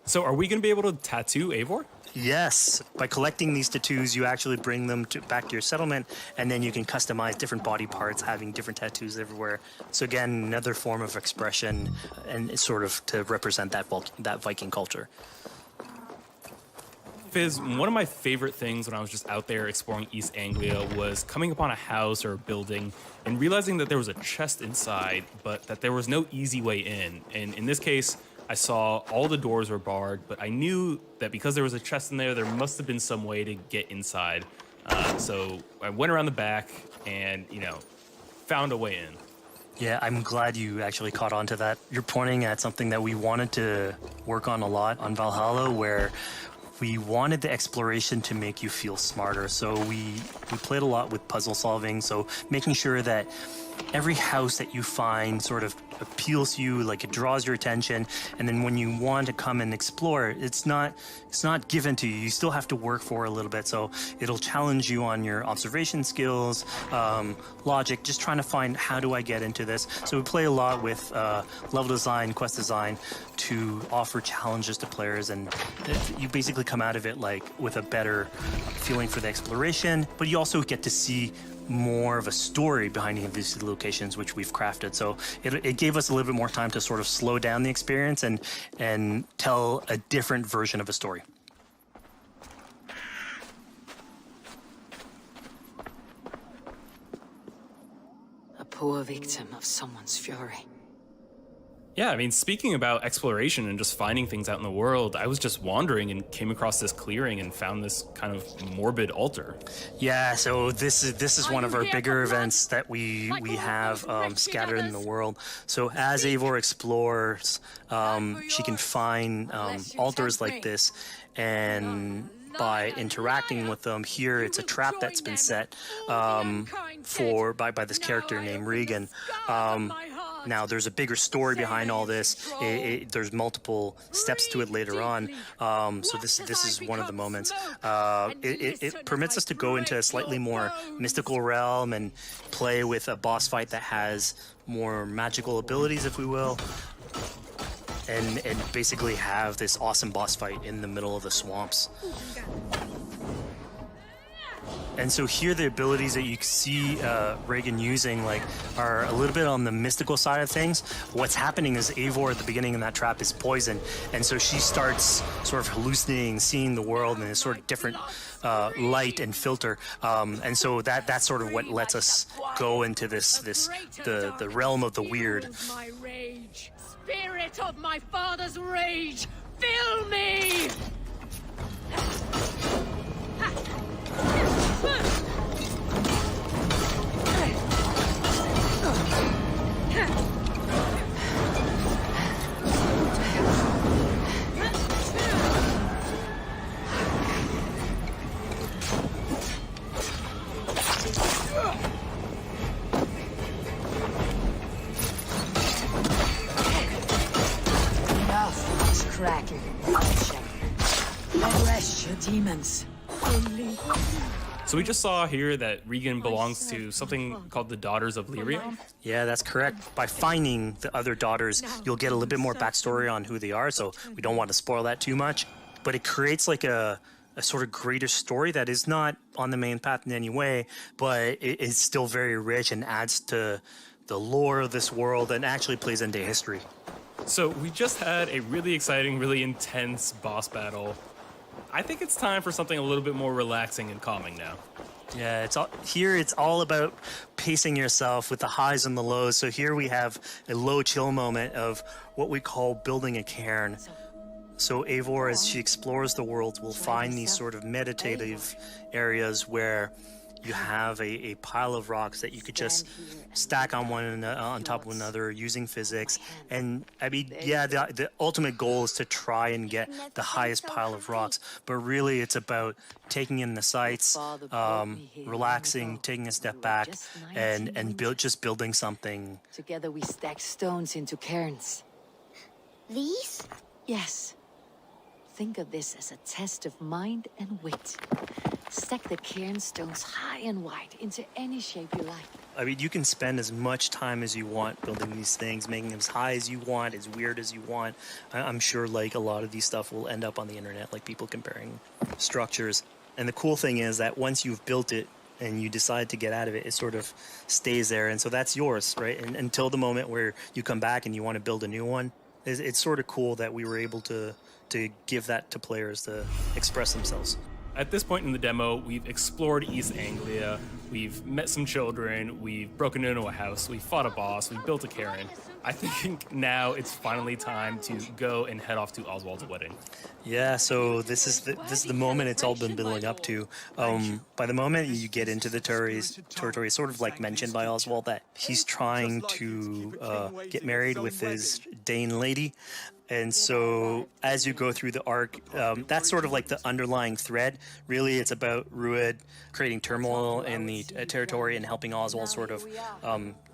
So are we going to be able to tattoo Eivor? Yes. By collecting these tattoos, you actually bring them back to your settlement, and then you can customize different body parts, having different tattoos everywhere. So again, another form of expression, and sort of to represent that Viking culture. Fizz, one of my favorite things when I was just out there exploring East Anglia was coming upon a house or a building and realizing that there was a chest inside, but that there was no easy way in. And in this case, I saw all the doors were barred, but I knew that because there was a chest in there, there must have been some way to get inside. So I went around the back and, you know, found a way in. Yeah, I'm glad you actually caught on to that. You're pointing at something that we wanted to work on a lot on Valhalla, where we wanted the exploration to make you feel smarter. So we played a lot with puzzle solving. So making sure that every house that you find sort of appeals to you, like it draws your attention, and then when you want to come and explore, it's not given to you. You still have to work for it a little bit. So it'll challenge you on your observation skills, logic, just trying to find how do I get into this. So we play a lot with level design, quest design to offer challenges to players, and you basically come out of it like with a better feeling for the exploration, but you also get to see more of a story behind these locations, which we've crafted. So it gave us a little bit more time to sort of slow down the experience and tell a different version of a story. A poor victim of someone's fury. Yeah, I mean, speaking about exploration and just finding things out in the world, I was just wandering and came across this clearing and found this kind of morbid altar. Yeah, so this is one of our bigger events that we have scattered in the world. So as Eivor explores, she can find altars like this, and by interacting with them, here it's a trap that's been set by this character named Regan. Now, there's a bigger story behind all this. There's multiple steps to it later on. So this is one of the moments. It permits us to go into a slightly more mystical realm and play with a boss fight that has more magical abilities, if we will. And basically have this awesome boss fight in the middle of the swamps. And so here the abilities that you see Reagan using are a little bit on the mystical side of things. What's happening is Eivor at the beginning in that trap is poisoned, and so she starts sort of hallucinating, seeing the world in a sort of different light and filter. And so that's sort of what lets us go into the realm of the weird. My rage, spirit of my father's rage, fill me! Enough of this cracking. Let rest your demons. So we just saw here that Regan belongs to something called the Daughters of Lyria. Yeah, that's correct. By finding the other daughters, you'll get a little bit more backstory on who they are, so we don't want to spoil that too much. But it creates like a sort of greater story that is not on the main path in any way, but it is still very rich and adds to the lore of this world and actually plays into history. So we just had a really exciting, really intense boss battle. I think it's time for something a little bit more relaxing and calming now. Yeah, it's all about pacing yourself with the highs and the lows. So here we have a low chill moment of what we call building a cairn. So Eivor, as she explores the world, will find these sort of meditative areas where you have a pile of rocks that you could just stack on top of one another using physics. And I mean, yeah, the ultimate goal is to try and get the highest pile of rocks, but really it's about taking in the sights, relaxing, taking a step back, and just building something. Together we stack stones into cairns. These? Yes. Think of this as a test of mind and wit. Stack the cairn stones high and wide into any shape you like. I mean, you can spend as much time as you want building these things, making them as high as you want, as weird as you want. I'm sure like a lot of these stuff will end up on the internet, like people comparing structures. And the cool thing is that once you've built it and you decide to get out of it, it sort of stays there. And so that's yours, right? And until the moment where you come back and you want to build a new one, it's sort of cool that we were able to give that to players to express themselves. At this point in the demo, we've explored East Anglia, we've met some children, we've broken into a house, we've fought a boss, we've built a cairn. I think now it's finally time to go and head off to Oswald's wedding. Yeah, so this is the moment it's all been building up to. By the moment you get into the territory, it's sort of like mentioned by Oswald that he's trying to get married with his Dane lady. And so as you go through the arc, that's sort of like the underlying thread. Really, it's about Rued creating turmoil in the territory and helping Oswald sort of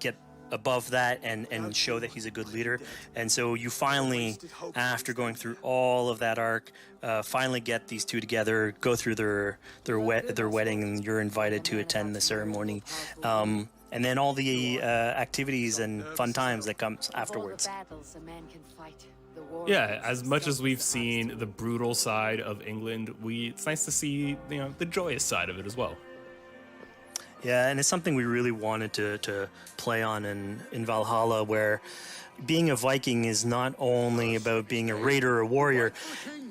get above that and show that he's a good leader. And so you finally, after going through all of that arc, finally get these two together, go through their wedding, and you're invited to attend the ceremony. And then all the activities and fun times that comes afterwards. Yeah, as much as we've seen the brutal side of England, it's nice to see, you know, the joyous side of it as well. Yeah, and it's something we really wanted to play on in Valhalla, where being a Viking is not only about being a raider or a warrior.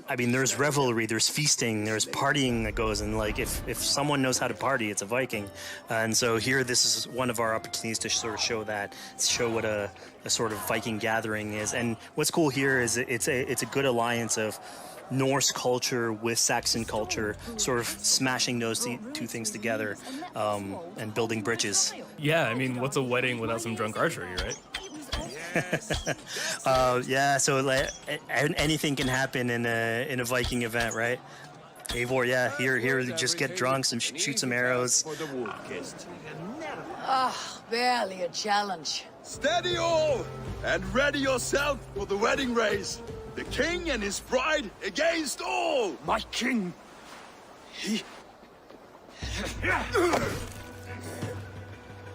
I mean, there's revelry, there's feasting, there's partying that goes, and like if someone knows how to party, it's a Viking. And so here, this is one of our opportunities to sort of show what a sort of Viking gathering is. And what's cool here is it's a good alliance of Norse culture with Saxon culture, sort of smashing those two things together and building bridges. Yeah, I mean, what's a wedding without some drunk archery, right? Yeah, so like, anything can happen in a Viking event, right? Eivor, yeah, here, just get drunk, shoot some arrows. Barely a challenge. Steady all, and ready yourself for the wedding race. The king and his bride against all! My king!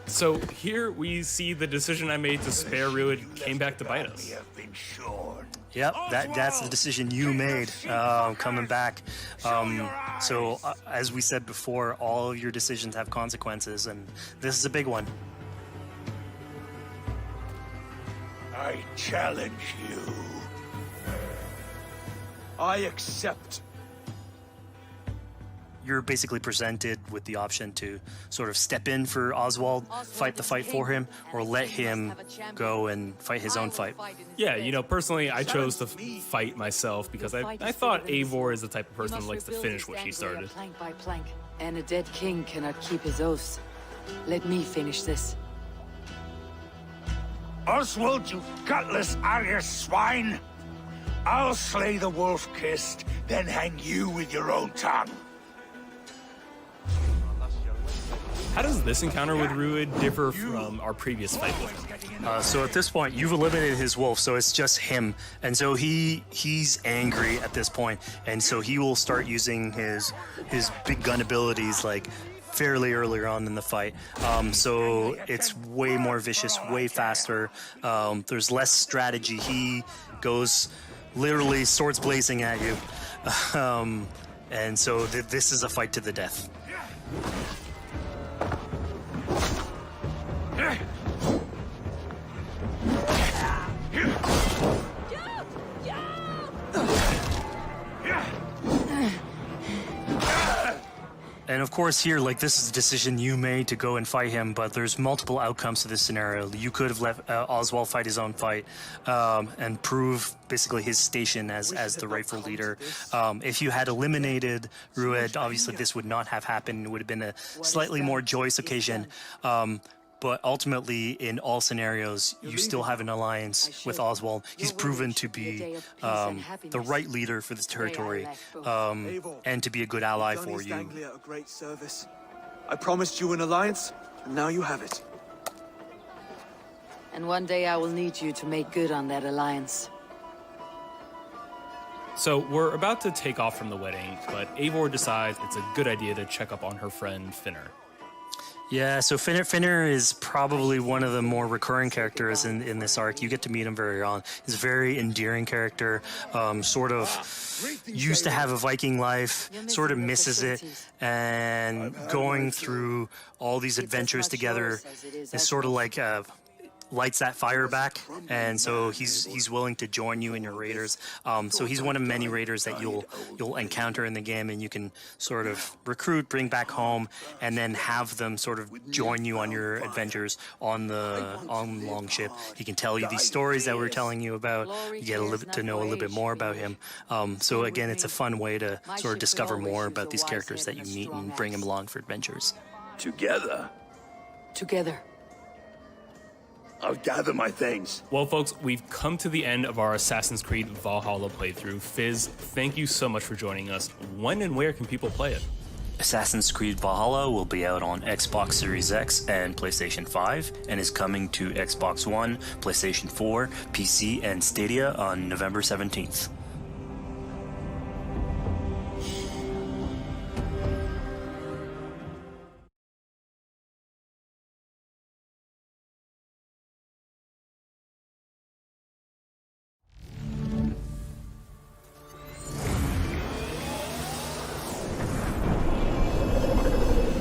So here we see the decision I made to spare Rued came back to bite us. Yep, that's the decision you made coming back. So as we said before, all of your decisions have consequences, and this is a big one. I challenge you. I accept. You're basically presented with the option to sort of step in for Oswald, fight the fight for him, or let him go and fight his own fight. Yeah, you know, personally, I chose to fight myself because I thought Eivor is the type of person who likes to finish what she started. Plank by plank, and a dead king cannot keep his oaths. Let me finish this. Oswald, you gutless Arya swine! I'll slay the wolf-kissed, then hang you with your own tongue. How does this encounter with Rued differ from our previous fight with him? So at this point, you've eliminated his wolf, so it's just him. And so he's angry at this point, and so he will start using his big gun abilities like fairly earlier on in the fight. So it's way more vicious, way faster. There's less strategy. He goes literally swords blazing at you. And so this is a fight to the death. And of course here, like, this is a decision you made to go and fight him, but there's multiple outcomes to this scenario. You could have let Oswald fight his own fight and prove basically his station as the rightful leader. If you had eliminated Rued, obviously this would not have happened. It would have been a slightly more joyous occasion. But ultimately, in all scenarios, you still have an alliance with Oswald. He's proven to be the right leader for this territory and to be a good ally for you. Anglia a great service. I promised you an alliance, and now you have it. And one day I will need you to make good on that alliance. So we're about to take off from the wedding, but Eivor decides it's a good idea to check up on her friend Finner. Yeah, so Finner is probably one of the more recurring characters in this arc. You get to meet him very early on. He's a very endearing character, sort of used to have a Viking life, sort of misses it, and going through all these adventures together is sort of like lights that fire back, and so he's willing to join you in your raiders. So he's one of many raiders that you'll encounter in the game, and you can sort of recruit, bring back home, and then have them sort of join you on your adventures on the Longship. He can tell you these stories that we're telling you about. You get to know a little bit more about him. So again, it's a fun way to sort of discover more about these characters that you meet and bring them along for adventures. Together. Together. I'll gather my things. Well, folks, we've come to the end of our Assassin's Creed Valhalla playthrough. Fizz, thank you so much for joining us. When and where can people play it? Assassin's Creed Valhalla will be out on Xbox Series X and PlayStation 5 and is coming to Xbox One, PlayStation 4, PC, and Stadia on November 17th.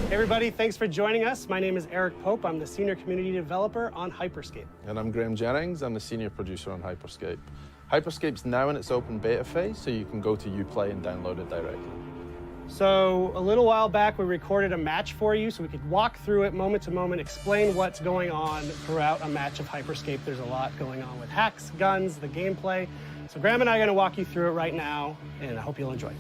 Everybody, thanks for joining us. My name is Eric Pope. I'm the Senior Community Developer on Hyperscape. And I'm Graham Jennings. I'm the Senior Producer on Hyperscape. Hyperscape's now in its open beta phase, so you can go to Uplay and download it directly. So a little while back, we recorded a match for you so we could walk through it moment to moment, explain what's going on throughout a match of Hyperscape. There's a lot going on with hacks, guns, the gameplay. So Graham and I are going to walk you through it right now, and I hope you'll enjoy it.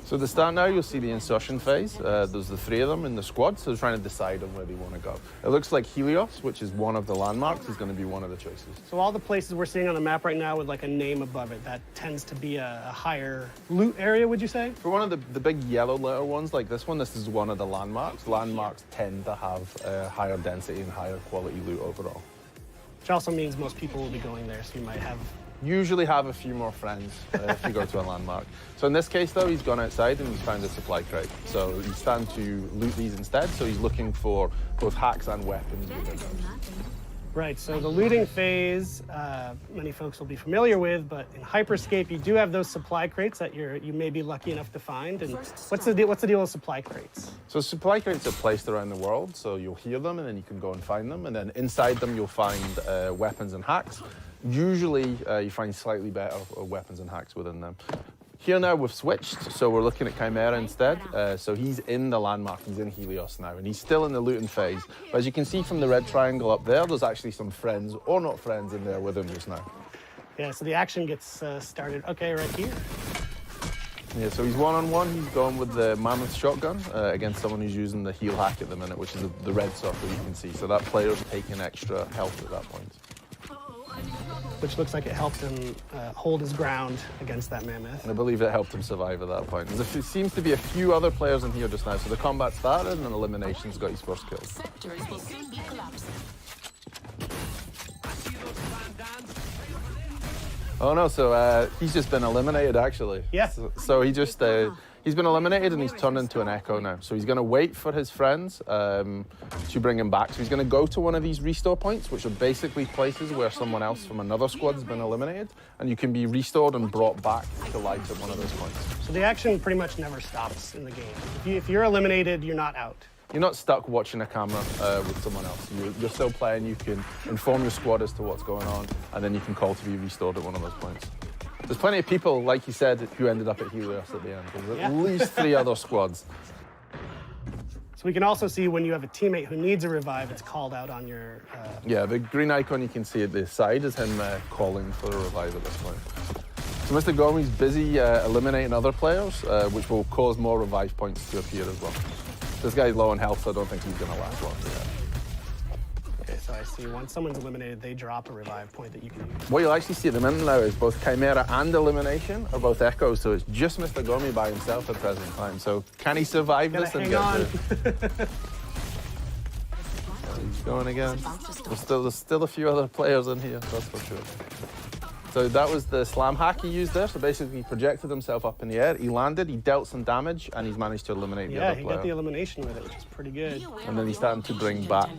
So at the start now, you'll see the insertion phase. There's the 3 of them in the squad, so they're trying to decide on where they want to go. It looks like Helios, which is one of the landmarks, is going to be one of the choices. So all the places we're seeing on the map right now with like a name above it, that tends to be a higher loot area, would you say? For one of the big yellow letter ones like this one, this is one of the landmarks. Landmarks tend to have higher density and higher quality loot overall. Which also means most people will be going there, so you might have usually have a few more friends if you go to a landmark. So in this case, though, he's gone outside and he's found a supply crate. So he's starting to loot these instead, so he's looking for both hacks and weapons within those. Right, so the looting phase, many folks will be familiar with, but in Hyperscape, you do have those supply crates that you may be lucky enough to find. And what's the deal with supply crates? So supply crates are placed around the world, so you'll hear them and then you can go and find them. And then inside them, you'll find weapons and hacks. Usually, you find slightly better weapons and hacks within them. Here now, we've switched, so we're looking at Chimera instead. So he's in the landmark, he's in Helios now, and he's still in the looting phase. But as you can see from the red triangle up there, there's actually some friends, or not friends, in there with him just now. Yeah, so the action gets started, okay, right here. Yeah, so he's one-on-one. He's going with the Mammoth shotgun against someone who's using the heal hack at the minute, which is the red circle you can see. So that player's taking extra health at that point. Which looks like it helped him hold his ground against that mammoth. And I believe it helped him survive at that point. There seems to be a few other players in here just now, so the combat started and then eliminations got his first kill. Oh no, so he's just been eliminated actually. Yeah. So he just, he's been eliminated and he's turned into an echo now. So he's going to wait for his friends to bring him back. So he's going to go to one of these restore points, which are basically places where someone else from another squad's been eliminated, and you can be restored and brought back to life at one of those points. So the action pretty much never stops in the game. If you're eliminated, you're not out. You're not stuck watching a camera with someone else. You're still playing, you can inform your squad as to what's going on, and then you can call to be restored at one of those points. There's plenty of people, like you said, who ended up at Helios at the end. There's at least 3 other squads. So we can also see when you have a teammate who needs a revive, it's called out on your... Yeah, the green icon you can see at the side is him calling for a revive at this point. So Mr. Gomi's busy eliminating other players, which will cause more revive points to appear as well. This guy's low on health, so I don't think he's going to last long. Okay, so I see once someone's eliminated, they drop a revive point that you can use. What you'll actually see at the minute now is both Chimera and Elimination are both echoes, so it's just Mr. Gomi by himself at the present time. So can he survive this and get through? He's going again. There's still a few other players in here, that's for sure. So that was the slam hack he used there. So basically he projected himself up in the air, he landed, he dealt some damage, and he's managed to eliminate the other player. Yeah, he got the elimination with it, which is pretty good. And then he's starting to bring back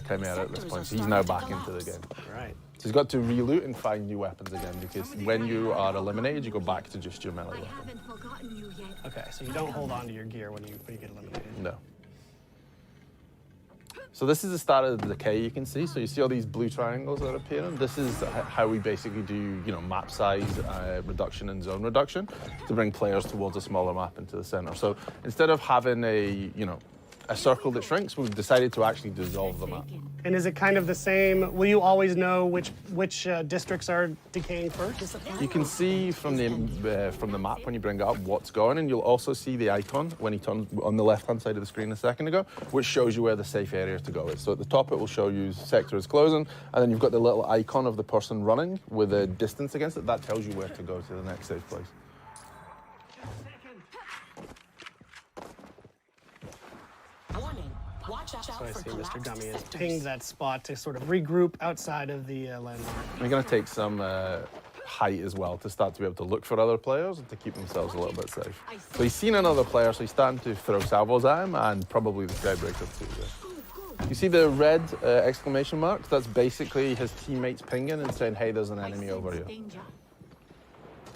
Chimera at this point, so he's now back into the game. Right. So he's got to re-loot and find new weapons again, because when you are eliminated, you go back to just your melee weapon. Okay, so you don't hold on to your gear when you get eliminated. No. So this is the start of the decay you can see. So you see all these blue triangles that are appearing. This is how we basically do, map size reduction and zone reduction to bring players towards a smaller map into the center. So instead of having a a circle that shrinks, we've decided to actually dissolve the map. And is it kind of the same? Will you always know which districts are decaying first? You can see from the map when you bring it up what's going, and you'll also see the icon when you turn on the left-hand side of the screen a second ago, which shows you where the safe area to go is. So at the top it will show you sector is closing, and then you've got the little icon of the person running with a distance against it. That tells you where to go to the next safe place. So I see Mr. Gummy has pinged that spot to sort of regroup outside of the landmark. We're going to take some height as well to start to be able to look for other players and to keep themselves a little bit safe. So he's seen another player, so he's starting to throw salvos at him, and probably the skybreaker too. Yeah. You see the red exclamation marks? That's basically his teammates pinging and saying, hey, there's an enemy over here.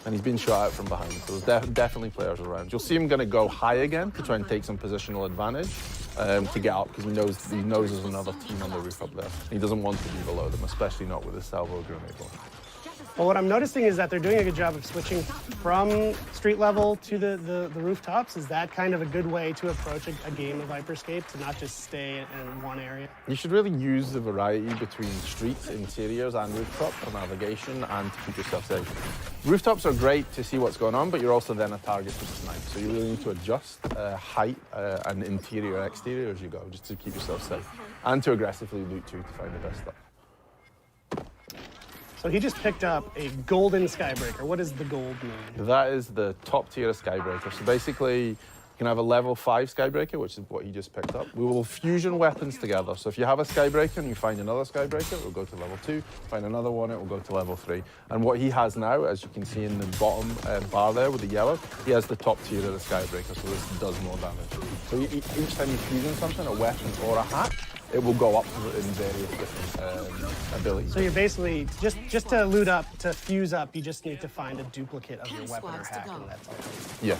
And he's been shot out from behind, so there's definitely players around. You'll see him going to go high again to try and take some positional advantage to get up, because he knows there's another team on the roof up there. He doesn't want to be below them, especially not with his salvo grenade launcher. Well, what I'm noticing is that they're doing a good job of switching from street level to the rooftops. Is that kind of a good way to approach a game of Hyperscape, to not just stay in one area? You should really use the variety between streets, interiors, and rooftop for navigation and to keep yourself safe. Rooftops are great to see what's going on, but you're also then a target for the snipe. So you really need to adjust height and interior, exterior as you go, just to keep yourself safe. And to aggressively loot too, to find the best stuff. So he just picked up a golden skybreaker. What does the gold mean? That is the top tier of skybreaker. So basically, you can have a level 5 skybreaker, which is what he just picked up. We will fusion weapons together. So if you have a skybreaker and you find another skybreaker, it will go to level 2. Find another one, it will go to level 3. And what he has now, as you can see in the bottom bar there with the yellow, he has the top tier of the skybreaker, so this does more damage. So each time you fusion something, a weapon or a hack, it will go up in various different abilities. So you're basically, just to loot up, to fuse up, you just need to find a duplicate of your weapon or hack, and that's all. Yeah.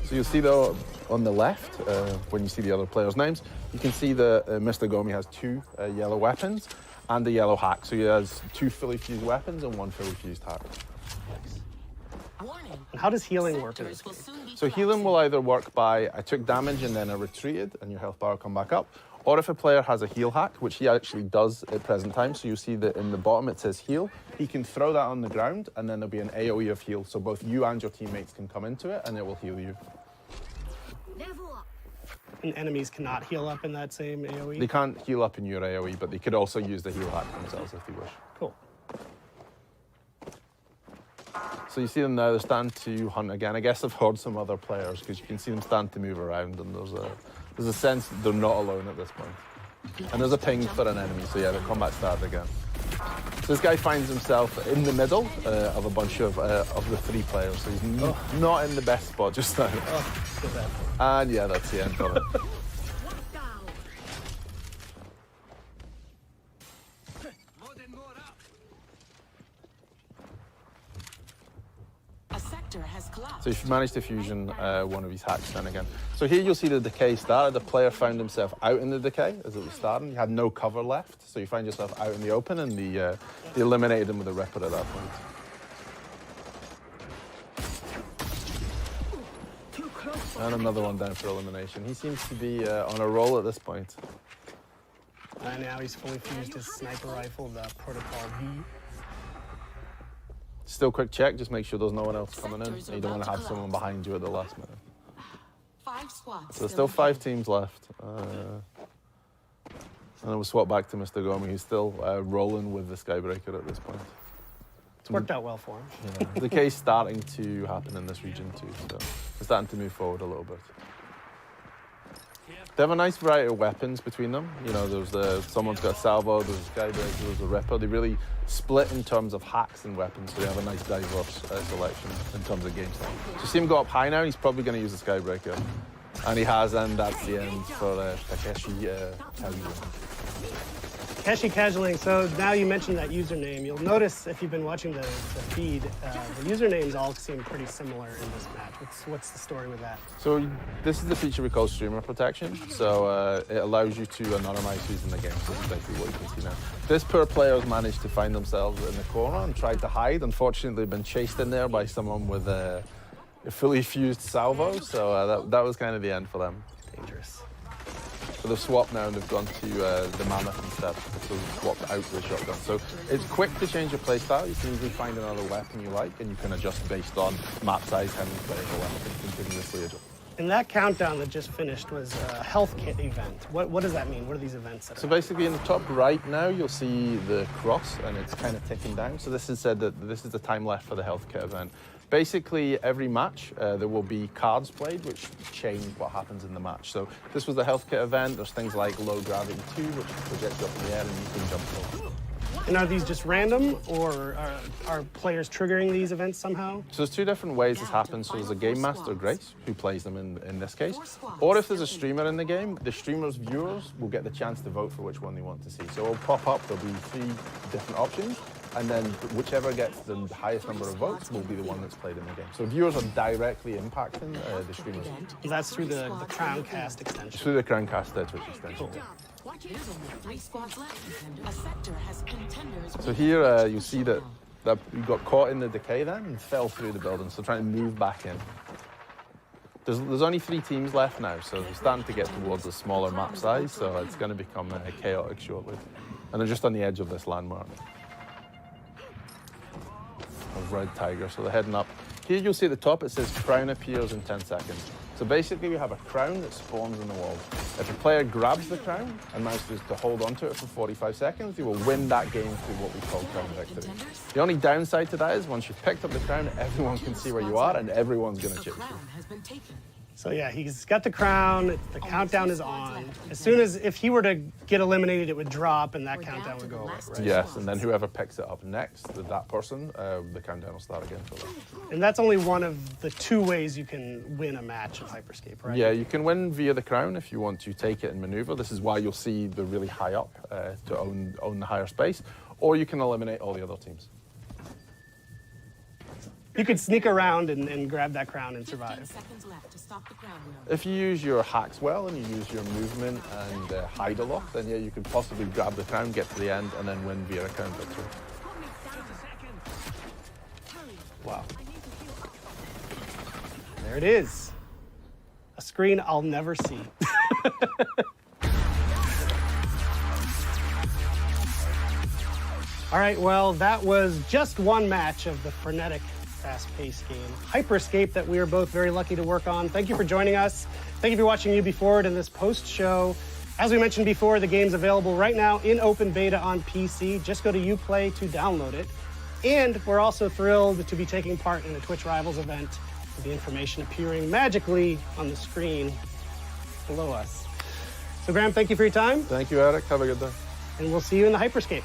So you'll see though on the left, when you see the other players' names, you can see that Mr. Gomi has 2 yellow weapons and a yellow hack. So he has 2 fully fused weapons and 1 fully fused hack. And how does healing work in this game? So healing will either work by I took damage and then I retreated and your health bar will come back up, or if a player has a heal hack, which he actually does at present time, so you'll see that in the bottom it says heal, he can throw that on the ground and then there'll be an AoE of heal, so both you and your teammates can come into it and it will heal you. And enemies cannot heal up in that same AoE? They can't heal up in your AoE, but they could also use the heal hack themselves if they wish. Cool. So you see them now, they're starting to hunt again. I guess I've heard some other players, because you can see them starting to move around, and there's a sense that they're not alone at this point. And there's a ping for an enemy, so yeah, the combat started again. So this guy finds himself in the middle of a bunch of the 3 players, so he's not in the best spot just now. And yeah, that's the end of it. So if you manage to fusion one of his hacks then again. So here you'll see the decay started. The player found himself out in the decay as it was starting. You had no cover left, so you find yourself out in the open, and they eliminated him with a ripper at that point. And another one down for elimination. He seems to be on a roll at this point. And now he's fully fused his sniper rifle, the Protocol V. Still quick check, just make sure there's no one else coming in. You don't want to have someone behind you at the last minute. 5 squads. So there's still 5 teams left. And then we'll swap back to Mr. Gomi, who's still rolling with the skybreaker at this point. It's worked out well for him. Yeah. The decay's starting to happen in this region too, so we're starting to move forward a little bit. They have a nice variety of weapons between them. You know, someone's got a salvo, there's a skybreaker, there's a ripper. They really split in terms of hacks and weapons, so they have a nice diverse selection in terms of game style. So you see him go up high now, he's probably going to use the skybreaker. And he has, and that's the end for Takeshi Kazuya. Keshi Casualing, so now you mentioned that username. You'll notice if you've been watching the feed, the usernames all seem pretty similar in this match. What's the story with that? So this is the feature we call streamer protection. So it allows you to anonymize who's in the game. So this is basically what you can see now. This poor player has managed to find themselves in the corner and tried to hide. Unfortunately, they've been chased in there by someone with a fully fused salvo. So that was kind of the end for them. Dangerous. So they've swapped now and they've gone to the Mammoth instead. So they've swapped out the shotgun. So it's quick to change your playstyle. You can easily find another weapon you like and you can adjust based on map size, how many players are left, and continuously adjust. And that countdown that just finished was a health kit event. What does that mean? What are these events? So basically in the top right now, you'll see the cross and it's kind of ticking down. So this is said that this is the time left for the health kit event. Basically, every match, there will be cards played, which change what happens in the match. So this was the health kit event. There's things like low gravity 2, which projects you up in the air and you can jump over. And are these just random, or are players triggering these events somehow? So there's two different ways this happens. So there's a game master, Grace, who plays them in this case. Or if there's a streamer in the game, the streamer's viewers will get the chance to vote for which one they want to see. So it'll pop up, there'll be 3 different options. And then whichever gets the highest number of votes will be the one that's played in the game. So viewers are directly impacting the streamers. That's through the Crowncast extension. It's through the Crowncast Twitch extension. So here you see that you got caught in the decay then and fell through the building. So trying to move back in. There's only 3 teams left now, so we're starting to get towards a smaller map size. So it's going to become chaotic shortly. And they're just on the edge of this landmark. Of Red Tiger, so they're heading up. Here you'll see at the top it says crown appears in 10 seconds. So basically we have a crown that spawns in the wall. If a player grabs the crown and manages to hold onto it for 45 seconds, they will win that game through what we call crown victory. The only downside to that is once you've picked up the crown, everyone can see where you are and everyone's going to chip you. So yeah, he's got the crown, the countdown is on. As soon as, if he were to get eliminated, it would drop and that countdown would go away, right? Yes, and then whoever picks it up next, that person, the countdown will start again for them. And that's only one of the 2 ways you can win a match of Hyperscape, right? Yeah, you can win via the crown if you want to take it and maneuver. This is why you'll see the really high up to own the higher space, or you can eliminate all the other teams. You could sneak around and grab that crown and survive. If you use your hacks well and you use your movement and hide a lot, then yeah, you could possibly grab the crown, get to the end, and then win via a crown victory. Wow. There it is. A screen I'll never see. All right, well, that was just one match of the frenetic, fast-paced game, Hyperscape, that we are both very lucky to work on. Thank you for joining us. Thank you for watching Ubi Forward in this post-show. As we mentioned before, the game's available right now in open beta on PC. Just go to Uplay to download it. And we're also thrilled to be taking part in the Twitch Rivals event, with the information appearing magically on the screen below us. So Graham, thank you for your time. Thank you, Eric. Have a good day. And we'll see you in the Hyperscape.